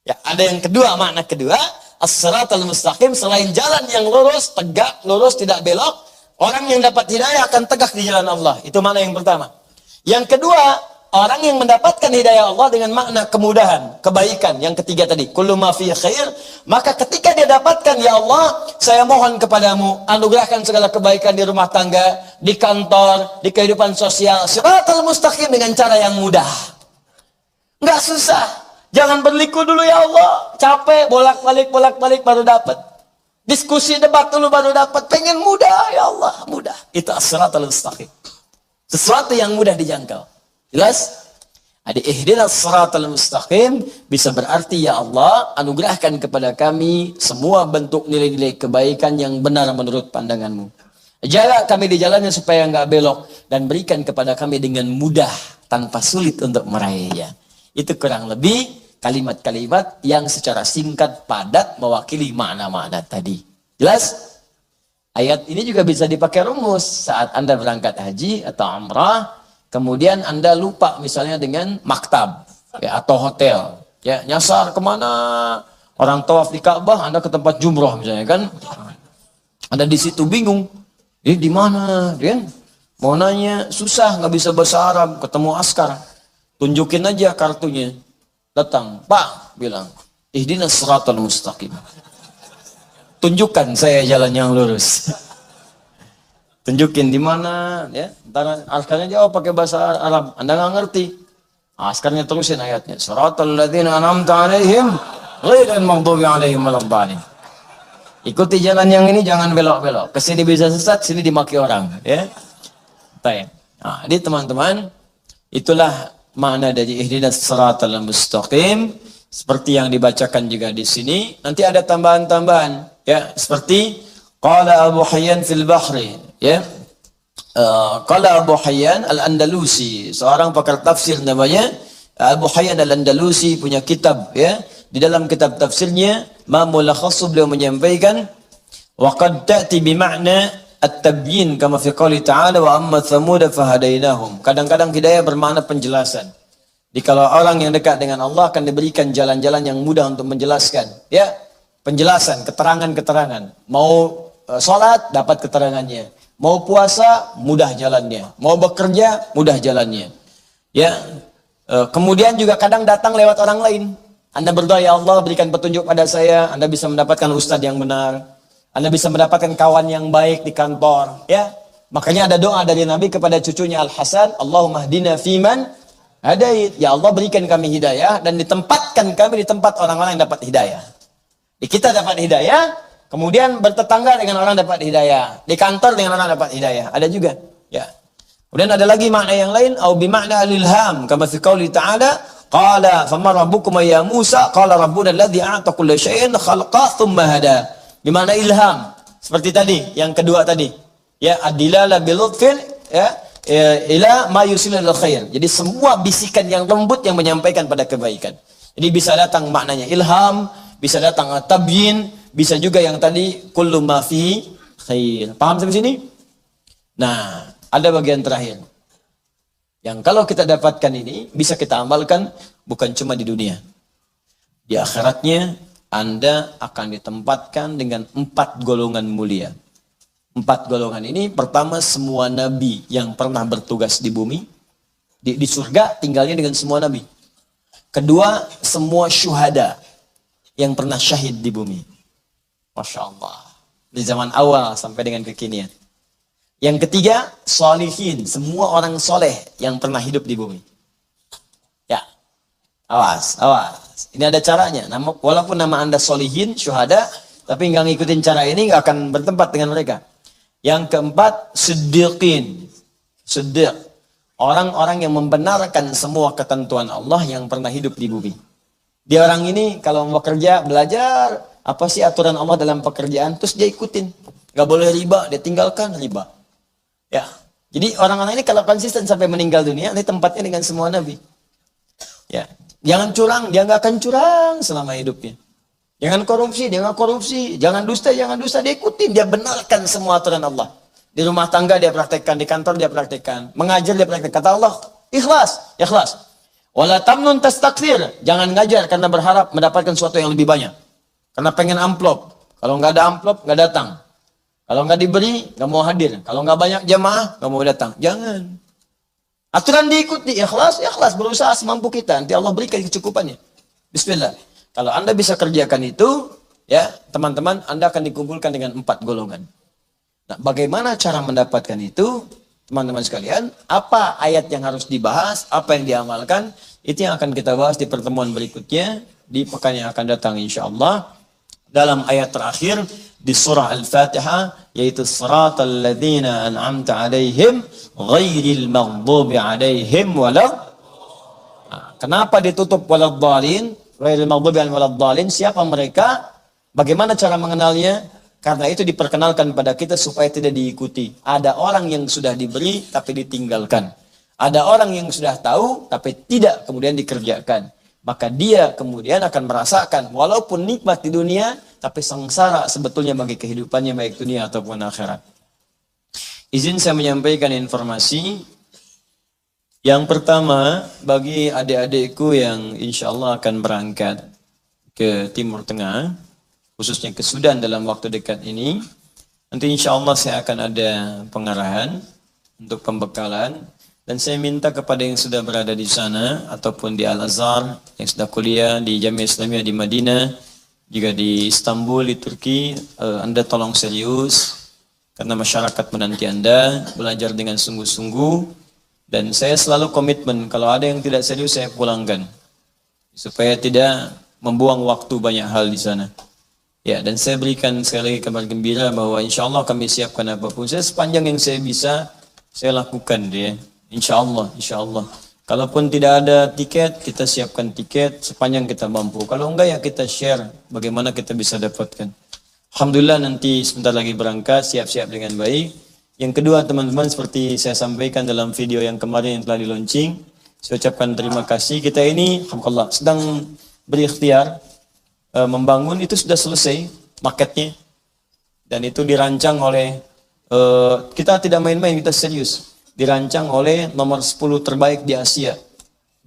Ya, ada yang kedua, makna kedua, as-siratal mustaqim selain jalan yang lurus, tegak, lurus, tidak belok, orang yang dapat hidayah akan tegak di jalan Allah. Itu makna yang pertama. Yang kedua, orang yang mendapatkan hidayah Allah dengan makna kemudahan, kebaikan. Yang ketiga tadi, kullu ma fi khair. Maka ketika dia dapatkan, ya Allah, saya mohon kepadamu, anugerahkan segala kebaikan di rumah tangga, di kantor, di kehidupan sosial. Siratal mustaqim dengan cara yang mudah. Nggak susah. Jangan berliku dulu ya Allah. Capek, bolak-balik baru dapat. Diskusi debat dulu baru dapat. Pengen mudah, ya Allah, mudah. Itu as-siratal mustaqim. Sesuatu yang mudah dijangkau. Jelas? Ada ihdinas siratal mustaqim bisa berarti ya Allah anugerahkan kepada kami semua bentuk nilai-nilai kebaikan yang benar menurut pandanganmu. Jaga kami di jalannya supaya enggak belok dan berikan kepada kami dengan mudah tanpa sulit untuk meraihnya. Itu kurang lebih kalimat-kalimat yang secara singkat padat mewakili makna-makna tadi. Jelas? Ayat ini juga bisa dipakai rumus saat Anda berangkat haji atau umrah. Kemudian Anda lupa misalnya dengan maktab ya, atau hotel. Ya, nyasar kemana? Orang tawaf di Ka'bah, Anda ke tempat jumroh misalnya kan. Anda di situ bingung. Ini di mana? Kan? Mau nanya, susah, nggak bisa bahasa Arab. Ketemu askar. Tunjukin aja kartunya. Datang, Pak, bilang, ihdinas siratal mustaqim. Tunjukkan saya jalan yang lurus. Tunjukin di mana, ya. Ntar askarnya jawab pakai bahasa Arab. Anda nggak ngerti. Askarnya terusin ayatnya. Siratal ladzina an'amta 'alaihim ghairil maghdubi 'alaihim waladdallin. Ikuti jalan yang ini, jangan belok-belok. Kesini bisa sesat, sini dimaki orang, ya. Baik. Nah, jadi teman-teman, itulah makna dari ihdinas siratal mustaqim seperti yang dibacakan juga di sini. Nanti ada tambahan-tambahan, ya, seperti qala Abu Hayyan fil bahri, ya. Qala Abu Hayyan al-Andalusi, seorang pakar tafsir namanya Abu Hayyan al-Andalusi, punya kitab, ya. Di dalam kitab tafsirnya ma mulakhas, beliau menyampaikan wa qad ta'ti bi ma'na at-tabyin kama fi qouli ta'ala wa amma thamud fahadainahum. Kadang-kadang hidayah bermakna penjelasan. Jadi kalau orang yang dekat dengan Allah akan diberikan jalan-jalan yang mudah untuk menjelaskan, ya. Penjelasan, keterangan-keterangan. Mau sholat, dapat keterangannya. Mau puasa, mudah jalannya. Mau bekerja, mudah jalannya. Ya. Kemudian juga kadang datang lewat orang lain. Anda berdoa, ya Allah berikan petunjuk pada saya. Anda bisa mendapatkan ustadz yang benar. Anda bisa mendapatkan kawan yang baik di kantor. Ya. Makanya ada doa dari Nabi kepada cucunya Al-Hasan. Allahumma hdina fiman hadait. Ya Allah berikan kami hidayah dan ditempatkan kami di tempat orang-orang yang dapat hidayah. Kita dapat hidayah, kemudian bertetangga dengan orang dapat hidayah, di kantor dengan orang dapat hidayah, ada juga, ya. Kemudian ada lagi makna yang lain, au bi makna al-ilham, kama fi qouli ta'ala, qala faman rabbukum ya Musa, qala rabbuna alladzi a'ta kulla syai'in khalqa tsumma hada. Di mana ilham, seperti tadi, yang kedua tadi, ya, adilala bil lutfin, ya, ila ma yusilul khair. Jadi semua bisikan yang lembut yang menyampaikan pada kebaikan. Jadi bisa datang maknanya ilham, bisa datang tabyin, bisa juga yang tadi kullu ma fi khair. Paham sampai sini? Nah, ada bagian terakhir. Yang kalau kita dapatkan ini bisa kita amalkan bukan cuma di dunia. Di akhiratnya Anda akan ditempatkan dengan 4 golongan mulia. 4 golongan ini pertama semua nabi yang pernah bertugas di bumi. Di surga tinggalnya dengan semua nabi. Kedua semua syuhada yang pernah syahid di bumi. Masya Allah. Di zaman awal sampai dengan kekinian. Yang ketiga sholihin, semua orang soleh yang pernah hidup di bumi. Ya, awas. Ini ada caranya. Walaupun nama Anda sholihin, syuhada, tapi nggak ngikutin cara ini nggak akan bertempat dengan mereka. Yang keempat, siddiqin. Siddiq. Orang-orang yang membenarkan semua ketentuan Allah yang pernah hidup di bumi. Dia orang ini kalau mau kerja, belajar, apa sih aturan Allah dalam pekerjaan, terus dia ikutin. Gak boleh riba, dia tinggalkan riba. Ya, jadi orang-orang ini kalau konsisten sampai meninggal dunia, ini tempatnya dengan semua nabi. Ya, jangan curang, dia nggak akan curang selama hidupnya. Jangan korupsi, dia nggak korupsi. Jangan dusta, dia ikutin. Dia benarkan semua aturan Allah. Di rumah tangga dia praktekkan, di kantor dia praktekkan. Mengajar dia praktekkan. Kata Allah, ikhlas. Wala tamnun tastakthir. Jangan ngajar karena berharap mendapatkan sesuatu yang lebih banyak. Karena pengen amplop. Kalau nggak ada amplop, nggak datang. Kalau nggak diberi, nggak mau hadir. Kalau nggak banyak jamaah, nggak mau datang. Jangan. Aturan diikuti, ikhlas, berusaha semampu kita. Nanti Allah berikan kecukupannya. Bismillah. Kalau Anda bisa kerjakan itu, ya teman-teman, Anda akan dikumpulkan dengan 4 golongan. Nah, bagaimana cara mendapatkan itu, teman-teman sekalian? Apa ayat yang harus dibahas? Apa yang diamalkan? Itu yang akan kita bahas di pertemuan berikutnya, di pekan yang akan datang insya Allah. Dalam ayat terakhir di surah Al-Fatihah, yaitu siratal ladzina an'amta alaihim ghairil maghdubi alaihim walad. Kenapa ditutup waladhdallin? Ghairil maghdubi alaihim waladdallin. Siapa mereka? Bagaimana cara mengenalnya? Karena itu diperkenalkan pada kita supaya tidak diikuti. Ada orang yang sudah diberi tapi ditinggalkan. Ada orang yang sudah tahu tapi tidak kemudian dikerjakan. Maka dia kemudian akan merasakan walaupun nikmat di dunia tapi sengsara sebetulnya bagi kehidupannya baik dunia ataupun akhirat. Izin saya menyampaikan informasi. Yang pertama bagi adik-adikku yang insya Allah akan berangkat ke Timur Tengah, khususnya ke Sudan dalam waktu dekat ini. Nanti insya Allah saya akan ada pengarahan untuk pembekalan. Dan saya minta kepada yang sudah berada di sana, ataupun di Al-Azhar, yang sudah kuliah di Jamiah Islamiyah di Madinah, juga di Istanbul, di Turki, Anda tolong serius, karena masyarakat menanti Anda, belajar dengan sungguh-sungguh, dan saya selalu komitmen, kalau ada yang tidak serius saya pulangkan, supaya tidak membuang waktu banyak hal di sana. Ya, dan saya berikan sekali lagi kabar gembira bahwa insya Allah kami siapkan apapun. Saya sepanjang yang saya bisa, saya lakukan dia. Insya Allah. Kalaupun tidak ada tiket, kita siapkan tiket sepanjang kita mampu. Kalau enggak ya kita share bagaimana kita bisa dapatkan. Alhamdulillah nanti sebentar lagi berangkat, siap-siap dengan baik. Yang kedua teman-teman seperti saya sampaikan dalam video yang kemarin yang telah di launching, saya ucapkan terima kasih. Kita ini alhamdulillah sedang berikhtiar membangun, itu sudah selesai marketnya. Dan itu dirancang oleh, kita tidak main-main, kita serius. Dirancang oleh nomor 10 terbaik di Asia.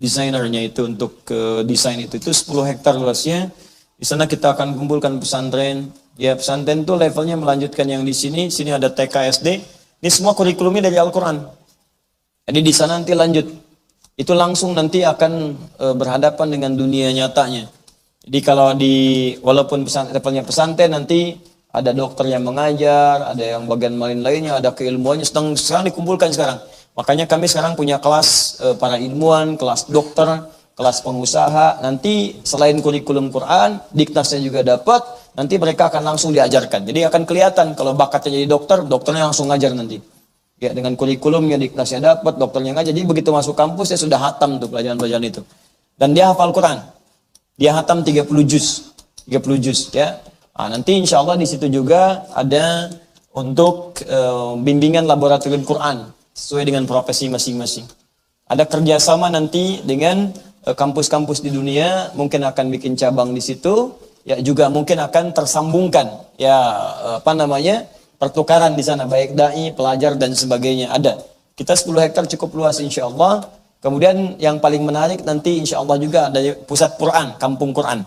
Desainernya itu untuk desain itu 10 hektar luasnya. Di sana kita akan kumpulkan pesantren. Ya pesantren itu levelnya melanjutkan yang di sini. Sini ada TK SD. Ini semua kurikulumnya dari Al-Quran. Jadi di sana nanti lanjut. Itu langsung nanti akan berhadapan dengan dunia nyatanya. Jadi kalau walaupun levelnya pesantren nanti ada dokter yang mengajar, ada yang bagian lainnya, ada keilmuannya sekarang dikumpulkan sekarang. Makanya kami sekarang punya kelas para ilmuwan, kelas dokter, kelas pengusaha. Nanti selain kurikulum Quran, diktasnya juga dapat. Nanti mereka akan langsung diajarkan. Jadi akan kelihatan kalau bakatnya jadi dokter, dokternya langsung ngajar nanti. Ya dengan kurikulumnya, diktasnya dapat, dokternya ngajar. Jadi begitu masuk kampus dia sudah hatam tuh pelajaran-pelajaran itu. Dan dia hafal Quran. Dia hatam 30 juz ya. Nah, nanti insya Allah di situ juga ada untuk bimbingan laboratorium Quran. sesuai dengan profesi masing-masing. Ada kerjasama nanti dengan kampus-kampus di dunia, mungkin akan bikin cabang di situ, ya juga mungkin akan tersambungkan, ya pertukaran di sana, baik dai, pelajar dan sebagainya ada. Kita 10 hektar cukup luas insya Allah. Kemudian yang paling menarik nanti insya Allah juga ada pusat Quran, kampung Quran.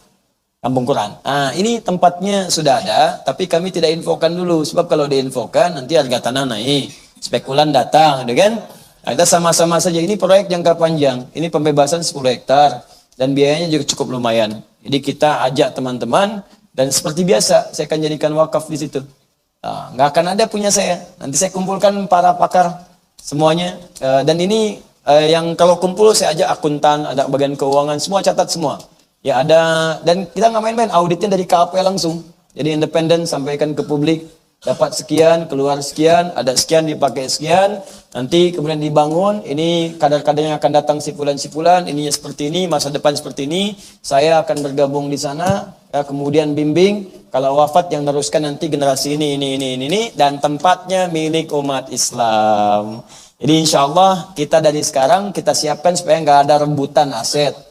Kampung Quran. Nah, ini tempatnya sudah ada, tapi kami tidak infokan dulu. Sebab kalau diinfokan, nanti harga tanah naik. Spekulan datang, gitu kan? Nah, kita sama-sama saja. Ini proyek jangka panjang. Ini pembebasan 10 hektar. Dan biayanya juga cukup lumayan. Jadi kita ajak teman-teman. Dan seperti biasa, saya akan jadikan wakaf di situ. Nah, nggak akan ada punya saya. Nanti saya kumpulkan para pakar semuanya. Dan ini yang kalau kumpul, saya ajak akuntan, ada bagian keuangan, semua catat semua. Ya ada, dan kita nggak main-main, auditnya dari KAP langsung. Jadi independen, sampaikan ke publik, dapat sekian, keluar sekian, ada sekian dipakai sekian, nanti kemudian dibangun, ini kadar-kadar yang akan datang sipulan-sipulan, ininya seperti ini, masa depan seperti ini, saya akan bergabung di sana, ya, kemudian bimbing, kalau wafat yang meneruskan nanti generasi ini, dan tempatnya milik umat Islam. Jadi insya Allah kita dari sekarang kita siapkan supaya nggak ada rebutan aset.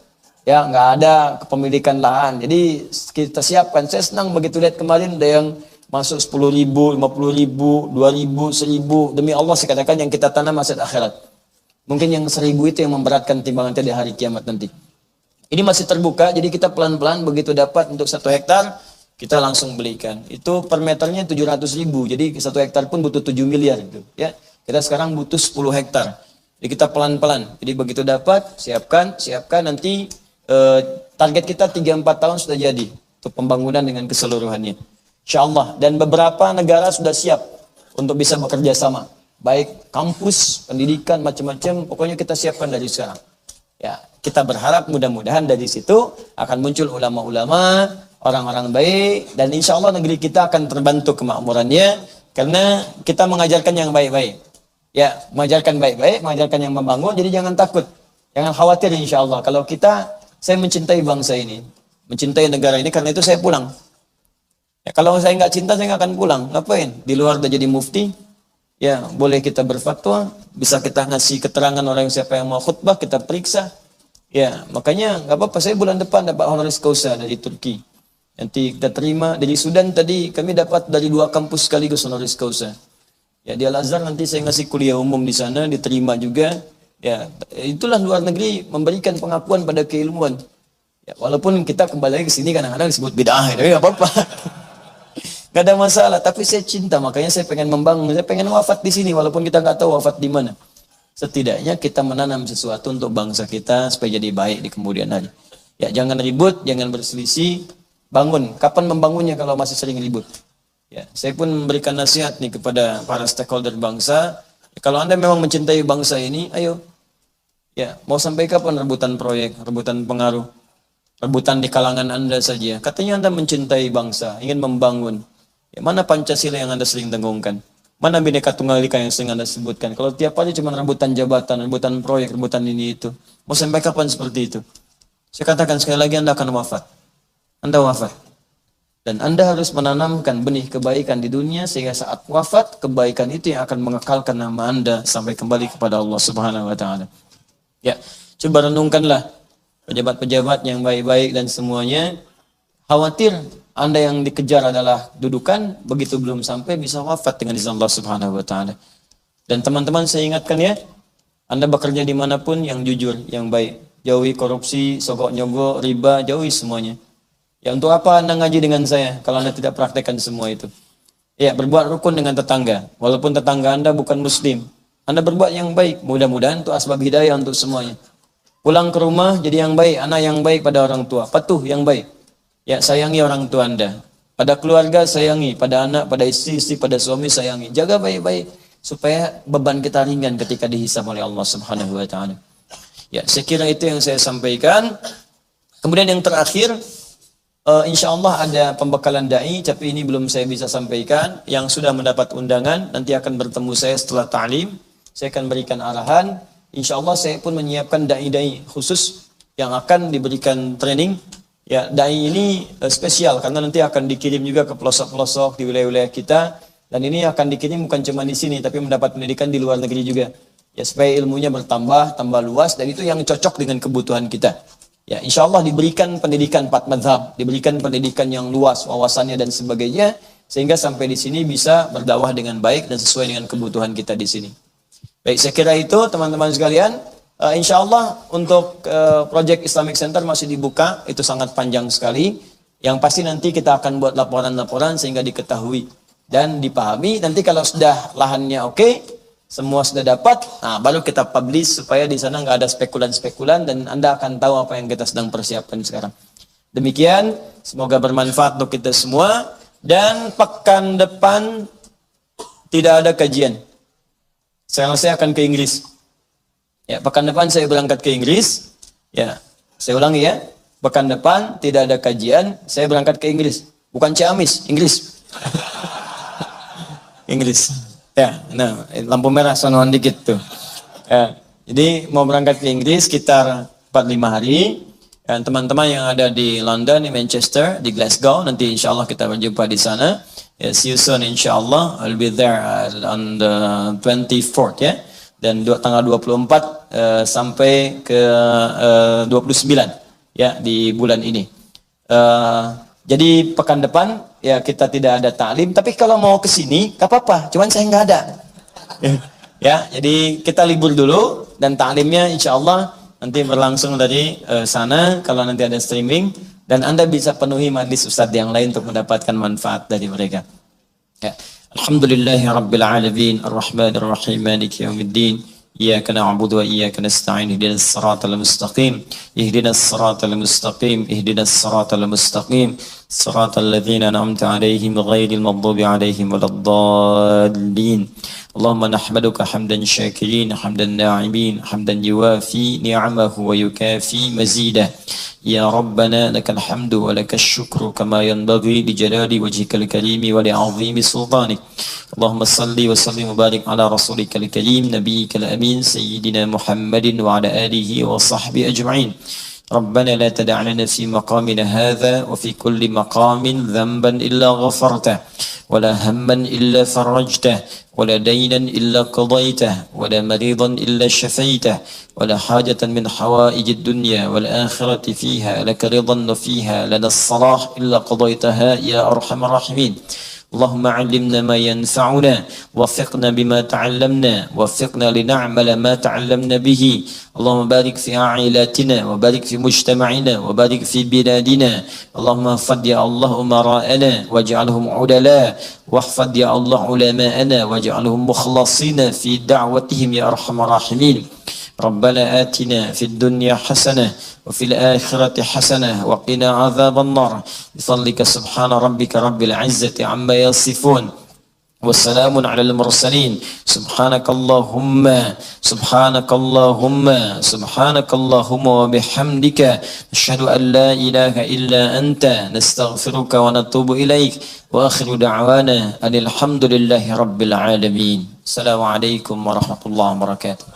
Ya, nggak ada kepemilikan lahan. Jadi kita siapkan. Saya senang begitu lihat kemarin ada yang masuk 10.000, 50.000, 2.000, 1.000. Demi Allah saya katakan yang kita tanam aset akhirat. Mungkin yang 1.000 itu yang memberatkan timbangan di hari kiamat nanti. Ini masih terbuka, jadi kita pelan-pelan begitu dapat untuk 1 hektar, kita langsung belikan. Itu per meternya 700.000. Jadi 1 hektar pun butuh 7 miliar gitu. Ya, kita sekarang butuh 10 hektar. Jadi kita pelan-pelan. Jadi begitu dapat, siapkan nanti. Target kita 3-4 tahun sudah jadi untuk pembangunan dengan keseluruhannya insyaallah, dan beberapa negara sudah siap untuk bisa bekerja sama, baik kampus, pendidikan, macam-macam, pokoknya kita siapkan dari sekarang ya. Kita berharap mudah-mudahan dari situ akan muncul ulama-ulama, orang-orang baik, dan insyaallah negeri kita akan terbantu kemakmurannya karena kita mengajarkan yang baik-baik ya, mengajarkan baik-baik, mengajarkan yang membangun. Jadi jangan takut, jangan khawatir insyaallah. Kalau saya mencintai bangsa ini, mencintai negara ini, karena itu saya pulang. Ya, kalau saya nggak cinta, saya nggak akan pulang. Ngapain? Di luar udah jadi mufti, ya boleh kita berfatwa, bisa kita ngasih keterangan orang siapa yang mau khutbah, kita periksa. Ya, makanya nggak apa-apa. Saya bulan depan dapat honoris causa dari Turki. Nanti kita terima dari Sudan tadi, kami dapat dari 2 kampus sekaligus honoris causa. Ya, di Al-Azhar nanti saya ngasih kuliah umum di sana, diterima juga. Ya, itulah luar negeri memberikan pengakuan pada keilmuan. Ya, walaupun kita kembali lagi ke sini kadang-kadang disebut bid'ah, tapi nggak apa-apa. Nggak ada masalah. Tapi saya cinta, makanya saya pengen membangun, saya pengen wafat di sini, walaupun kita nggak tahu wafat di mana. Setidaknya kita menanam sesuatu untuk bangsa kita supaya jadi baik di kemudian hari. Ya, jangan ribut, jangan berselisih, bangun. Kapan membangunnya kalau masih sering ribut? Ya, saya pun memberikan nasihat nih kepada para stakeholder bangsa. Kalau Anda memang mencintai bangsa ini, ayo. Ya, mau sampai kapan rebutan proyek, rebutan pengaruh, rebutan di kalangan Anda saja. Katanya Anda mencintai bangsa, ingin membangun. Ya, mana Pancasila yang Anda sering dengungkan? Mana Bhinneka Tunggal Ika yang sering Anda sebutkan? Kalau tiap hari cuma rebutan jabatan, rebutan proyek, rebutan ini itu. Mau sampai kapan seperti itu? Saya katakan sekali lagi, Anda akan wafat. Anda wafat. Dan Anda harus menanamkan benih kebaikan di dunia sehingga saat wafat kebaikan itu yang akan mengekalkan nama Anda sampai kembali kepada Allah Subhanahu wa taala. Ya, coba renungkanlah pejabat-pejabat yang baik-baik dan semuanya. Khawatir Anda yang dikejar adalah dudukan, begitu belum sampai bisa wafat dengan izin Allah Subhanahu wa taala. Dan teman-teman saya ingatkan ya, Anda bekerja dimanapun yang jujur, yang baik. Jauhi korupsi, sogok nyogok, riba, jauhi semuanya. Ya, untuk apa Anda ngaji dengan saya kalau Anda tidak praktekkan semua itu? Ya, berbuat rukun dengan tetangga. Walaupun tetangga Anda bukan muslim, Anda berbuat yang baik. Mudah-mudahan itu asbab hidayah untuk semuanya. Pulang ke rumah jadi yang baik, anak yang baik pada orang tua, patuh yang baik. Ya, sayangi orang tua Anda. Pada keluarga sayangi, pada anak, pada istri, pada suami sayangi. Jaga baik-baik supaya beban kita ringan ketika dihisab oleh Allah Subhanahu wa taala. Ya, saya kira itu yang saya sampaikan. Kemudian yang terakhir, insya Allah ada pembekalan da'i, tapi ini belum saya bisa sampaikan. Yang sudah mendapat undangan nanti akan bertemu saya setelah ta'lim. Saya akan berikan arahan. Insya Allah saya pun menyiapkan da'i-da'i khusus yang akan diberikan training. Ya, da'i ini spesial karena nanti akan dikirim juga ke pelosok-pelosok di wilayah-wilayah kita. Dan ini akan dikirim bukan cuma di sini, tapi mendapat pendidikan di luar negeri juga. Ya, supaya ilmunya bertambah, tambah luas, dan itu yang cocok dengan kebutuhan kita. Ya, insya Allah diberikan pendidikan 4 madhab, diberikan pendidikan yang luas, wawasannya dan sebagainya, sehingga sampai di sini bisa berdakwah dengan baik dan sesuai dengan kebutuhan kita di sini. Baik, saya kira itu teman-teman sekalian. Insya Allah untuk Project Islamic Center masih dibuka, itu sangat panjang sekali. Yang pasti nanti kita akan buat laporan-laporan sehingga diketahui dan dipahami. Nanti kalau sudah lahannya oke, semua sudah dapat, nah baru kita publish supaya di sana nggak ada spekulan-spekulan dan Anda akan tahu apa yang kita sedang persiapkan sekarang. Demikian, semoga bermanfaat untuk kita semua. Dan pekan depan tidak ada kajian. Saya akan ke Inggris. Ya, pekan depan saya berangkat ke Inggris. Ya, saya ulangi ya. Pekan depan tidak ada kajian, saya berangkat ke Inggris. Bukan Ciamis, Inggris. Inggris. Ya, nah, lampu merah sonoan dikit tuh. Ya, jadi mau berangkat ke Inggris sekitar 4-5 hari. Dan teman-teman yang ada di London, di Manchester, di Glasgow, nanti insya Allah kita berjumpa di sana. Ya, see you soon insya Allah. I'll be there on the 24th ya. Dan tanggal 24 sampai ke 29 ya di bulan ini. Jadi pekan depan ya kita tidak ada taklim, tapi kalau mau ke sini gak apa-apa, cuman saya nggak ada. Ya, jadi kita libur dulu dan taklimnya insya Allah nanti berlangsung dari sana kalau nanti ada streaming dan Anda bisa penuhi majlis ustadz yang lain untuk mendapatkan manfaat dari mereka. Ya. Alhamdulillahirabbil alamin arrahmanir rahim maliki yaumiddin. إياك نعبد وإياك نستعين اهدنا الصراط المستقيم اهدنا الصراط المستقيم اهدنا الصراط المستقيم صراط الذين أنعمت عليهم غير المغضوب عليهم ولا الضالين اللهم نحمدك حمدا شاكرين حمدا ناعمين حمدا يوافي نعمه ويكافي مزيده يا ربنا لك الحمد ولك الشكر كما ينبغي لجلال وجهك الكريم ولعظيم سلطانك اللهم صل وسلم وبارك على رسولك الكريم نبيك الأمين سيدنا محمد وعلى آله وصحبه أجمعين ربنا لا تدع لنا في مقامنا هذا وفي كل مقام ذنبا إلا غفرته ولا هما إلا فرجته ولا دينا إلا قضيته ولا مريضا إلا شفيته ولا حاجة من حوائج الدنيا والآخرة فيها لك رضا وفيها لنا الصلاح إلا قضيتها يا أرحم الراحمين اللهم علمنا ما ينفعنا وفقنا بما تعلمنا وفقنا لنعمل ما تعلمنا به اللهم بارك في عائلاتنا وبارك في مجتمعنا وبارك في بلادنا اللهم احفظ يا الله أمراءنا واجعلهم عدلاء واحفظ يا الله علماءنا واجعلهم مخلصين في دعوتهم يا أرحم الراحمين ربنا آتنا في الدنيا حسنة وفي الآخرة حسنة وقنا عذاب النار بفضلك سبحان ربك رب العزة عما يصفون والسلام على المرسلين سبحانك اللهم سبحانك اللهم سبحانك اللهم وبحمدك نشهد أن لا إله إلا أنت نستغفرك ونتوب إليك وآخر دعوانا أن الحمد لله رب العالمين السلام عليكم ورحمة الله وبركاته